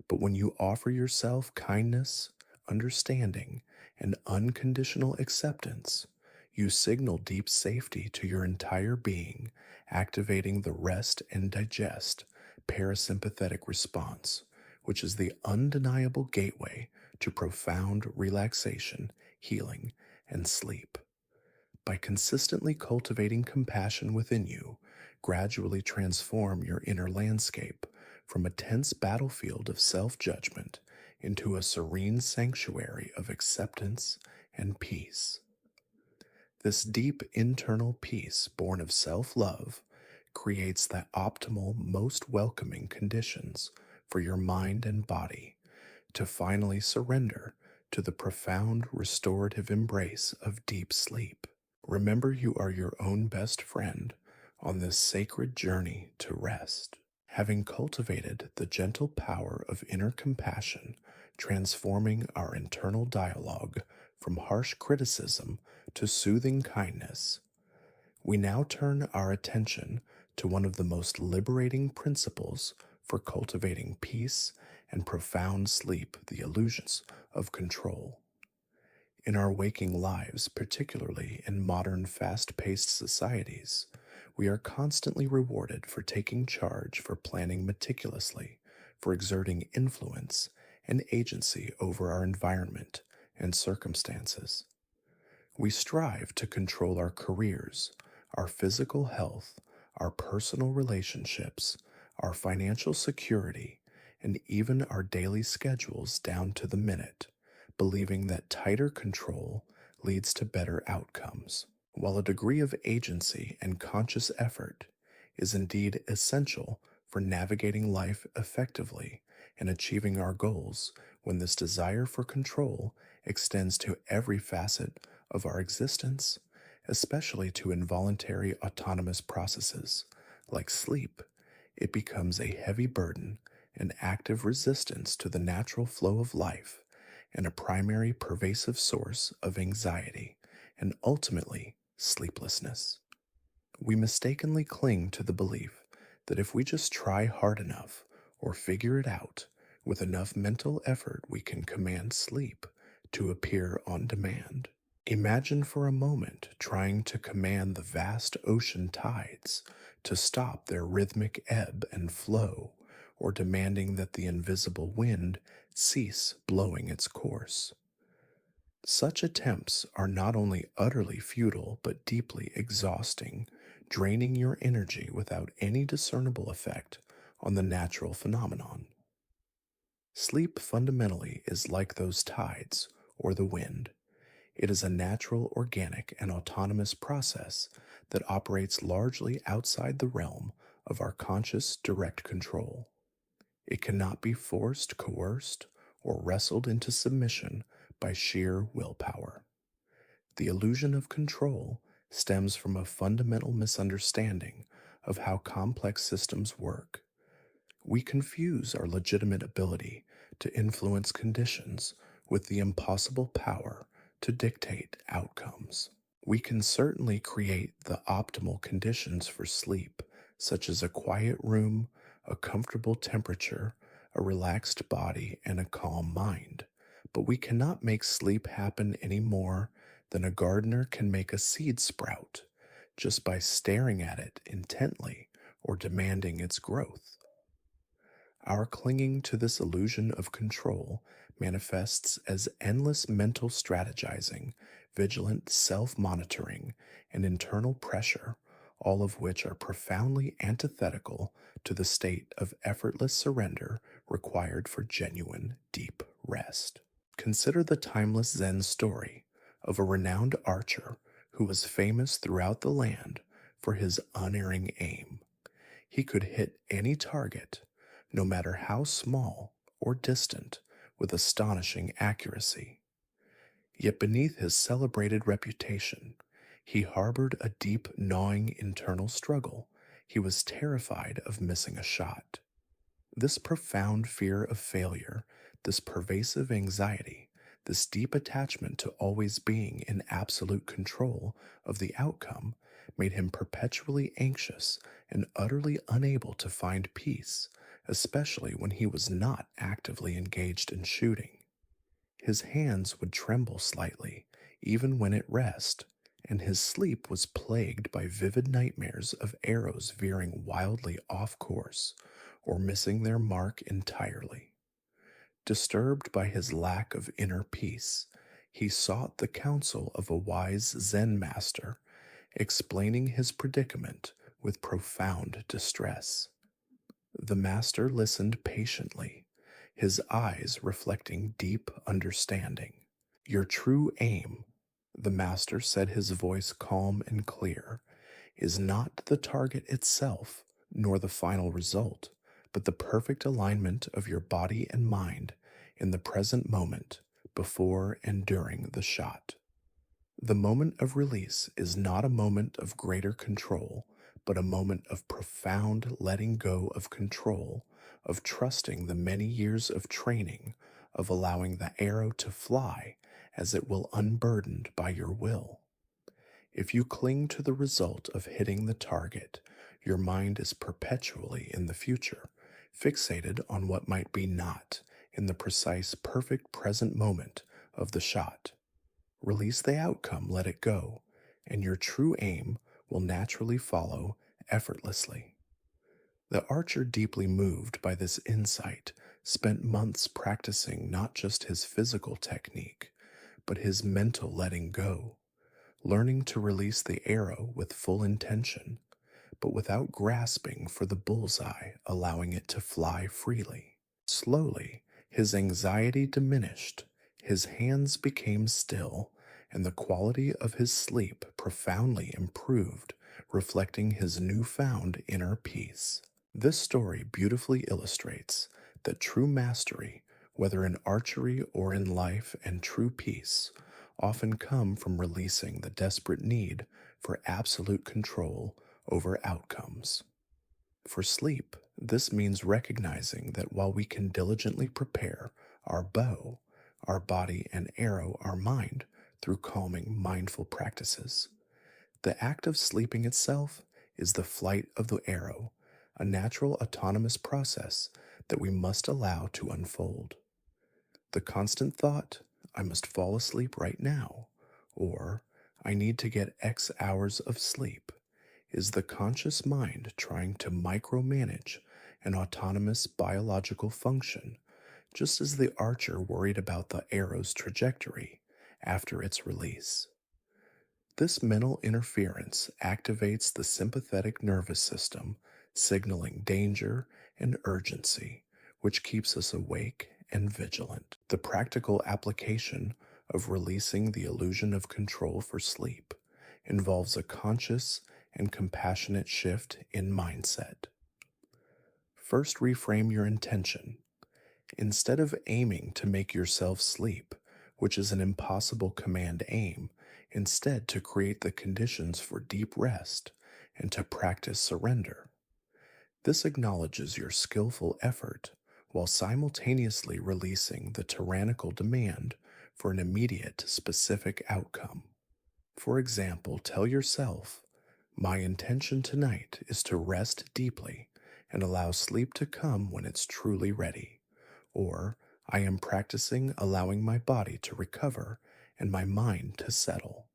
But when you offer yourself kindness, understanding, and unconditional acceptance, you signal deep safety to your entire being, activating the rest and digest parasympathetic response, which is the undeniable gateway to profound relaxation, healing, and sleep. By consistently cultivating compassion within you, gradually transform your inner landscape from a tense battlefield of self judgment into a serene sanctuary of acceptance and peace. This deep internal peace, born of self love, creates the optimal, most welcoming conditions for your mind and body to finally surrender to the profound restorative embrace of deep sleep. Remember, you are your own best friend on this sacred journey to rest. Having cultivated the gentle power of inner compassion, transforming our internal dialogue from harsh criticism to soothing kindness, we now turn our attention to one of the most liberating principles for cultivating peace and profound sleep, the illusions of control. In our waking lives, particularly in modern fast paced societies, we are constantly rewarded for taking charge, for planning meticulously, for exerting influence and agency over our environment and circumstances. We strive to control our careers, our physical health, our personal relationships, our financial security, and even our daily schedules down to the minute, believing that tighter control leads to better outcomes. While a degree of agency and conscious effort is indeed essential for navigating life effectively and achieving our goals, when this desire for control extends to every facet of our existence, especially to involuntary autonomous processes like sleep, it becomes a heavy burden, an active resistance to the natural flow of life, and a primary pervasive source of anxiety and ultimately sleeplessness. We mistakenly cling to the belief that if we just try hard enough or figure it out, with enough mental effort we can command sleep to appear on demand. Imagine for a moment trying to command the vast ocean tides to stop their rhythmic ebb and flow, or demanding that the invisible wind cease blowing its course. Such attempts are not only utterly futile but deeply exhausting, draining your energy without any discernible effect on the natural phenomenon. Sleep fundamentally is like those tides or the wind. It is a natural, organic, and autonomous process that operates largely outside the realm of our conscious direct control. It cannot be forced, coerced, or wrestled into submission by sheer willpower. The illusion of control stems from a fundamental misunderstanding of how complex systems work. We confuse our legitimate ability to influence conditions with the impossible power to dictate outcomes. We can certainly create the optimal conditions for sleep, such as a quiet room, a comfortable temperature, a relaxed body, and a calm mind. But we cannot make sleep happen any more than a gardener can make a seed sprout just by staring at it intently or demanding its growth. Our clinging to this illusion of control manifests as endless mental strategizing, vigilant self monitoring, and internal pressure, all of which are profoundly antithetical to the state of effortless surrender required for genuine, deep rest. Consider the timeless Zen story of a renowned archer who was famous throughout the land for his unerring aim. He could hit any target, no matter how small or distant, with astonishing accuracy. Yet beneath his celebrated reputation, he harbored a deep, gnawing internal struggle. He was terrified of missing a shot. This profound fear of failure, this pervasive anxiety, this deep attachment to always being in absolute control of the outcome made him perpetually anxious and utterly unable to find peace, especially when he was not actively engaged in shooting. His hands would tremble slightly, even when at rest, and his sleep was plagued by vivid nightmares of arrows veering wildly off course or missing their mark entirely. Disturbed by his lack of inner peace, he sought the counsel of a wise Zen master, explaining his predicament with profound distress. The master listened patiently, his eyes reflecting deep understanding. "Your true aim," the master said, his voice calm and clear, "is not the target itself, nor the final result, but the perfect alignment of your body and mind in the present moment, before and during the shot. The moment of release is not a moment of greater control, but a moment of profound letting go of control, of trusting the many years of training, of allowing the arrow to fly as it will unburdened by your will. If you cling to the result of hitting the target, your mind is perpetually in the future, fixated on what might be not in the precise, perfect present moment of the shot. Release the outcome, let it go, and your true aim will naturally follow effortlessly. The archer, deeply moved by this insight, spent months practicing not just his physical technique, but his mental letting go, learning to release the arrow with full intention, but without grasping for the bullseye, allowing it to fly freely. Slowly, his anxiety diminished, his hands became still, and the quality of his sleep profoundly improved, reflecting his newfound inner peace. This story beautifully illustrates that true mastery, whether in archery or in life, and true peace often come from releasing the desperate need for absolute control over outcomes. For sleep, this means recognizing that while we can diligently prepare our bow, our body, and arrow our mind through calming, mindful practices, the act of sleeping itself is the flight of the arrow, a natural autonomous process that we must allow to unfold. The constant thought, I must fall asleep right now, or I need to get X hours of sleep, is the conscious mind trying to micromanage an autonomous biological function, just as the archer worried about the arrow's trajectory after its release. This mental interference activates the sympathetic nervous system, signaling danger and urgency, which keeps us awake and vigilant. The practical application of releasing the illusion of control for sleep involves a conscious and compassionate shift in mindset. First, reframe your intention. Instead of aiming to make yourself sleep, which is an impossible command aim, instead to create the conditions for deep rest and to practice surrender. This acknowledges your skillful effort while simultaneously releasing the tyrannical demand for an immediate, specific outcome. For example, tell yourself, my intention tonight is to rest deeply and allow sleep to come when it's truly ready. Or, I am practicing allowing my body to recover and my mind to settle.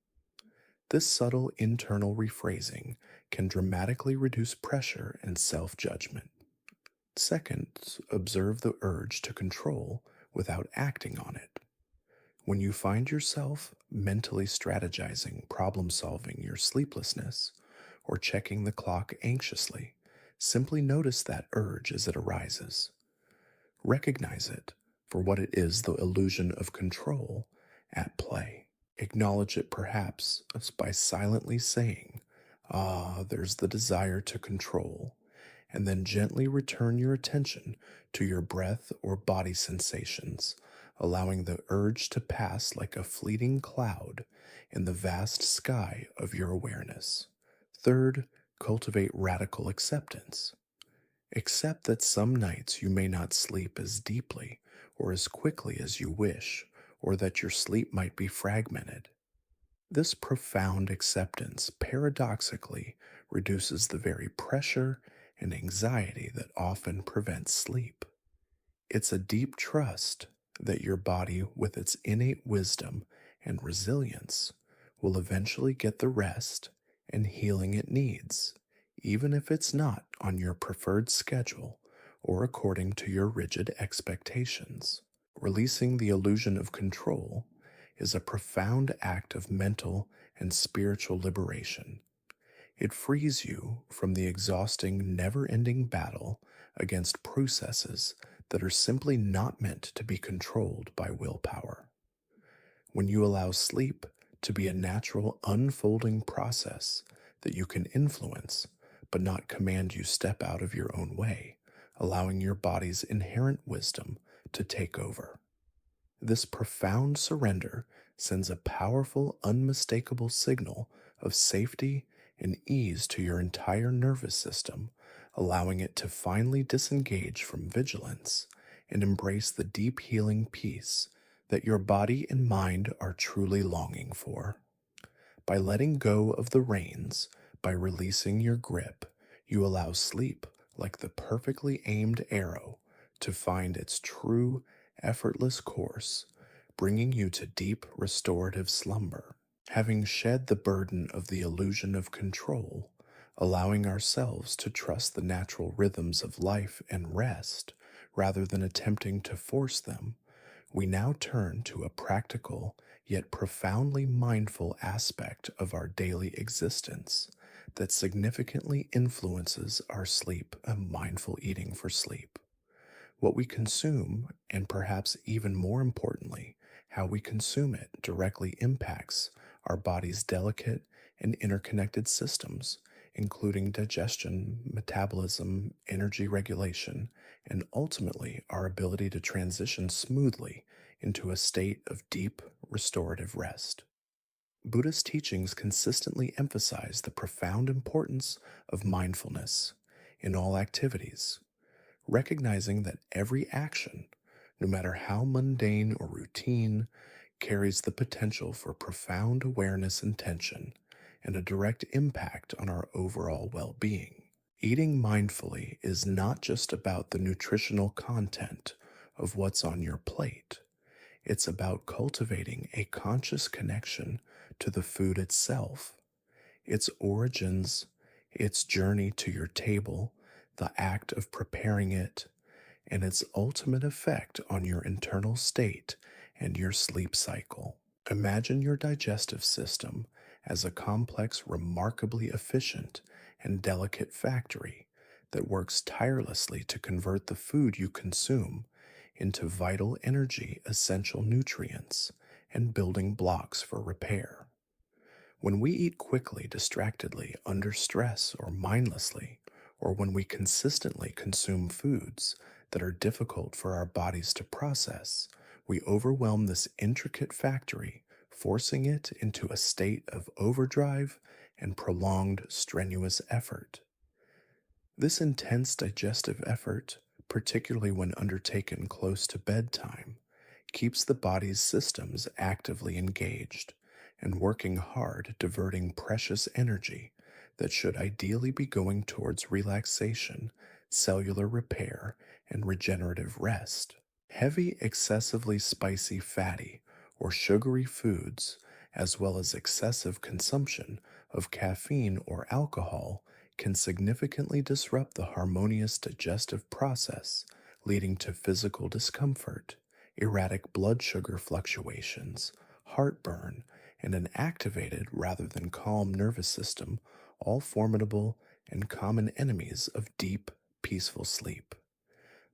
This subtle internal rephrasing can dramatically reduce pressure and self judgment. Second, observe the urge to control without acting on it. When you find yourself mentally strategizing, problem solving your sleeplessness, or checking the clock anxiously, simply notice that urge as it arises. Recognize it for what it is, the illusion of control at play. Acknowledge it perhaps as by silently saying, ah, there's the desire to control, and then gently return your attention to your breath or body sensations, allowing the urge to pass like a fleeting cloud in the vast sky of your awareness. Third, cultivate radical acceptance. Accept that some nights you may not sleep as deeply or as quickly as you wish, or that your sleep might be fragmented. This profound acceptance paradoxically reduces the very pressure and anxiety that often prevents sleep. It's a deep trust that your body, with its innate wisdom and resilience, will eventually get the rest and healing it needs, even if it's not on your preferred schedule or according to your rigid expectations. Releasing the illusion of control is a profound act of mental and spiritual liberation. It frees you from the exhausting, never ending battle against processes that are simply not meant to be controlled by willpower. When you allow sleep to be a natural, unfolding process that you can influence, but not command you step out of your own way, allowing your body's inherent wisdom to take over. This profound surrender sends a powerful, unmistakable signal of safety and ease to your entire nervous system, allowing it to finally disengage from vigilance and embrace the deep healing peace that your body and mind are truly longing for. By letting go of the reins, by releasing your grip, you allow sleep, like the perfectly aimed arrow, to find its true, effortless course, bringing you to deep, restorative slumber. Having shed the burden of the illusion of control, allowing ourselves to trust the natural rhythms of life and rest rather than attempting to force them. We now turn to a practical yet profoundly mindful aspect of our daily existence that significantly influences our sleep and mindful eating for sleep. What we consume, and perhaps even more importantly, how we consume it, directly impacts our body's delicate and interconnected systems, including digestion, metabolism, energy regulation, and ultimately our ability to transition smoothly into a state of deep, restorative rest. Buddhist teachings consistently emphasize the profound importance of mindfulness in all activities, recognizing that every action, no matter how mundane or routine, carries the potential for profound awareness and tension and a direct impact on our overall well being. Eating mindfully is not just about the nutritional content of what's on your plate. It's about cultivating a conscious connection to the food itself, its origins, its journey to your table, the act of preparing it, and its ultimate effect on your internal state and your sleep cycle. Imagine your digestive system as a complex, remarkably efficient, and delicate factory that works tirelessly to convert the food you consume into vital energy, essential nutrients, and building blocks for repair. When we eat quickly, distractedly, under stress, or mindlessly, or when we consistently consume foods that are difficult for our bodies to process, we overwhelm this intricate factory, forcing it into a state of overdrive and prolonged strenuous effort. This intense digestive effort, particularly when undertaken close to bedtime, keeps the body's systems actively engaged and working hard, diverting precious energy that should ideally be going towards relaxation, cellular repair, and regenerative rest. Heavy, excessively spicy, fatty, or sugary foods, as well as excessive consumption of caffeine or alcohol, can significantly disrupt the harmonious digestive process, leading to physical discomfort, erratic blood sugar fluctuations, heartburn, and an activated rather than calm nervous system, all formidable and common enemies of deep, peaceful sleep.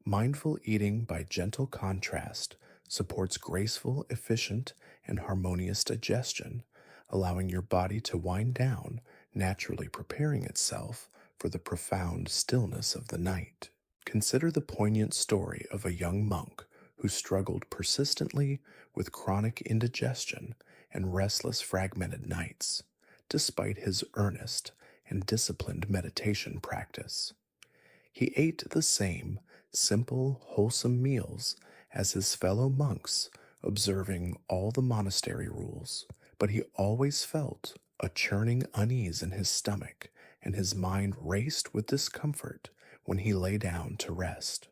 Mindful eating, by gentle contrast, supports graceful, efficient, and harmonious digestion, allowing your body to wind down, naturally preparing itself for the profound stillness of the night. Consider the poignant story of a young monk who struggled persistently with chronic indigestion and restless, fragmented nights, despite his earnest and disciplined meditation practice. He ate the same simple, wholesome meals as his fellow monks, observing all the monastery rules, but he always felt a churning unease in his stomach, and his mind raced with discomfort when he lay down to rest.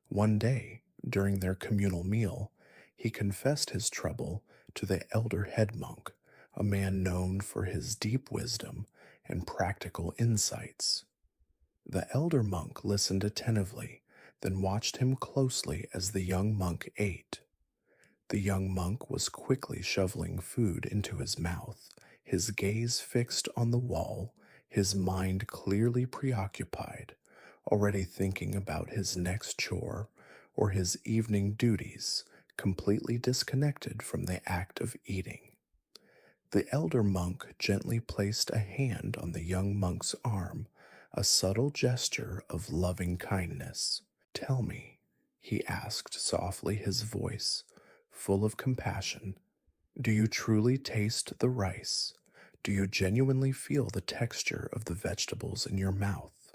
One day, during their communal meal, he confessed his trouble to the elder head monk, a man known for his deep wisdom and practical insights. The elder monk listened attentively, then watched him closely as the young monk ate. The young monk was quickly shoveling food into his mouth, his gaze fixed on the wall, his mind clearly preoccupied, already thinking about his next chore or his evening duties, completely disconnected from the act of eating. The elder monk gently placed a hand on the young monk's arm, a subtle gesture of loving kindness. "Tell me," he asked softly, his voice full of compassion, "do you truly taste the rice? Do you genuinely feel the texture of the vegetables in your mouth?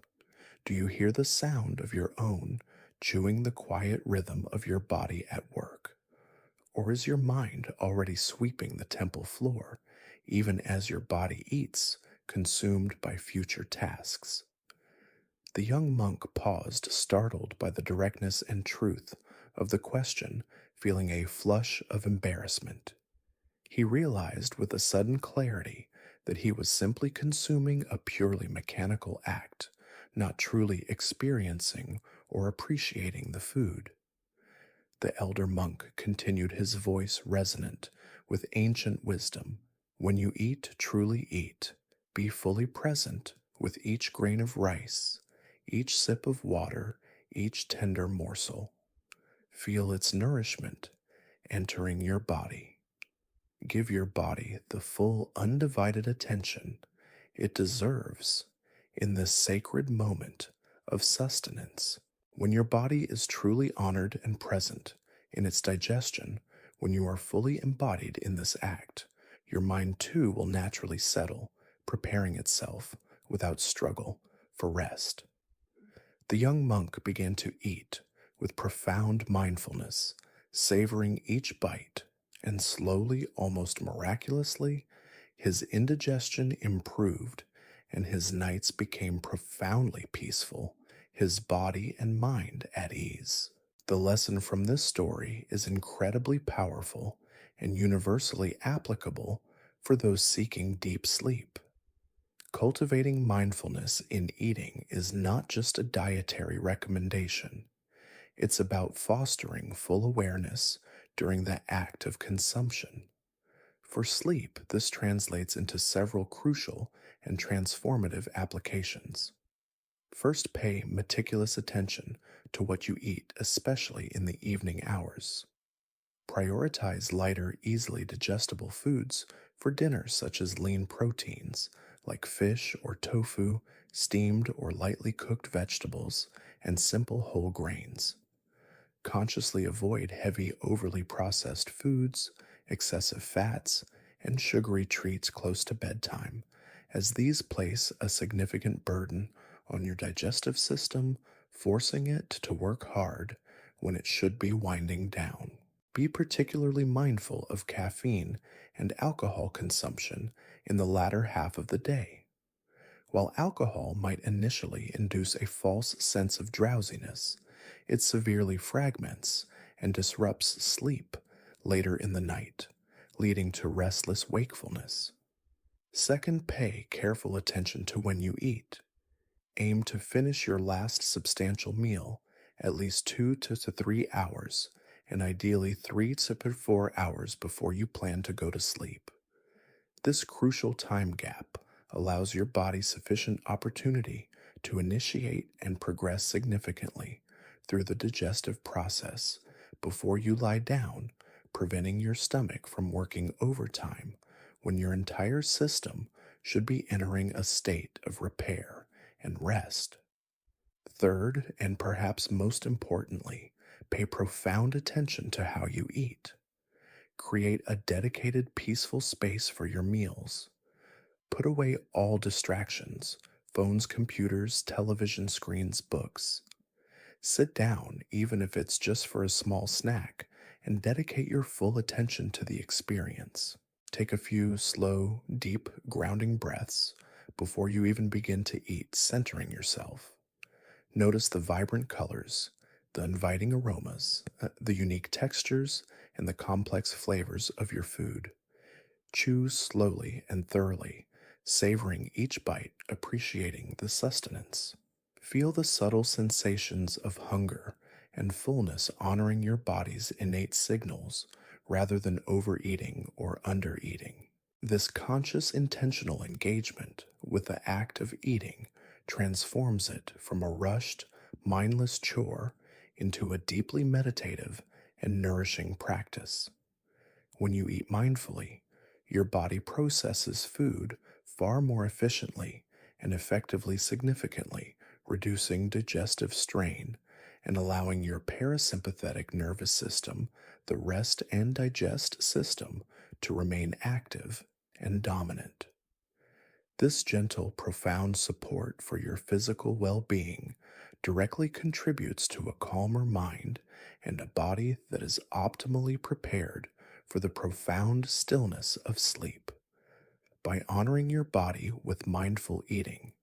Do you hear the sound of your own chewing, the quiet rhythm of your body at work? Or is your mind already sweeping the temple floor, even as your body eats, consumed by future tasks?" The young monk paused, startled by the directness and truth of the question, feeling a flush of embarrassment. He realized with a sudden clarity that he was simply consuming a purely mechanical act, not truly experiencing or appreciating the food. The elder monk continued, his voice resonant with ancient wisdom. When you eat, truly eat. Be fully present with each grain of rice, each sip of water, each tender morsel. Feel its nourishment entering your body. Give your body the full, undivided attention it deserves in this sacred moment of sustenance. When your body is truly honored and present in its digestion, when you are fully embodied in this act, your mind too will naturally settle, preparing itself without struggle for rest. The young monk began to eat with profound mindfulness, savoring each bite, and slowly, almost miraculously, his indigestion improved and his nights became profoundly peaceful, his body and mind at ease. The lesson from this story is incredibly powerful and universally applicable for those seeking deep sleep. Cultivating mindfulness in eating is not just a dietary recommendation, it's about fostering full awareness during the act of consumption. For sleep, this translates into several crucial and transformative applications. First, pay meticulous attention to what you eat, especially in the evening hours. Prioritize lighter, easily digestible foods for dinner, such as lean proteins like fish or tofu, steamed or lightly cooked vegetables, and simple whole grains. Consciously avoid heavy, overly processed foods, excessive fats, and sugary treats close to bedtime, as these place a significant burden on your digestive system, forcing it to work hard when it should be winding down. Be particularly mindful of caffeine and alcohol consumption in the latter half of the day. While alcohol might initially induce a false sense of drowsiness, it severely fragments and disrupts sleep later in the night, leading to restless wakefulness. Second, pay careful attention to when you eat. Aim to finish your last substantial meal at least 2 to 3 hours, and ideally 3 to 4 hours before you plan to go to sleep. This crucial time gap allows your body sufficient opportunity to initiate and progress significantly through the digestive process before you lie down, preventing your stomach from working overtime when your entire system should be entering a state of repair and rest. Third, and perhaps most importantly, pay profound attention to how you eat. Create a dedicated, peaceful space for your meals. Put away all distractions: phones, computers, television screens, books. Sit down, even if it's just for a small snack, and dedicate your full attention to the experience. Take a few slow, deep, grounding breaths before you even begin to eat, centering yourself. Notice the vibrant colors, the inviting aromas, the unique textures, and the complex flavors of your food. Chew slowly and thoroughly, savoring each bite, appreciating the sustenance. Feel the subtle sensations of hunger and fullness, honoring your body's innate signals rather than overeating or undereating. This conscious, intentional engagement with the act of eating transforms it from a rushed, mindless chore into a deeply meditative and nourishing practice. When you eat mindfully, your body processes food far more efficiently and effectively, significantly reducing digestive strain and allowing your parasympathetic nervous system, the rest and digest system, to remain active and dominant. This gentle, profound support for your physical well being directly contributes to a calmer mind and a body that is optimally prepared for the profound stillness of sleep. By honoring your body with mindful eating,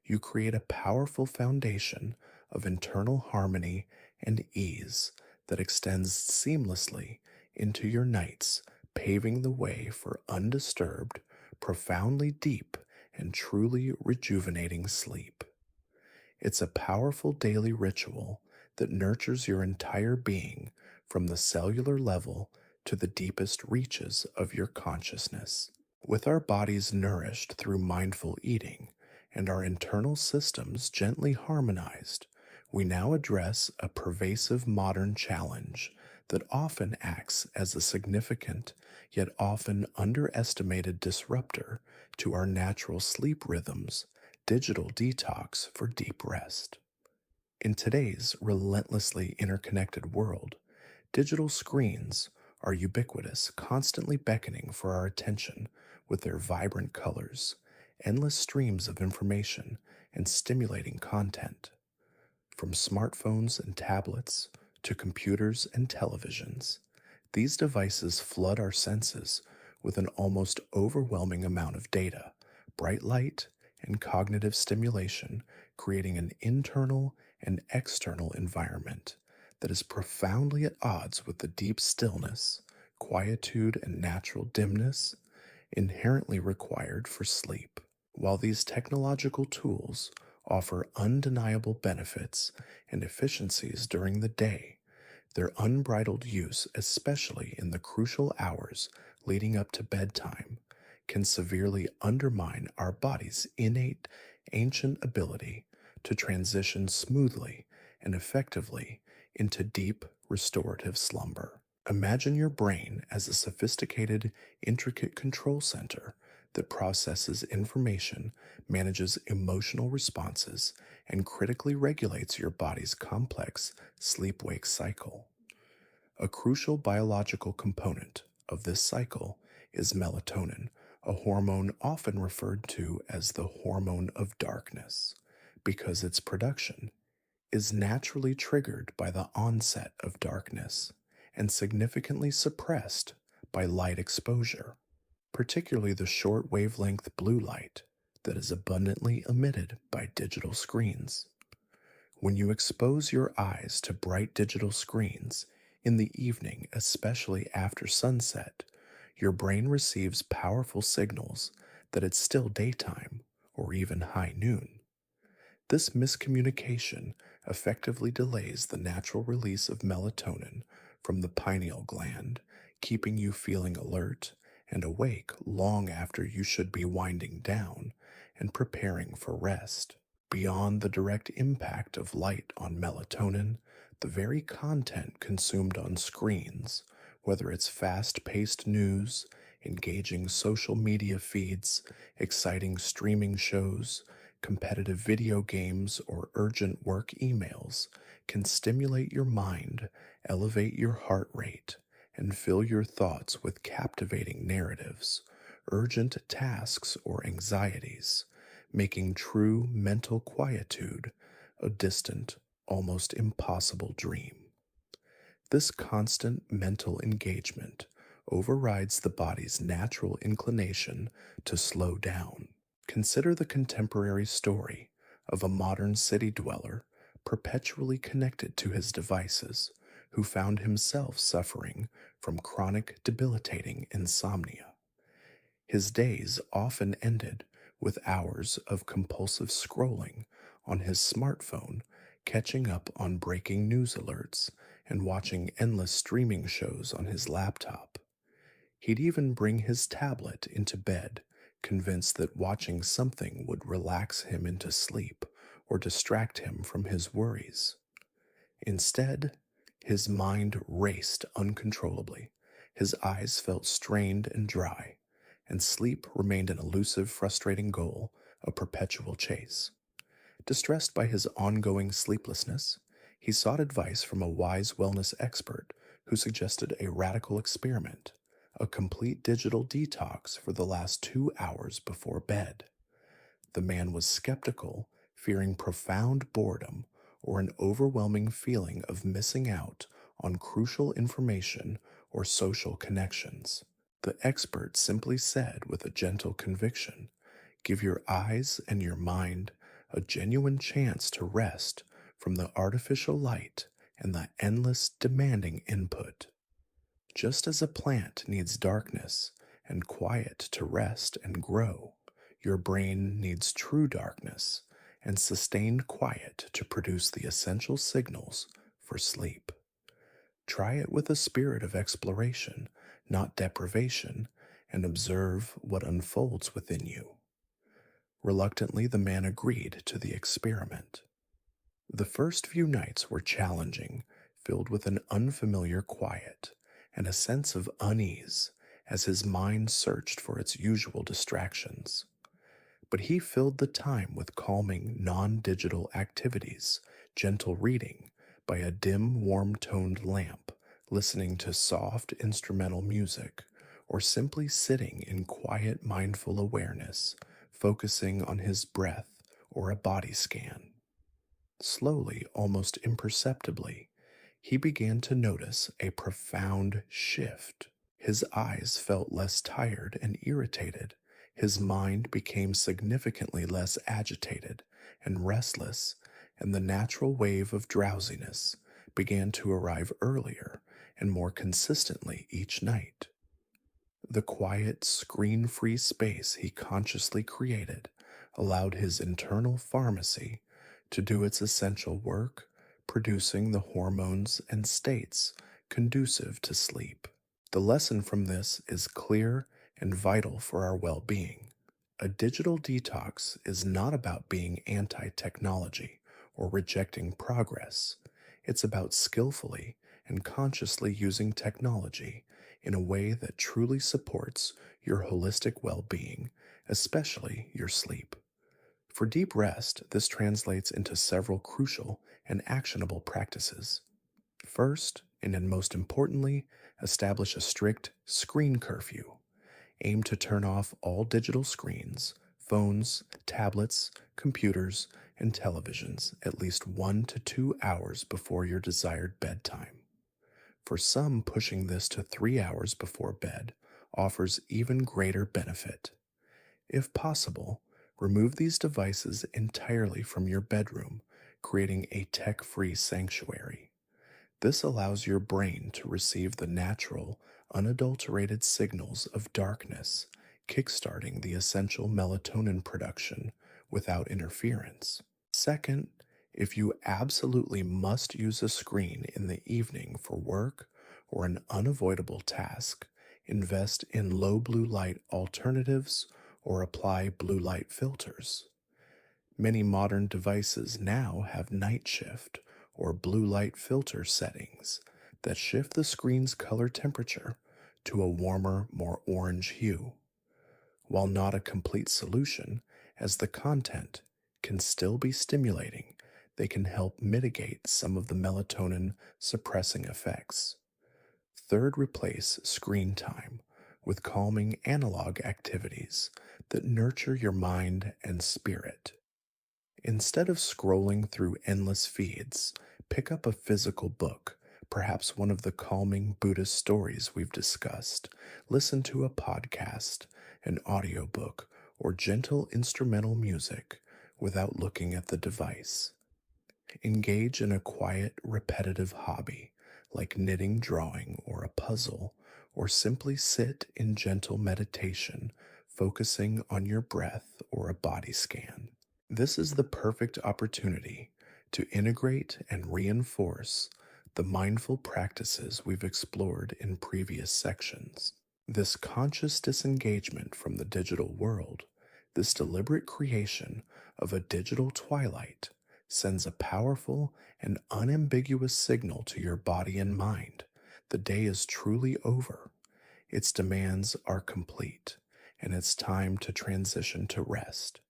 you create a powerful foundation of internal harmony and ease that extends seamlessly into your nights, paving the way for undisturbed, profoundly deep and truly rejuvenating sleep. It's a powerful daily ritual that nurtures your entire being from the cellular level to the deepest reaches of your consciousness. With our bodies nourished through mindful eating and our internal systems gently harmonized, we now address a pervasive modern challenge that often acts as a significant yet often underestimated disruptor to our natural sleep rhythms: digital detox for deep rest. In today's relentlessly interconnected world, digital screens are ubiquitous, constantly beckoning for our attention with their vibrant colors, endless streams of information, and stimulating content. From smartphones and tablets to computers and televisions, these devices flood our senses with an almost overwhelming amount of data, bright light, and cognitive stimulation, creating an internal and external environment that is profoundly at odds with the deep stillness, quietude, and natural dimness inherently required for sleep. While these technological tools offer undeniable benefits and efficiencies during the day, their unbridled use, especially in the crucial hours leading up to bedtime, can severely undermine our body's innate ancient ability to transition smoothly and effectively into deep restorative slumber. Imagine your brain as a sophisticated, intricate control center that processes information, manages emotional responses, and critically regulates your body's complex sleep wake cycle. A crucial biological component of this cycle is melatonin, a hormone often referred to as the hormone of darkness, because its production is naturally triggered by the onset of darkness and significantly suppressed by light exposure, particularly the short wavelength blue light that is abundantly emitted by digital screens. When you expose your eyes to bright digital screens in the evening, especially after sunset, your brain receives powerful signals that it's still daytime or even high noon. This miscommunication effectively delays the natural release of melatonin from the pineal gland, keeping you feeling alert and awake long after you should be winding down and preparing for rest. Beyond the direct impact of light on melatonin, the very content consumed on screens, whether it's fast paced news, engaging social media feeds, exciting streaming shows, competitive video games, or urgent work emails, can stimulate your mind, elevate your heart rate, and fill your thoughts with captivating narratives, urgent tasks, or anxieties, making true mental quietude a distant, almost impossible dream. This constant mental engagement overrides the body's natural inclination to slow down. Consider the contemporary story of a modern city dweller perpetually connected to his devices who found himself suffering from chronic, debilitating insomnia. His days often ended with hours of compulsive scrolling on his smartphone, catching up on breaking news alerts, and watching endless streaming shows on his laptop. He'd even bring his tablet into bed, convinced that watching something would relax him into sleep or distract him from his worries. Instead, his mind raced uncontrollably, his eyes felt strained and dry, and sleep remained an elusive, frustrating goal, a perpetual chase. Distressed by his ongoing sleeplessness, he sought advice from a wise wellness expert who suggested a radical experiment: a complete digital detox for the last 2 hours before bed. The man was skeptical, fearing profound boredom or an overwhelming feeling of missing out on crucial information or social connections. The expert simply said with a gentle conviction, "Give your eyes and your mind a genuine chance to rest from the artificial light and the endless demanding input. Just as a plant needs darkness and quiet to rest and grow. Your brain needs true darkness and sustained quiet to produce the essential signals for sleep. Try it with a spirit of exploration, not deprivation, and observe what unfolds within you. Reluctantly, the man agreed to the experiment. The first few nights were challenging, filled with an unfamiliar quiet and a sense of unease as his mind searched for its usual distractions. But he filled the time with calming, non digital activities, gentle reading by a dim, warm toned lamp, listening to soft instrumental music, or simply sitting in quiet, mindful awareness, focusing on his breath or a body scan. Slowly, almost imperceptibly, he began to notice a profound shift. His eyes felt less tired and irritated. His mind became significantly less agitated and restless, and the natural wave of drowsiness began to arrive earlier and more consistently each night. The quiet, screen free space he consciously created allowed his internal pharmacy to do its essential work, producing the hormones and states conducive to sleep. The lesson from this is clear and vital for our well being. A digital detox is not about being anti technology or rejecting progress. It's about skillfully and consciously using technology in a way that truly supports your holistic well being, especially your sleep. For deep rest, this translates into several crucial and actionable practices. First, and most importantly, establish a strict screen curfew. Aim to turn off all digital screens, phones, tablets, computers, and televisions at least 1 to 2 hours before your desired bedtime. For some, pushing this to 3 hours before bed offers even greater benefit. If possible, remove these devices entirely from your bedroom, creating a tech free sanctuary. This allows your brain to receive the natural, unadulterated signals of darkness, kickstarting the essential melatonin production without interference. Second, if you absolutely must use a screen in the evening for work or an unavoidable task, invest in low blue light alternatives or apply blue light filters. Many modern devices now have night shift or blue light filter settings that shift the screen's color temperature to a warmer, more orange hue. While not a complete solution, as the content can still be stimulating, they can help mitigate some of the melatonin suppressing effects. Third, replace screen time with calming analog activities that nurture your mind and spirit. Instead of scrolling through endless feeds, pick up a physical book, perhaps one of the calming Buddhist stories we've discussed. Listen to a podcast, an audiobook, or gentle instrumental music without looking at the device. Engage in a quiet, repetitive hobby like knitting, drawing, or a puzzle, or simply sit in gentle meditation, focusing on your breath or a body scan. This is the perfect opportunity to integrate and reinforce the mindful practices we've explored in previous sections. This conscious disengagement from the digital world, this deliberate creation of a digital twilight, sends a powerful and unambiguous signal to your body and mind. The day is truly over. Its demands are complete, and it's time to transition to rest.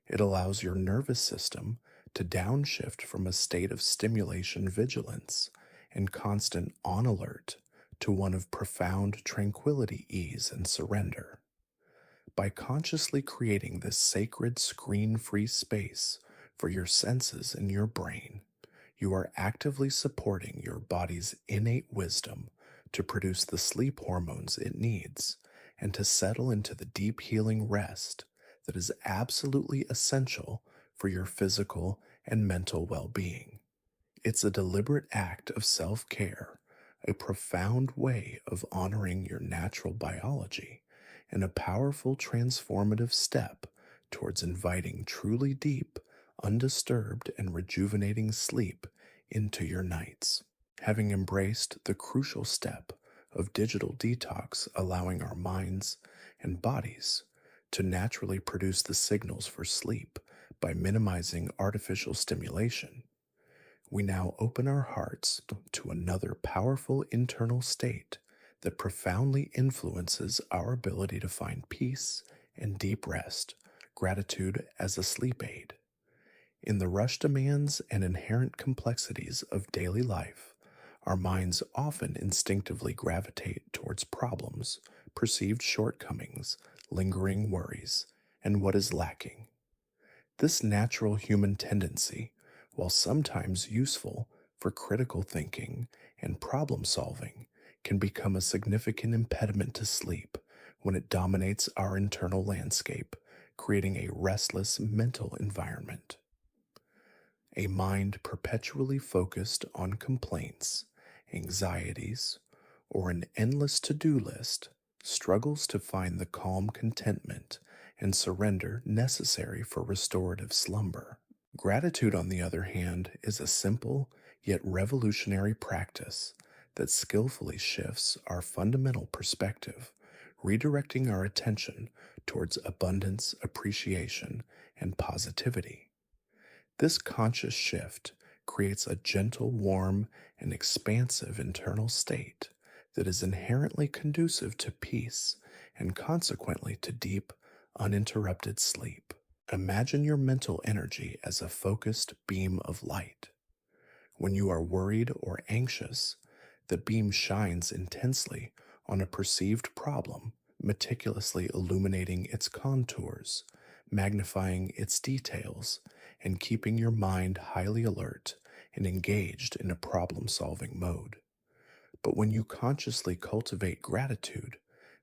It allows your nervous system to downshift from a state of stimulation vigilance and constant on alert to one of profound tranquility, ease, and surrender. By consciously creating this sacred screen free space for your senses and your brain, you are actively supporting your body's innate wisdom to produce the sleep hormones it needs and to settle into the deep healing rest that is absolutely essential for your physical and mental well being. It's a deliberate act of self care, a profound way of honoring your natural biology, and a powerful transformative step towards inviting truly deep, undisturbed, and rejuvenating sleep into your nights. Having embraced the crucial step of digital detox, allowing our minds and bodies to naturally produce the signals for sleep by minimizing artificial stimulation, we now open our hearts to another powerful internal state that profoundly influences our ability to find peace and deep rest, gratitude as a sleep aid. In the rush demands and inherent complexities of daily life, our minds often instinctively gravitate towards problems, perceived shortcomings, lingering worries, and what is lacking. This natural human tendency, while sometimes useful for critical thinking and problem solving, can become a significant impediment to sleep when it dominates our internal landscape, creating a restless mental environment. A mind perpetually focused on complaints, anxieties, or an endless to do list struggles to find the calm contentment and surrender necessary for restorative slumber. Gratitude, on the other hand, is a simple yet revolutionary practice that skillfully shifts our fundamental perspective, redirecting our attention towards abundance, appreciation, and positivity. This conscious shift creates a gentle, warm, and expansive internal state that is inherently conducive to peace and consequently to deep, uninterrupted sleep. Imagine your mental energy as a focused beam of light. When you are worried or anxious, the beam shines intensely on a perceived problem, meticulously illuminating its contours, magnifying its details, and keeping your mind highly alert and engaged in a problem solving mode. But when you consciously cultivate gratitude,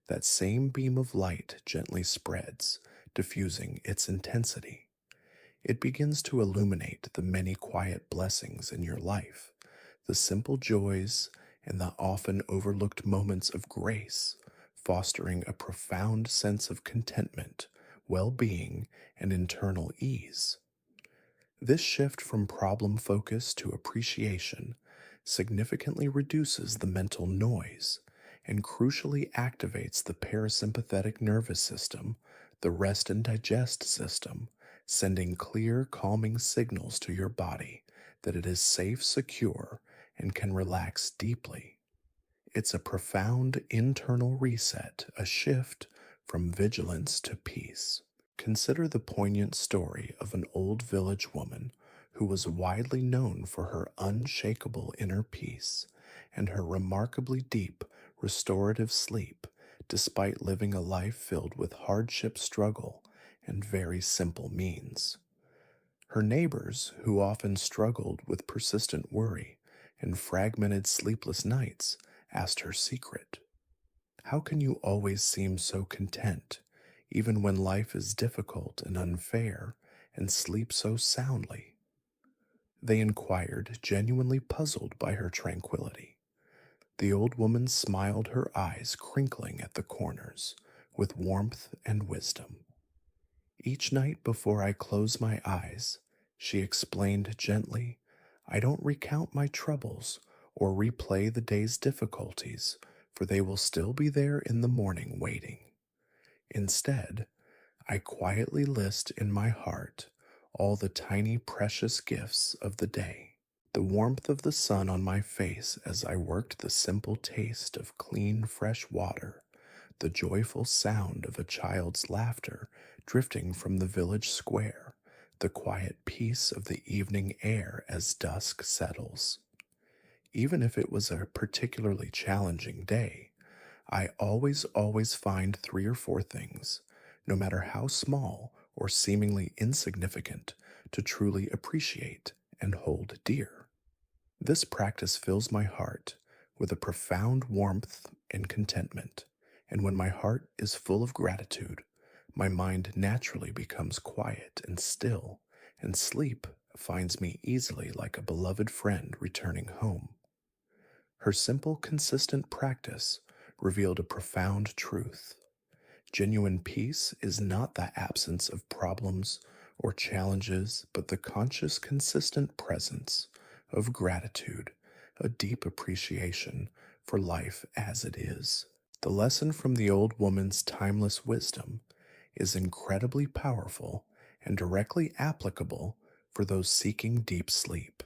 that same beam of light gently spreads, diffusing its intensity. It begins to illuminate the many quiet blessings in your life, the simple joys, and the often overlooked moments of grace, fostering a profound sense of contentment, well being, and internal ease. This shift from problem focus to appreciation significantly reduces the mental noise and crucially activates the parasympathetic nervous system, the rest and digest system, sending clear, calming signals to your body that it is safe, secure, and can relax deeply. It's a profound internal reset, a shift from vigilance to peace. Consider the poignant story of an old village woman who was widely known for her unshakable inner peace and her remarkably deep, restorative sleep, despite living a life filled with hardship, struggle, and very simple means. Her neighbors, who often struggled with persistent worry and fragmented sleepless nights, asked her secret. How can you always seem so content, even when life is difficult and unfair, and sleep so soundly? They inquired, genuinely puzzled by her tranquility. The old woman smiled, her eyes crinkling at the corners, with warmth and wisdom. Each night before I close my eyes, she explained gently, I don't recount my troubles or replay the day's difficulties, for they will still be there in the morning waiting. Instead, I quietly list in my heart all the tiny precious gifts of the day. The warmth of the sun on my face as I worked the simple taste of clean, fresh water, the joyful sound of a child's laughter drifting from the village square, the quiet peace of the evening air as dusk settles. Even if it was a particularly challenging day, I always find 3 or 4 things, no matter how small or seemingly insignificant, to truly appreciate and hold dear. This practice fills my heart with a profound warmth and contentment, and when my heart is full of gratitude, my mind naturally becomes quiet and still, and sleep finds me easily like a beloved friend returning home. Her simple, consistent practice revealed a profound truth. Genuine peace is not the absence of problems or challenges, but the conscious, consistent presence of gratitude, a deep appreciation for life as it is. The lesson from the old woman's timeless wisdom is incredibly powerful and directly applicable for those seeking deep sleep.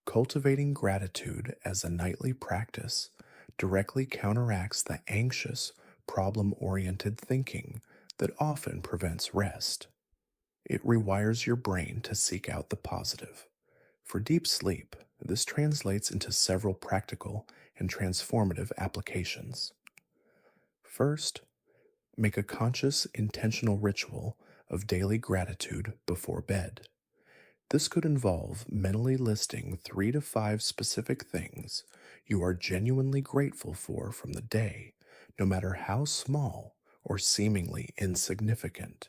Cultivating gratitude as a nightly practice directly counteracts the anxious, problem oriented thinking that often prevents rest. It rewires your brain to seek out the positive. For deep sleep, this translates into several practical and transformative applications. First, make a conscious, intentional ritual of daily gratitude before bed. This could involve mentally listing 3 to 5 specific things you are genuinely grateful for from the day, no matter how small or seemingly insignificant.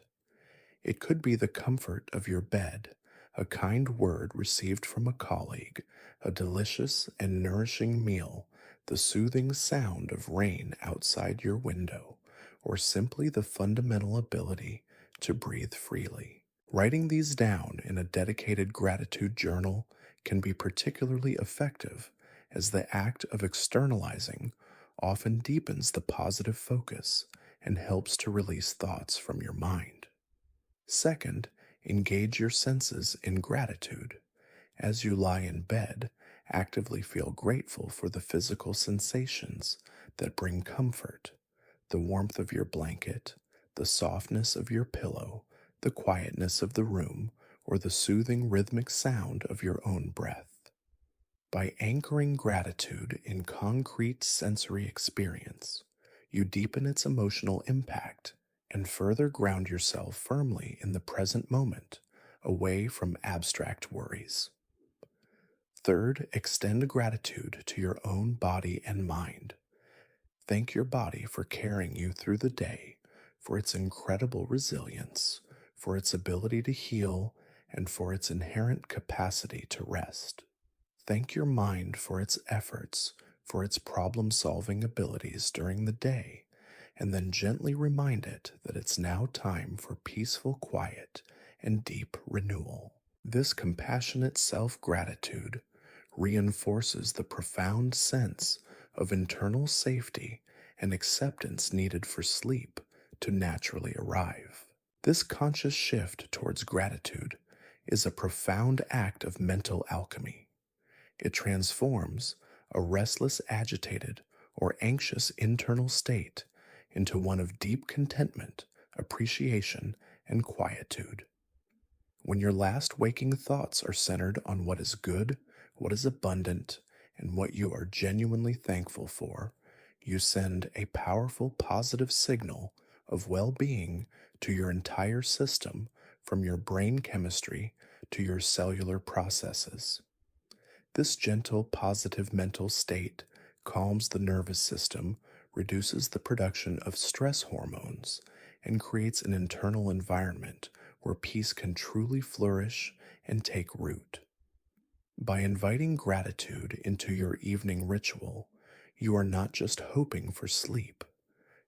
It could be the comfort of your bed, a kind word received from a colleague, a delicious and nourishing meal, the soothing sound of rain outside your window, or simply the fundamental ability to breathe freely. Writing these down in a dedicated gratitude journal can be particularly effective, as the act of externalizing often deepens the positive focus and helps to release thoughts from your mind. Second, engage your senses in gratitude. As you lie in bed, actively feel grateful for the physical sensations that bring comfort: the warmth of your blanket, the softness of your pillow, the quietness of the room, or the soothing rhythmic sound of your own breath. By anchoring gratitude in concrete sensory experience, you deepen its emotional impact and further ground yourself firmly in the present moment, away from abstract worries. Third, extend gratitude to your own body and mind. Thank your body for carrying you through the day, for its incredible resilience, for its ability to heal, and for its inherent capacity to rest. Thank your mind for its efforts, for its problem solving abilities during the day, and then gently remind it that it's now time for peaceful quiet and deep renewal. This compassionate self gratitude reinforces the profound sense of internal safety and acceptance needed for sleep to naturally arrive. This conscious shift towards gratitude is a profound act of mental alchemy. It transforms a restless, agitated, or anxious internal state into one of deep contentment, appreciation, and quietude. When your last waking thoughts are centered on what is good, what is abundant, and what you are genuinely thankful for, you send a powerful positive signal of well being to your entire system, from your brain chemistry to your cellular processes. This gentle, positive mental state calms the nervous system, reduces the production of stress hormones, and creates an internal environment where peace can truly flourish and take root. By inviting gratitude into your evening ritual, you are not just hoping for sleep.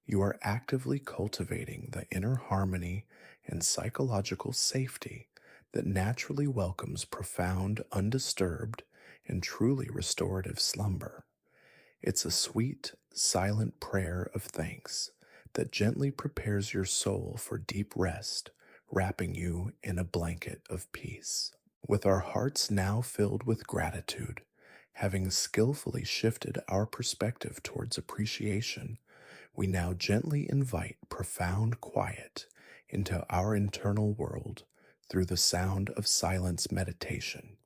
You are actively cultivating the inner harmony and psychological safety that naturally welcomes profound, undisturbed, and truly restorative slumber. It's a sweet, silent prayer of thanks that gently prepares your soul for deep rest, wrapping you in a blanket of peace. With our hearts now filled with gratitude, having skillfully shifted our perspective towards appreciation, we now gently invite profound quiet into our internal world through the sound of silence meditation.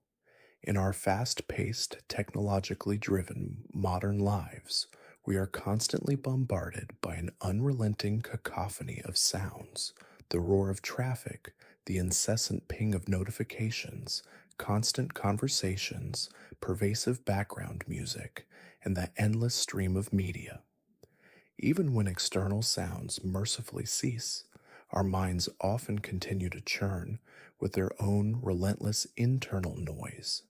In our fast paced, technologically driven modern lives, we are constantly bombarded by an unrelenting cacophony of sounds: the roar of traffic, the incessant ping of notifications, constant conversations, pervasive background music, and the endless stream of media. Even when external sounds mercifully cease, our minds often continue to churn with their own relentless internal noise: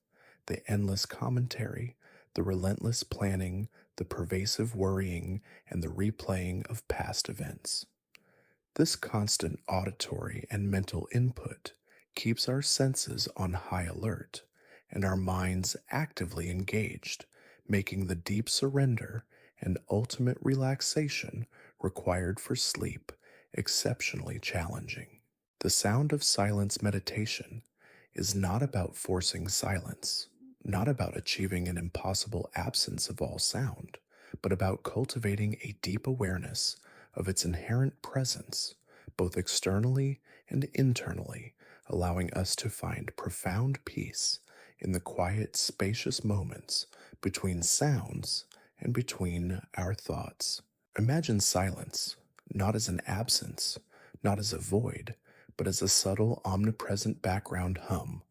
the endless commentary, the relentless planning, the pervasive worrying, and the replaying of past events. This constant auditory and mental input keeps our senses on high alert and our minds actively engaged, making the deep surrender and ultimate relaxation required for sleep exceptionally challenging. The sound of silence meditation is not about forcing silence, not about achieving an impossible absence of all sound, but about cultivating a deep awareness of its inherent presence, both externally and internally, allowing us to find profound peace in the quiet, spacious moments between sounds and between our thoughts. Imagine silence not as an absence, not as a void, but as a subtle, omnipresent background hum,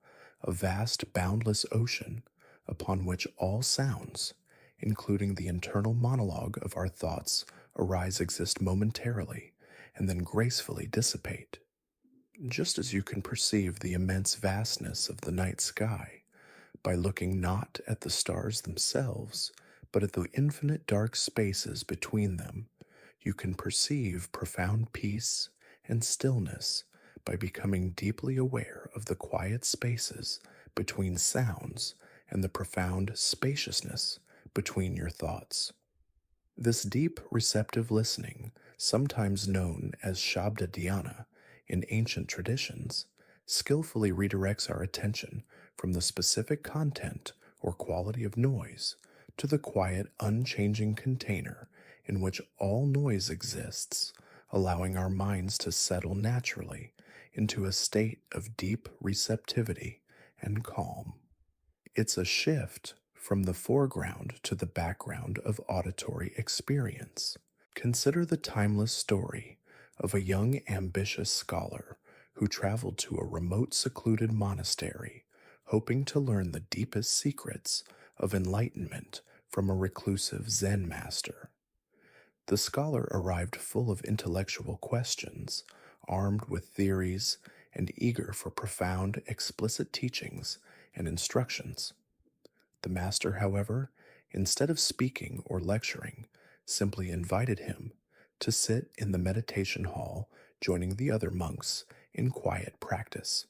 a vast, boundless ocean upon which all sounds, including the internal monologue of our thoughts, arise, exist momentarily, and then gracefully dissipate. Just as you can perceive the immense vastness of the night sky by looking not at the stars themselves, but at the infinite dark spaces between them, you can perceive profound peace and stillness by becoming deeply aware of the quiet spaces between sounds and the profound spaciousness between your thoughts. This deep receptive listening, sometimes known as Shabda Dhyana in ancient traditions, skillfully redirects our attention from the specific content or quality of noise to the quiet, unchanging container in which all noise exists, allowing our minds to settle naturally into a state of deep receptivity and calm. It's a shift from the foreground to the background of auditory experience. Consider the timeless story of a young, ambitious scholar who traveled to a remote, secluded monastery, hoping to learn the deepest secrets of enlightenment from a reclusive Zen master. The scholar arrived full of intellectual questions, armed with theories, and eager for profound, explicit teachings and instructions. The master, however, instead of speaking or lecturing, simply invited him to sit in the meditation hall, joining the other monks in quiet practice.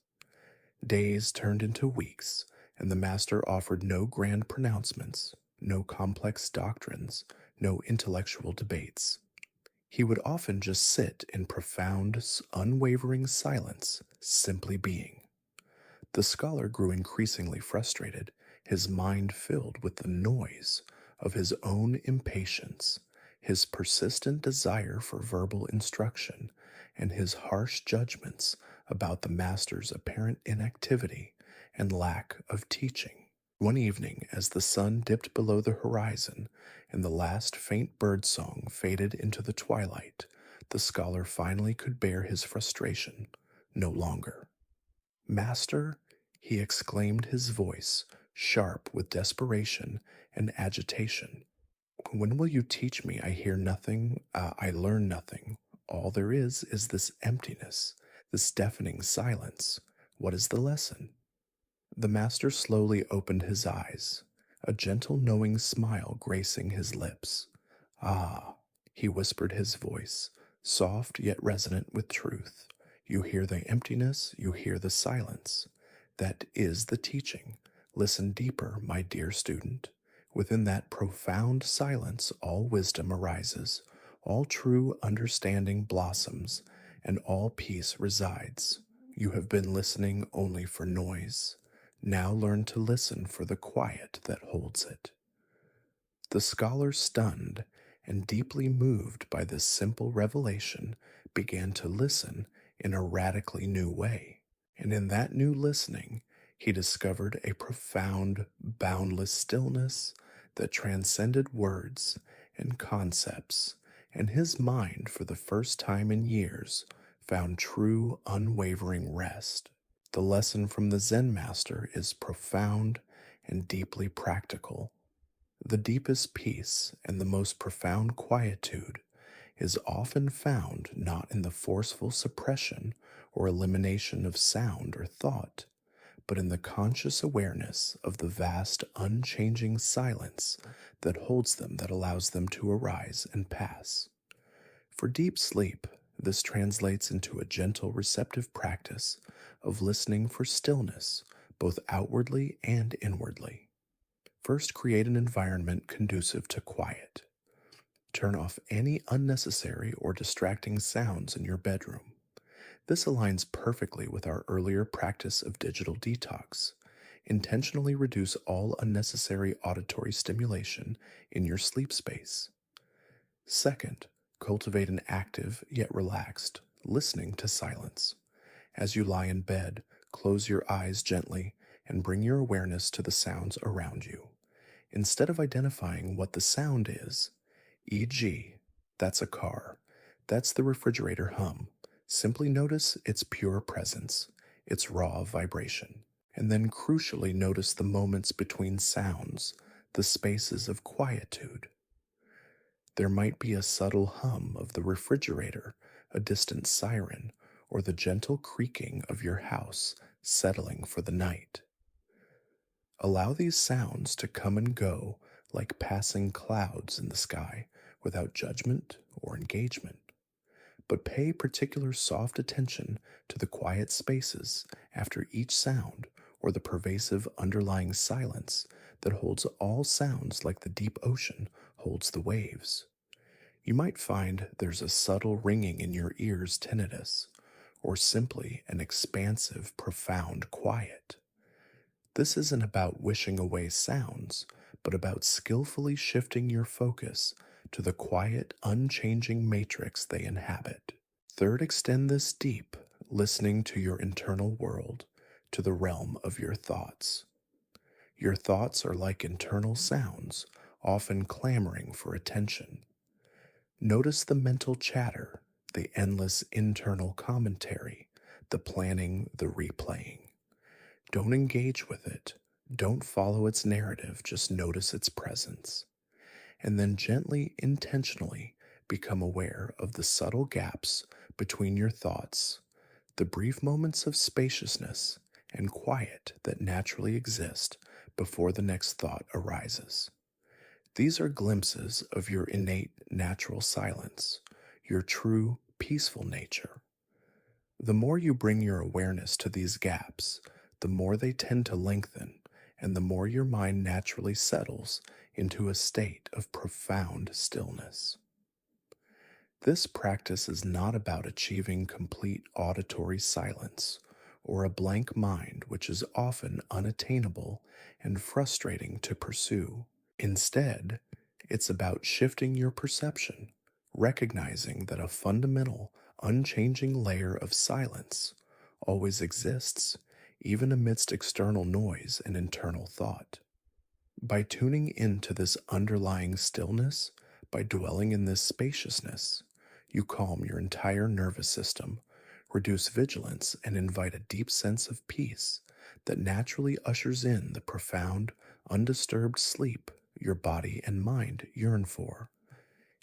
Days turned into weeks, and the master offered no grand pronouncements, no complex doctrines, no intellectual debates. He would often just sit in profound, unwavering silence, simply being. The scholar grew increasingly frustrated, his mind filled with the noise of his own impatience, his persistent desire for verbal instruction, and his harsh judgments about the master's apparent inactivity and lack of teaching. One evening, as the sun dipped below the horizon and the last faint bird song faded into the twilight, the scholar finally could bear his frustration no longer. "Master," he exclaimed, his voice sharp with desperation and agitation, "when will you teach me? I hear nothing, I learn nothing. All there is this emptiness, this deafening silence. What is the lesson?" The master slowly opened his eyes, a gentle knowing smile gracing his lips. "Ah," he whispered, his voice soft yet resonant with truth. "You hear the emptiness, you hear the silence. That is the teaching. Listen deeper, my dear student. Within that profound silence, all wisdom arises, all true understanding blossoms, and all peace resides. You have been listening only for noise. Now learn to listen for the quiet that holds it." The scholar, stunned and deeply moved by this simple revelation, began to listen in a radically new way. And in that new listening, he discovered a profound, boundless stillness that transcended words and concepts, and his mind, for the first time in years, found true, unwavering rest. The lesson from the Zen master is profound and deeply practical. The deepest peace and the most profound quietude is often found not in the forceful suppression or elimination of sound or thought, but in the conscious awareness of the vast, unchanging silence that holds them, that allows them to arise and pass. For deep sleep, This translates into a gentle, receptive practice of listening for stillness, both outwardly and inwardly. First, create an environment conducive to quiet. Turn off any unnecessary or distracting sounds in your bedroom. This aligns perfectly with our earlier practice of digital detox. Intentionally reduce all unnecessary auditory stimulation in your sleep space. Second, cultivate an active yet relaxed listening to silence. As you lie in bed, close your eyes gently and bring your awareness to the sounds around you. Instead of identifying what the sound is, e.g., that's a car, that's the refrigerator hum, simply notice its pure presence, its raw vibration, and then crucially notice the moments between sounds, the spaces of quietude. There might be a subtle hum of the refrigerator, a distant siren, or the gentle creaking of your house settling for the night. Allow these sounds to come and go like passing clouds in the sky without judgment or engagement. But pay particular soft attention to the quiet spaces after each sound or the pervasive underlying silence that holds all sounds like the deep ocean holds the waves. You might find there's a subtle ringing in your ears tinnitus, or simply an expansive, profound quiet. This isn't about wishing away sounds, but about skillfully shifting your focus to the quiet, unchanging matrix they inhabit. Third, extend this deep, listening to your internal world, to the realm of your thoughts. Your thoughts are like internal sounds, often clamoring for attention. Notice the mental chatter, the endless internal commentary, the planning, the replaying. Don't engage with it. Don't follow its narrative, just notice its presence. And then gently, intentionally become aware of the subtle gaps between your thoughts, the brief moments of spaciousness and quiet that naturally exist before the next thought arises. These are glimpses of your innate natural silence, your true, peaceful nature. The more you bring your awareness to these gaps, the more they tend to lengthen, and the more your mind naturally settles into a state of profound stillness. This practice is not about achieving complete auditory silence or a blank mind, which is often unattainable and frustrating to pursue. Instead, it's about shifting your perception, recognizing that a fundamental, unchanging layer of silence always exists, even amidst external noise and internal thought. By tuning into this underlying stillness, by dwelling in this spaciousness, you calm your entire nervous system, reduce vigilance, and invite a deep sense of peace that naturally ushers in the profound, undisturbed sleep your body and mind yearn for.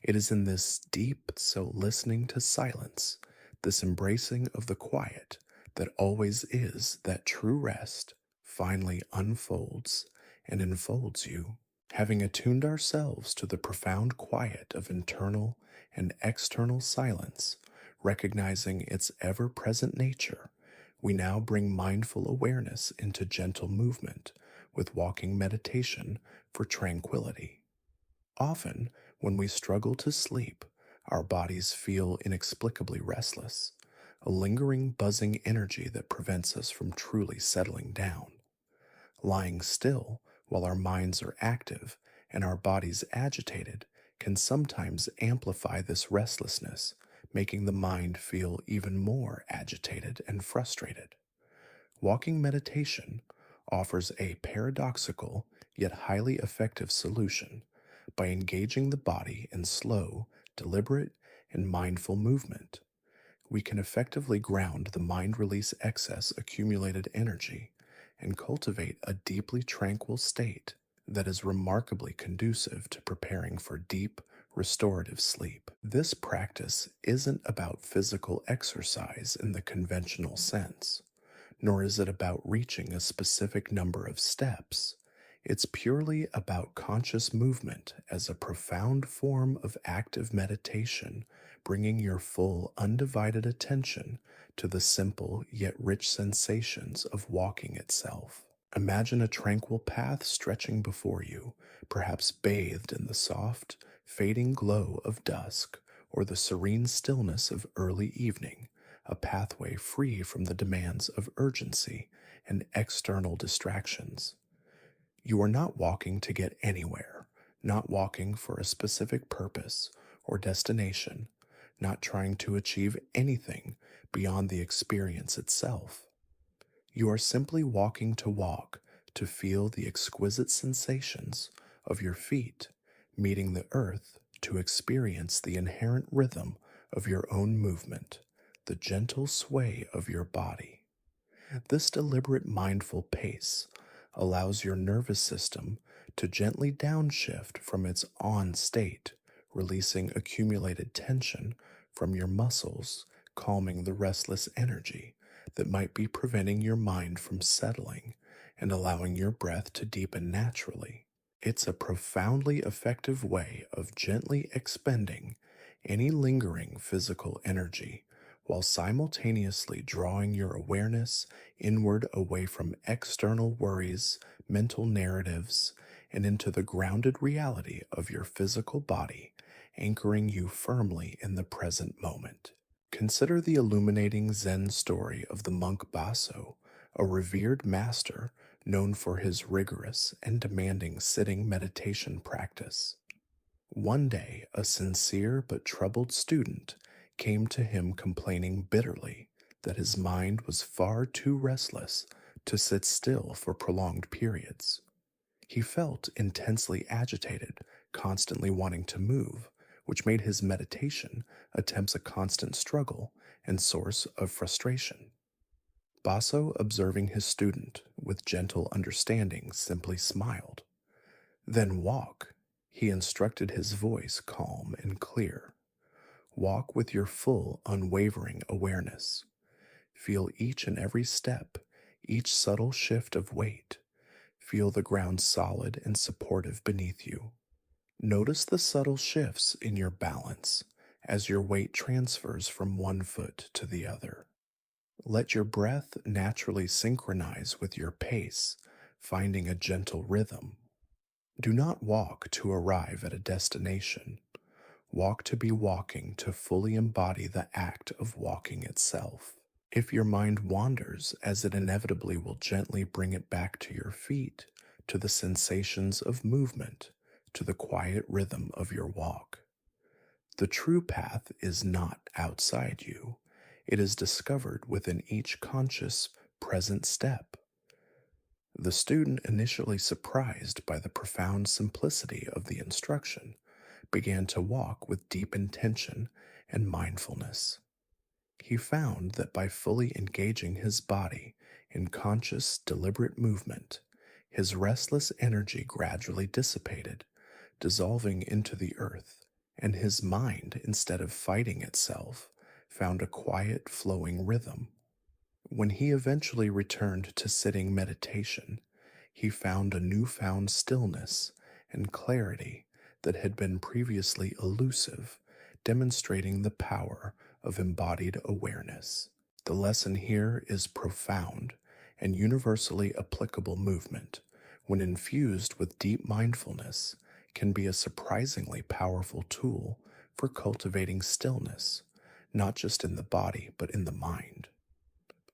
It is in this deep, so listening to silence, this embracing of the quiet that always is that true rest finally unfolds and enfolds you. Having attuned ourselves to the profound quiet of internal and external silence, recognizing its ever present nature, we now bring mindful awareness into gentle movement with walking meditation for tranquility. Often, when we struggle to sleep, our bodies feel inexplicably restless, a lingering buzzing energy that prevents us from truly settling down. Lying still while our minds are active and our bodies agitated can sometimes amplify this restlessness, making the mind feel even more agitated and frustrated. Walking meditation offers a paradoxical yet highly effective solution by engaging the body in slow, deliberate, and mindful movement. We can effectively ground the mind release excess accumulated energy and cultivate a deeply tranquil state that is remarkably conducive to preparing for deep, restorative sleep. This practice isn't about physical exercise in the conventional sense, nor is it about reaching a specific number of steps. It's purely about conscious movement as a profound form of active meditation, bringing your full, undivided attention to the simple yet rich sensations of walking itself. Imagine a tranquil path stretching before you, perhaps bathed in the soft, fading glow of dusk or the serene stillness of early evening, a pathway free from the demands of urgency and external distractions. You are not walking to get anywhere, not walking for a specific purpose or destination, not trying to achieve anything beyond the experience itself. You are simply walking to walk, to feel the exquisite sensations of your feet meeting the earth, to experience the inherent rhythm of your own movement, the gentle sway of your body. This deliberate mindful pace allows your nervous system to gently downshift from its on state, releasing accumulated tension from your muscles, calming the restless energy that might be preventing your mind from settling and allowing your breath to deepen naturally. It's a profoundly effective way of gently expending any lingering physical energy while simultaneously drawing your awareness inward away from external worries, mental narratives, and into the grounded reality of your physical body, anchoring you firmly in the present moment. Consider the illuminating Zen story of the monk Baso, a revered master known for his rigorous and demanding sitting meditation practice. One day, a sincere but troubled student came to him complaining bitterly that his mind was far too restless to sit still for prolonged periods. He felt intensely agitated, constantly wanting to move, which made his meditation attempts a constant struggle and source of frustration. Baso, observing his student with gentle understanding, simply smiled. "Then walk," he instructed, his voice calm and clear. "Walk with your full, unwavering awareness. Feel each and every step, each subtle shift of weight. Feel the ground solid and supportive beneath you. Notice the subtle shifts in your balance as your weight transfers from one foot to the other. Let your breath naturally synchronize with your pace, finding a gentle rhythm. Do not walk to arrive at a destination. Walk to be walking, to fully embody the act of walking itself. If your mind wanders, as it inevitably will, gently bring it back to your feet, to the sensations of movement, to the quiet rhythm of your walk. The true path is not outside you. It is discovered within each conscious, present step. The student, initially surprised by the profound simplicity of the instruction, began to walk with deep intention and mindfulness. He found that by fully engaging his body in conscious, deliberate movement, his restless energy gradually dissipated, dissolving into the earth, and his mind, instead of fighting itself, found a quiet, flowing rhythm. When he eventually returned to sitting meditation, he found a newfound stillness and clarity that had been previously elusive, demonstrating the power of embodied awareness. The lesson here is profound and universally applicable. Movement, when infused with deep mindfulness, can be a surprisingly powerful tool for cultivating stillness, not just in the body but in the mind.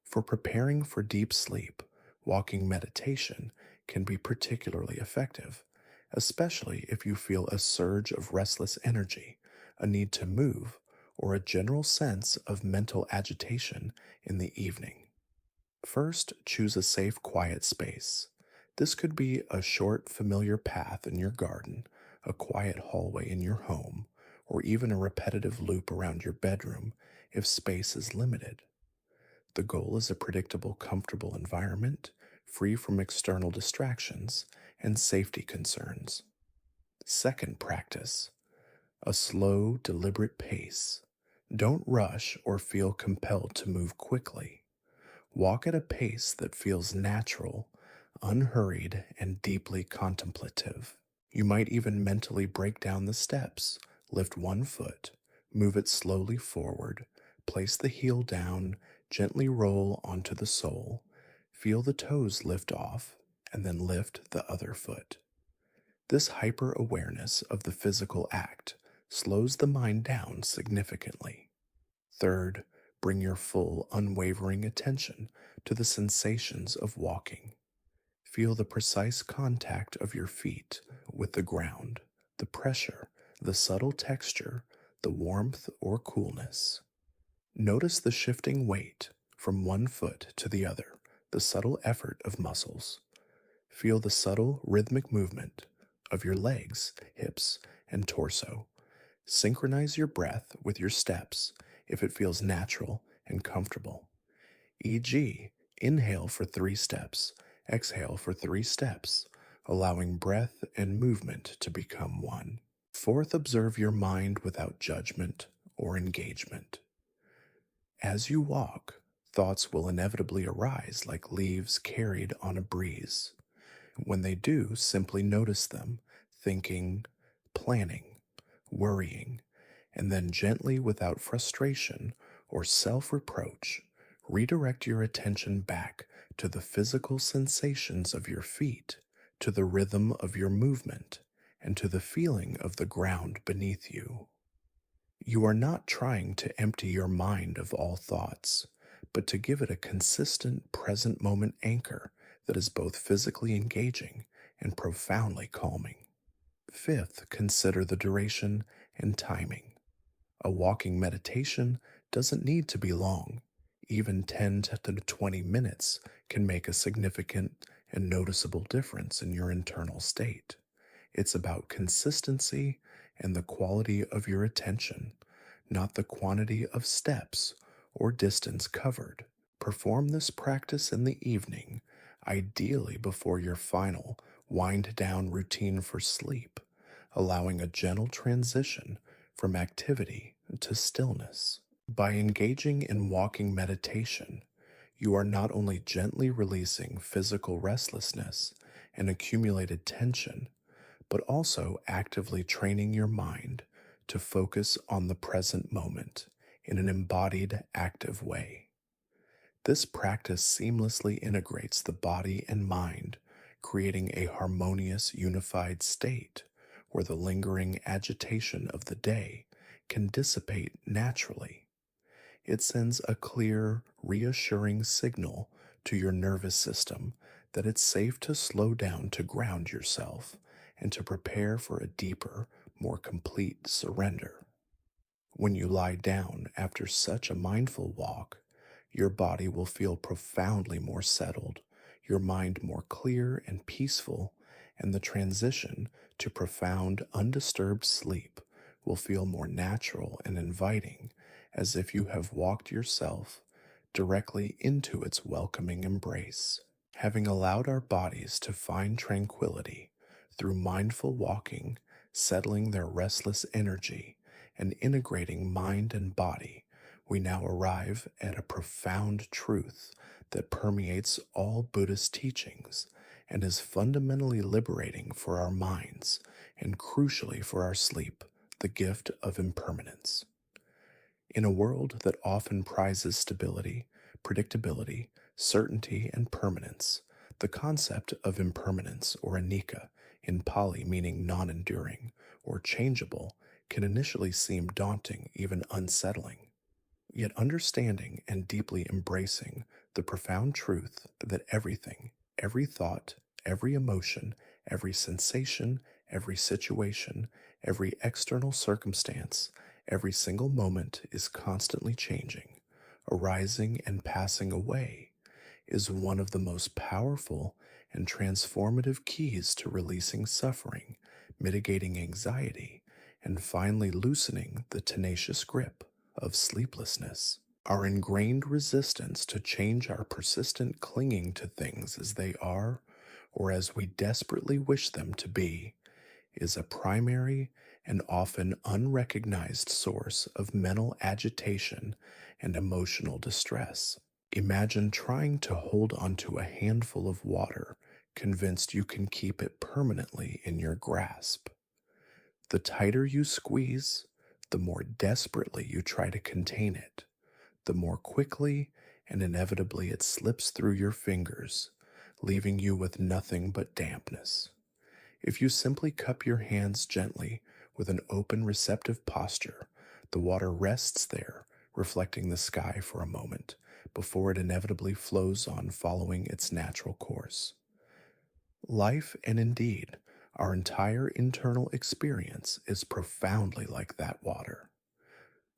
For preparing for deep sleep, walking meditation can be particularly effective, especially if you feel a surge of restless energy, a need to move, or a general sense of mental agitation in the evening. First, choose a safe, quiet space. This could be a short, familiar path in your garden, a quiet hallway in your home, or even a repetitive loop around your bedroom if space is limited. The goal is a predictable, comfortable environment, free from external distractions and safety concerns. Second practice, a slow, deliberate pace. Don't rush or feel compelled to move quickly. Walk at a pace that feels natural, unhurried, and deeply contemplative. You might even mentally break down the steps, lift one foot, Move it slowly forward. Place the heel down, gently roll onto the sole. Feel the toes lift off, and then lift the other foot. This hyper awareness of the physical act slows the mind down significantly. Third, bring your full, unwavering attention to the sensations of walking. Feel the precise contact of your feet with the ground, the pressure, the subtle texture, the warmth or coolness. Notice the shifting weight from one foot to the other, the subtle effort of muscles. Feel the subtle rhythmic movement of your legs, hips, and torso. Synchronize your breath with your steps if it feels natural and comfortable. E.g., inhale for 3 steps, exhale for 3 steps, allowing breath and movement to become one. Fourth, observe your mind without judgment or engagement. As you walk, thoughts will inevitably arise like leaves carried on a breeze. When they do, simply notice them, thinking, planning, worrying, and then gently, without frustration or self reproach, redirect your attention back to the physical sensations of your feet, to the rhythm of your movement, and to the feeling of the ground beneath you. You are not trying to empty your mind of all thoughts, but to give it a consistent present moment anchor that is both physically engaging and profoundly calming. Fifth, consider the duration and timing. A walking meditation doesn't need to be long. Even 10 to 20 minutes can make a significant and noticeable difference in your internal state. It's about consistency and the quality of your attention, not the quantity of steps or distance covered. Perform this practice in the evening, ideally before your final wind down routine for sleep, allowing a gentle transition from activity to stillness. By engaging in walking meditation, you are not only gently releasing physical restlessness and accumulated tension, but also actively training your mind to focus on the present moment in an embodied, active way. This practice seamlessly integrates the body and mind, creating a harmonious, unified state where the lingering agitation of the day can dissipate naturally. It sends a clear, reassuring signal to your nervous system that it's safe to slow down to ground yourself and to prepare for a deeper, more complete surrender. When you lie down after such a mindful walk, your body will feel profoundly more settled, your mind more clear and peaceful, and the transition to profound, undisturbed sleep will feel more natural and inviting, as if you have walked yourself directly into its welcoming embrace. Having allowed our bodies to find tranquility through mindful walking, settling their restless energy, and integrating mind and body, we now arrive at a profound truth that permeates all Buddhist teachings and is fundamentally liberating for our minds and crucially for our sleep, the gift of impermanence. In a world that often prizes stability, predictability, certainty, and permanence, the concept of impermanence, or anicca, in Pali meaning non-enduring or changeable, can initially seem daunting, even unsettling. Yet understanding and deeply embracing the profound truth that everything, every thought, every emotion, every sensation, every situation, every external circumstance, every single moment is constantly changing, arising and passing away, is one of the most powerful and transformative keys to releasing suffering, mitigating anxiety, and finally loosening the tenacious grip of sleeplessness. Our ingrained resistance to change, our persistent clinging to things as they are or as we desperately wish them to be, is a primary and often unrecognized source of mental agitation and emotional distress. Imagine trying to hold onto a handful of water, convinced you can keep it permanently in your grasp. The tighter you squeeze, the more desperately you try to contain it, the more quickly and inevitably it slips through your fingers, leaving you with nothing but dampness. If you simply cup your hands gently with an open, receptive posture, the water rests there, reflecting the sky for a moment, before it inevitably flows on following its natural course. Life, and indeed, our entire internal experience, is profoundly like that water.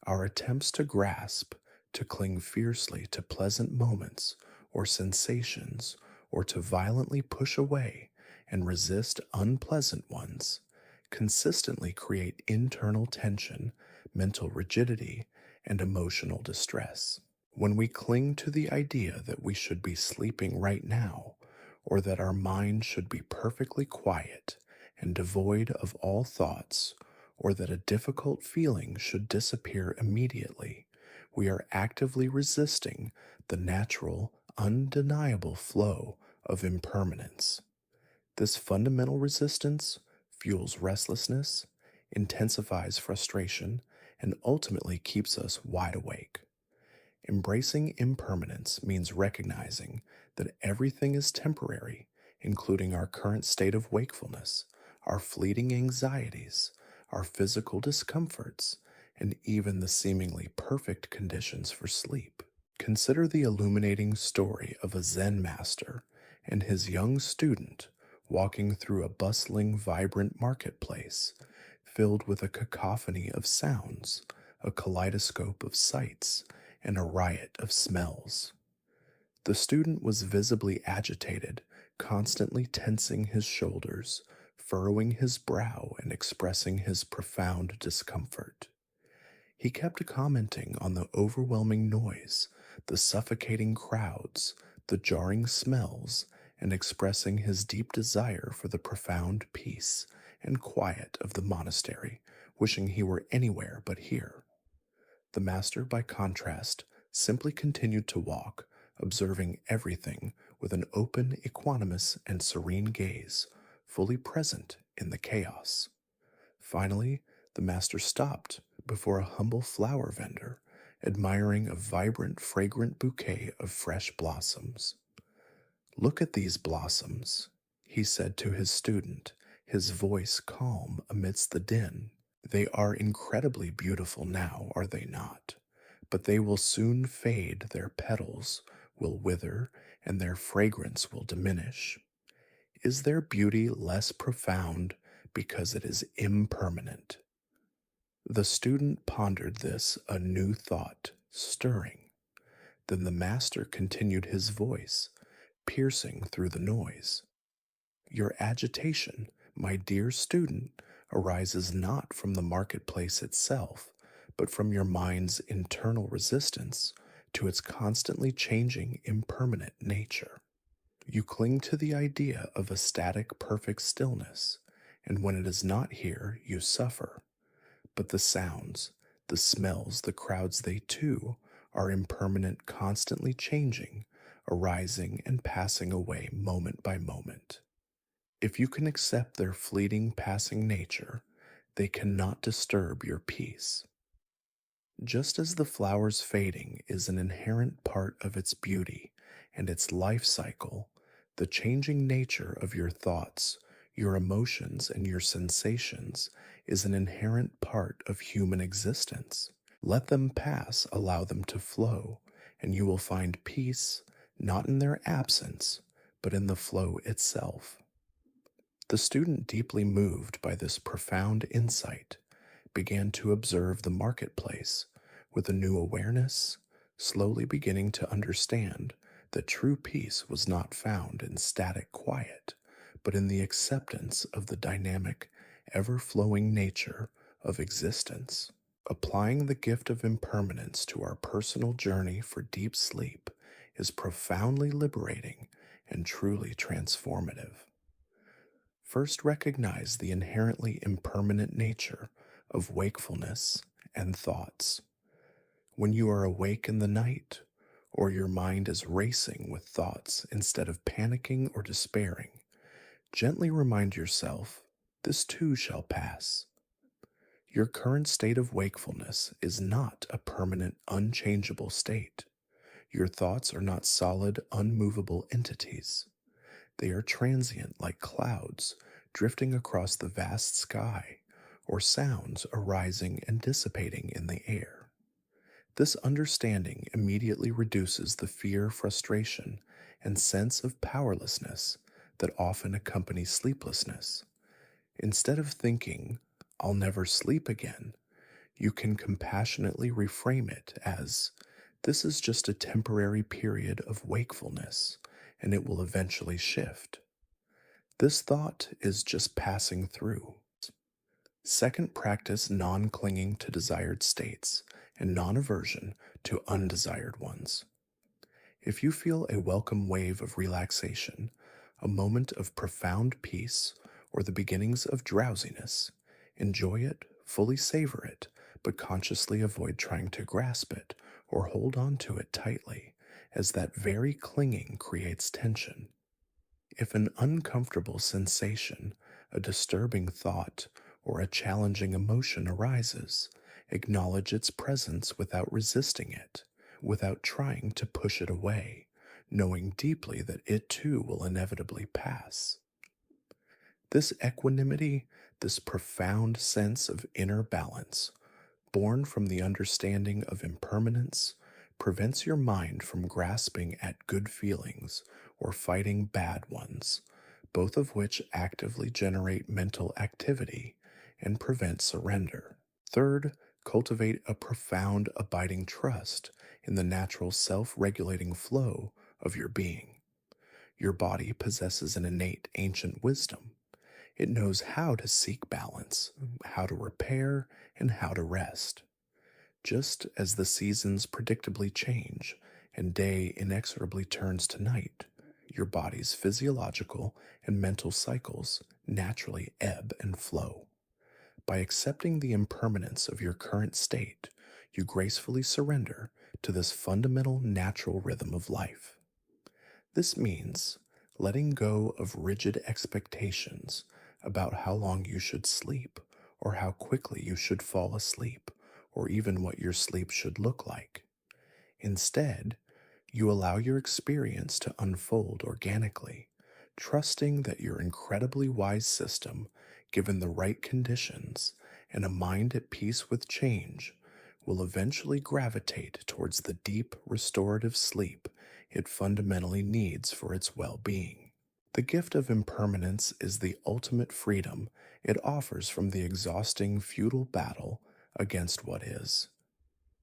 Our attempts to grasp, to cling fiercely to pleasant moments or sensations, or to violently push away and resist unpleasant ones, consistently create internal tension, mental rigidity, and emotional distress. When we cling to the idea that we should be sleeping right now, or that our mind should be perfectly quiet and devoid of all thoughts, or that a difficult feeling should disappear immediately, we are actively resisting the natural, undeniable flow of impermanence. This fundamental resistance fuels restlessness, intensifies frustration, and ultimately keeps us wide awake. Embracing impermanence means recognizing that everything is temporary, including our current state of wakefulness, our fleeting anxieties, our physical discomforts, and even the seemingly perfect conditions for sleep. Consider the illuminating story of a Zen master and his young student walking through a bustling, vibrant marketplace filled with a cacophony of sounds, a kaleidoscope of sights, and a riot of smells. The student was visibly agitated, constantly tensing his shoulders, furrowing his brow, and expressing his profound discomfort. He kept commenting on the overwhelming noise, the suffocating crowds, the jarring smells, and expressing his deep desire for the profound peace and quiet of the monastery, wishing he were anywhere but here. The master, by contrast, simply continued to walk, observing everything with an open, equanimous, and serene gaze, fully present in the chaos. Finally, the master stopped before a humble flower vendor, admiring a vibrant, fragrant bouquet of fresh blossoms. "Look at these blossoms," he said to his student, his voice calm amidst the din. "They are incredibly beautiful now, are they not? But they will soon fade, their petals will wither, and their fragrance will diminish. Is their beauty less profound because it is impermanent?" The student pondered this, a new thought stirring. Then the master continued, his voice piercing through the noise. "Your agitation, my dear student, arises not from the marketplace itself, but from your mind's internal resistance to its constantly changing, impermanent nature. You cling to the idea of a static, perfect stillness, and when it is not here, you suffer. But the sounds, the smells, the crowds, they too are impermanent, constantly changing, arising and passing away moment by moment. If you can accept their fleeting, passing nature, they cannot disturb your peace. Just as the flower's fading is an inherent part of its beauty and its life cycle, the changing nature of your thoughts, your emotions, and your sensations is an inherent part of human existence. Let them pass, allow them to flow, and you will find peace not in their absence, but in the flow itself. The student, deeply moved by this profound insight, began to observe the marketplace with a new awareness, slowly beginning to understand that true peace was not found in static quiet, but in the acceptance of the dynamic, ever flowing nature of existence. Applying the gift of impermanence to our personal journey for deep sleep is profoundly liberating and truly transformative. First, recognize the inherently impermanent nature of wakefulness and thoughts. When you are awake in the night, or your mind is racing with thoughts instead of panicking or despairing, gently remind yourself, this too shall pass. Your current state of wakefulness is not a permanent, unchangeable state. Your thoughts are not solid, unmovable entities. They are transient like clouds drifting across the vast sky, or sounds arising and dissipating in the air. This understanding immediately reduces the fear, frustration, and sense of powerlessness that often accompany sleeplessness. Instead of thinking, "I'll never sleep again," you can compassionately reframe it as, "This is just a temporary period of wakefulness, and it will eventually shift. This thought is just passing through." Second, practice non clinging to desired states and non aversion to undesired ones. If you feel a welcome wave of relaxation, a moment of profound peace, or the beginnings of drowsiness, enjoy it, fully savor it, but consciously avoid trying to grasp it or hold on to it tightly, as that very clinging creates tension. If an uncomfortable sensation, a disturbing thought, or a challenging emotion arises, acknowledge its presence without resisting it, without trying to push it away, knowing deeply that it too will inevitably pass. This equanimity, this profound sense of inner balance, born from the understanding of impermanence, prevents your mind from grasping at good feelings or fighting bad ones, both of which actively generate mental activity and prevent surrender. Third, cultivate a profound, abiding trust in the natural self regulating flow of your being. Your body possesses an innate ancient wisdom. It knows how to seek balance, how to repair, and how to rest. Just as the seasons predictably change and day inexorably turns to night, your body's physiological and mental cycles naturally ebb and flow. By accepting the impermanence of your current state, you gracefully surrender to this fundamental natural rhythm of life. This means letting go of rigid expectations about how long you should sleep, or how quickly you should fall asleep, or even what your sleep should look like. Instead, you allow your experience to unfold organically, trusting that your incredibly wise system, given the right conditions and a mind at peace with change, will eventually gravitate towards the deep, restorative sleep it fundamentally needs for its well being. The gift of impermanence is the ultimate freedom it offers from the exhausting, futile battle against what is.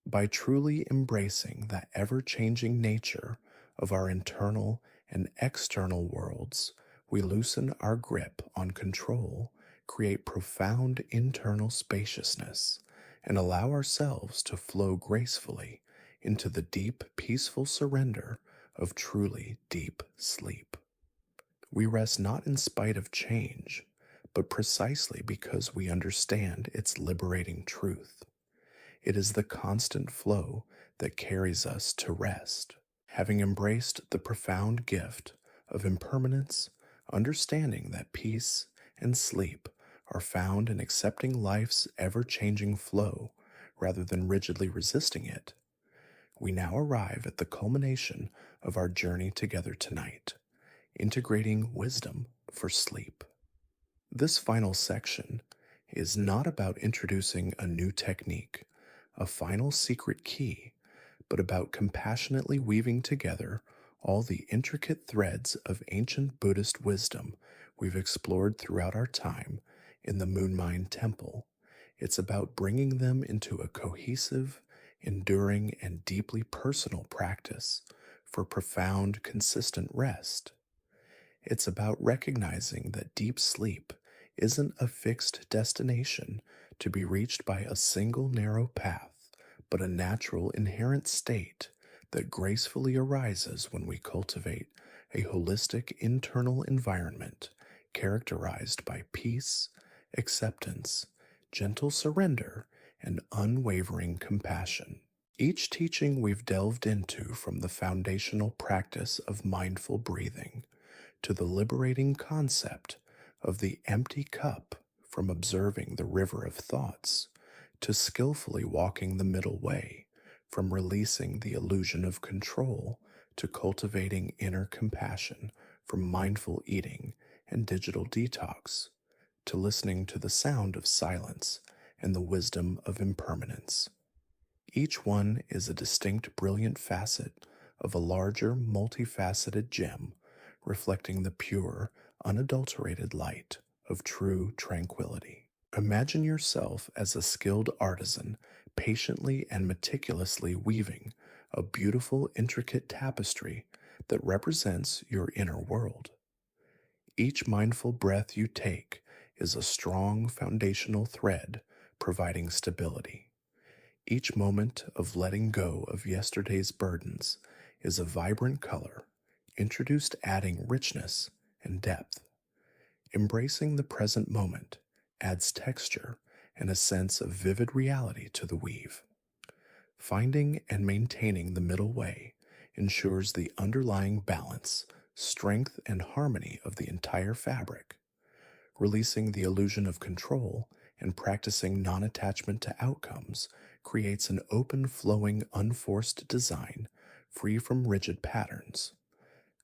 By truly embracing the ever changing nature of our internal and external worlds, we loosen our grip on control, create profound internal spaciousness, and allow ourselves to flow gracefully into the deep, peaceful surrender of truly deep sleep. We rest not in spite of change, but precisely because we understand its liberating truth. It is the constant flow that carries us to rest. Having embraced the profound gift of impermanence, understanding that peace and sleep are found in accepting life's ever changing flow rather than rigidly resisting it, we now arrive at the culmination of our journey together tonight, integrating wisdom for sleep. This final section is not about introducing a new technique, a final secret key, but about compassionately weaving together all the intricate threads of ancient Buddhist wisdom we've explored throughout our time in the Moonmind Temple. It's about bringing them into a cohesive, enduring, and deeply personal practice for profound, consistent rest. It's about recognizing that deep sleep isn't a fixed destination to be reached by a single narrow path, but a natural inherent state that gracefully arises when we cultivate a holistic internal environment characterized by peace, acceptance, gentle surrender, and unwavering compassion. Each teaching we've delved into, from the foundational practice of mindful breathing to the liberating concept of the empty cup from observing the river of thoughts, to skillfully walking the middle way, from releasing the illusion of control to cultivating inner compassion, from mindful eating and digital detox to listening to the sound of silence and the wisdom of impermanence. Each one is a distinct, brilliant facet of a larger, multifaceted gem, reflecting the pure, unadulterated light of true tranquility. Imagine yourself as a skilled artisan, patiently and meticulously weaving a beautiful, intricate tapestry that represents your inner world. Each mindful breath you take is a strong foundational thread providing stability. Each moment of letting go of yesterday's burdens is a vibrant color, introduced adding richness and depth. Embracing the present moment adds texture and a sense of vivid reality to the weave. Finding and maintaining the middle way ensures the underlying balance, strength, and harmony of the entire fabric. Releasing the illusion of control and practicing non attachment to outcomes creates an open, flowing, unforced design free from rigid patterns.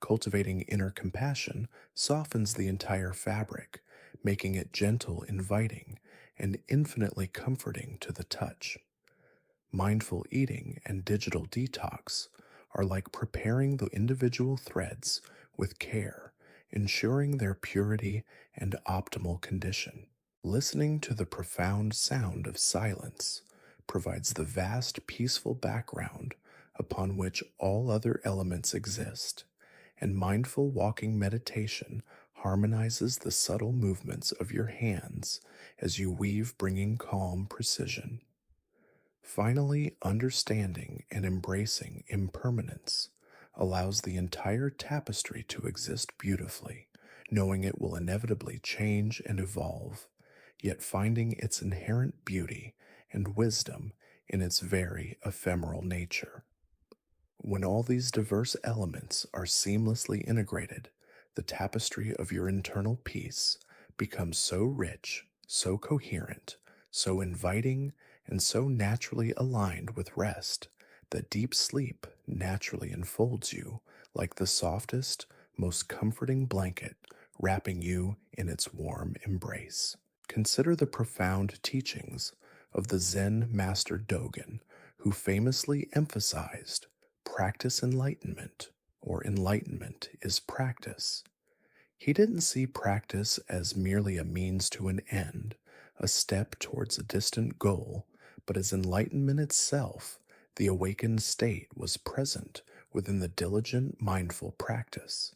Cultivating inner compassion softens the entire fabric, making it gentle, inviting, and infinitely comforting to the touch. Mindful eating and digital detox are like preparing the individual threads with care, ensuring their purity and optimal condition. Listening to the profound sound of silence provides the vast, peaceful background upon which all other elements exist, and mindful walking meditation harmonizes the subtle movements of your hands as you weave, bringing calm precision. Finally, understanding and embracing impermanence allows the entire tapestry to exist beautifully, knowing it will inevitably change and evolve, yet finding its inherent beauty and wisdom in its very ephemeral nature. When all these diverse elements are seamlessly integrated, the tapestry of your internal peace becomes so rich, so coherent, so inviting, and so naturally aligned with rest that deep sleep naturally enfolds you like the softest, most comforting blanket, wrapping you in its warm embrace. Consider the profound teachings of the Zen master Dogen, who famously emphasized practice enlightenment, or enlightenment is practice. He didn't see practice as merely a means to an end, a step towards a distant goal, but as enlightenment itself. The awakened state was present within the diligent, mindful practice.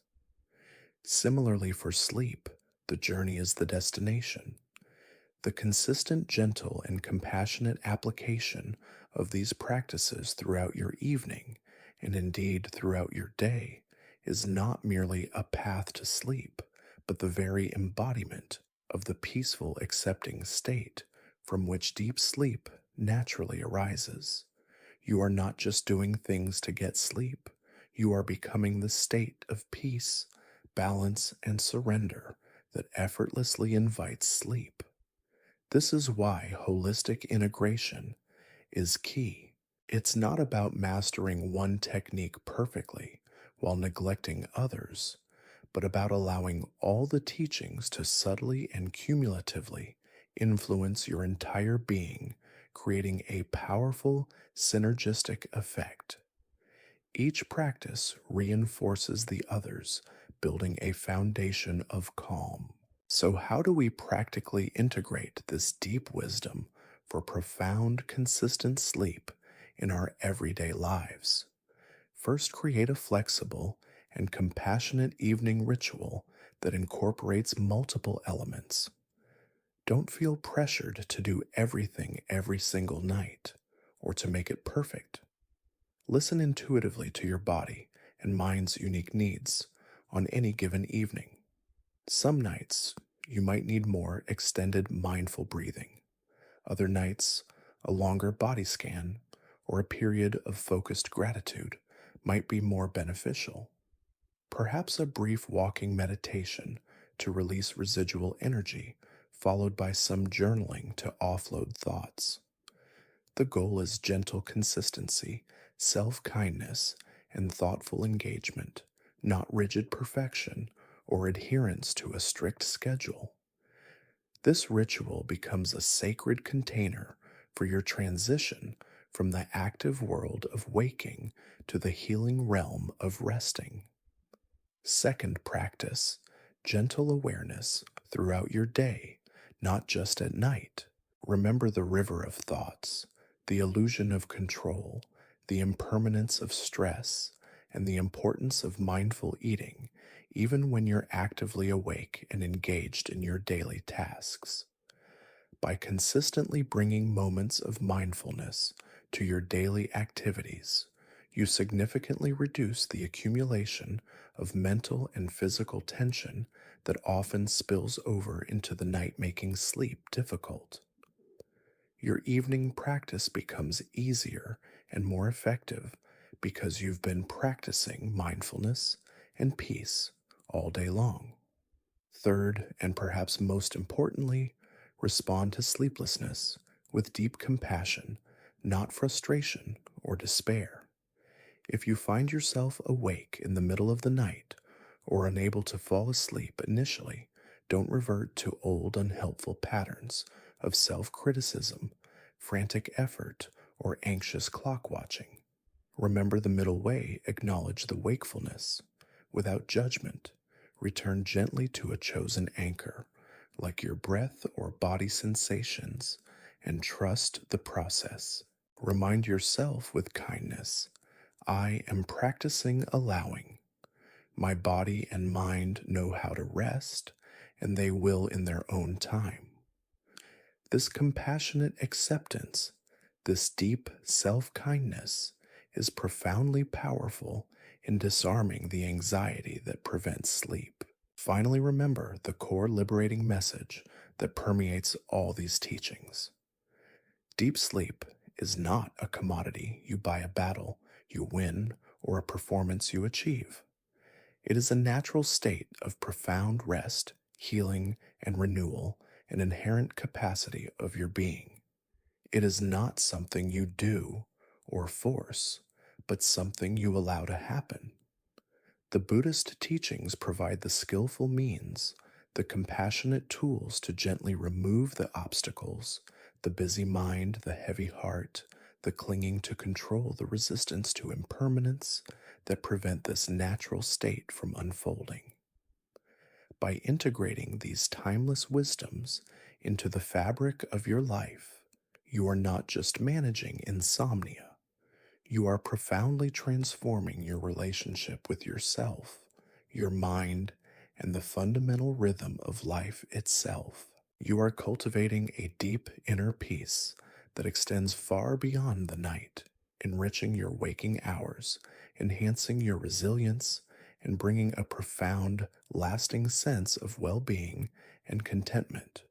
Similarly, for sleep, the journey is the destination. The consistent, gentle, and compassionate application of these practices throughout your evening, and indeed throughout your day, is not merely a path to sleep, but the very embodiment of the peaceful, accepting state from which deep sleep naturally arises. You are not just doing things to get sleep, you are becoming the state of peace, balance, and surrender that effortlessly invites sleep. This is why holistic integration is key. It's not about mastering one technique perfectly while neglecting others, but about allowing all the teachings to subtly and cumulatively influence your entire being, creating a powerful synergistic effect. Each practice reinforces the others, building a foundation of calm. So, how do we practically integrate this deep wisdom for profound, consistent sleep in our everyday lives? First, create a flexible and compassionate evening ritual that incorporates multiple elements. Don't feel pressured to do everything every single night or to make it perfect. Listen intuitively to your body and mind's unique needs on any given evening. Some nights, you might need more extended mindful breathing. Other nights, a longer body scan or a period of focused gratitude might be more beneficial. Perhaps a brief walking meditation to release residual energy, followed by some journaling to offload thoughts. The goal is gentle consistency, self kindness, and thoughtful engagement, not rigid perfection or adherence to a strict schedule. This ritual becomes a sacred container for your transition from the active world of waking to the healing realm of resting. Second practice, gentle awareness throughout your day, not just at night. Remember the river of thoughts, the illusion of control, the impermanence of stress, and the importance of mindful eating, even when you're actively awake and engaged in your daily tasks. By consistently bringing moments of mindfulness to your daily activities, you significantly reduce the accumulation of mental and physical tension that often spills over into the night, making sleep difficult. Your evening practice becomes easier and more effective because you've been practicing mindfulness and peace all day long. Third, and perhaps most importantly, respond to sleeplessness with deep compassion, not frustration or despair. If you find yourself awake in the middle of the night or unable to fall asleep initially, don't revert to old unhelpful patterns of self criticism, frantic effort, or anxious clock watching. Remember the middle way, acknowledge the wakefulness. Without judgment, return gently to a chosen anchor, like your breath or body sensations, and trust the process. Remind yourself with kindness, I am practicing allowing. My body and mind know how to rest, and they will in their own time. This compassionate acceptance, this deep self kindness, is profoundly powerful in disarming the anxiety that prevents sleep. Finally, remember the core liberating message that permeates all these teachings. Deep sleep is not a commodity you buy, a battle you win, or a performance you achieve. It is a natural state of profound rest, healing, and renewal, an inherent capacity of your being. It is not something you do or force, but something you allow to happen. The Buddhist teachings provide the skillful means, the compassionate tools to gently remove the obstacles, the busy mind, the heavy heart, the clinging to control, the resistance to impermanence that prevent this natural state from unfolding. By integrating these timeless wisdoms into the fabric of your life, you are not just managing insomnia, you are profoundly transforming your relationship with yourself, your mind, and the fundamental rhythm of life itself. You are cultivating a deep inner peace that extends far beyond the night, enriching your waking hours, enhancing your resilience, and bringing a profound, lasting sense of well being and contentment.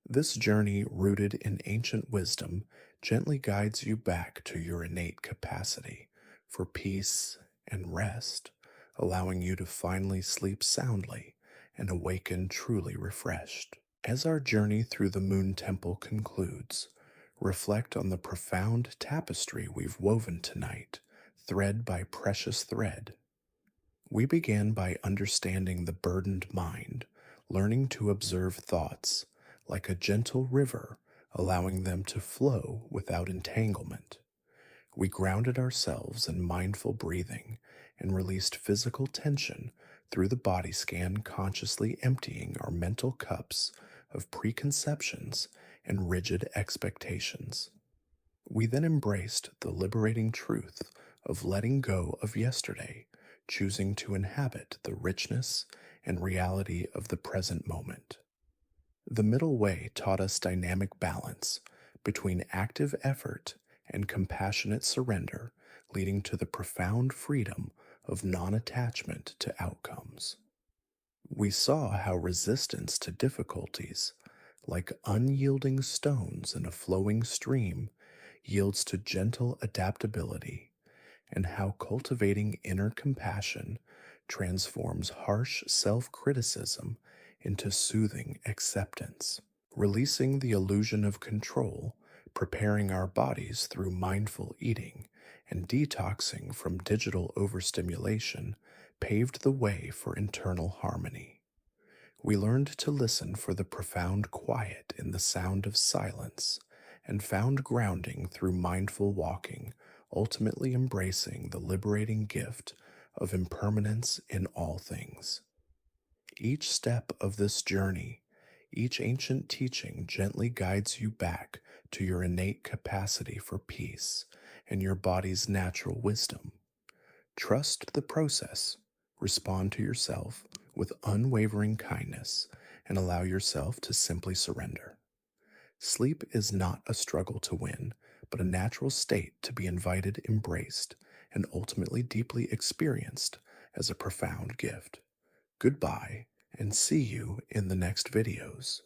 This journey, rooted in ancient wisdom, gently guides you back to your innate capacity for peace and rest, allowing you to finally sleep soundly and awaken truly refreshed. As our journey through the Moon Temple concludes, reflect on the profound tapestry we've woven tonight, thread by precious thread. We began by understanding the burdened mind, learning to observe thoughts like a gentle river, allowing them to flow without entanglement. We grounded ourselves in mindful breathing and released physical tension through the body scan, consciously emptying our mental cups of preconceptions and rigid expectations. We then embraced the liberating truth of letting go of yesterday, choosing to inhabit the richness and reality of the present moment. The middle way taught us dynamic balance between active effort and compassionate surrender, leading to the profound freedom of non attachment to outcomes. We saw how resistance to difficulties, like unyielding stones in a flowing stream, yields to gentle adaptability, and how cultivating inner compassion transforms harsh self criticism into soothing acceptance. Releasing the illusion of control preparing our bodies through mindful eating and detoxing from digital overstimulation paved the way for internal harmony. We learned to listen for the profound quiet in the sound of silence and found grounding through mindful walking, ultimately embracing the liberating gift of impermanence in all things. Each step of this journey, each ancient teaching gently guides you back to your innate capacity for peace and your body's natural wisdom. Trust the process, respond to yourself with unwavering kindness, and allow yourself to simply surrender. Sleep is not a struggle to win, but a natural state to be invited, embraced, and ultimately deeply experienced as a profound gift. Goodbye, and see you in the next videos.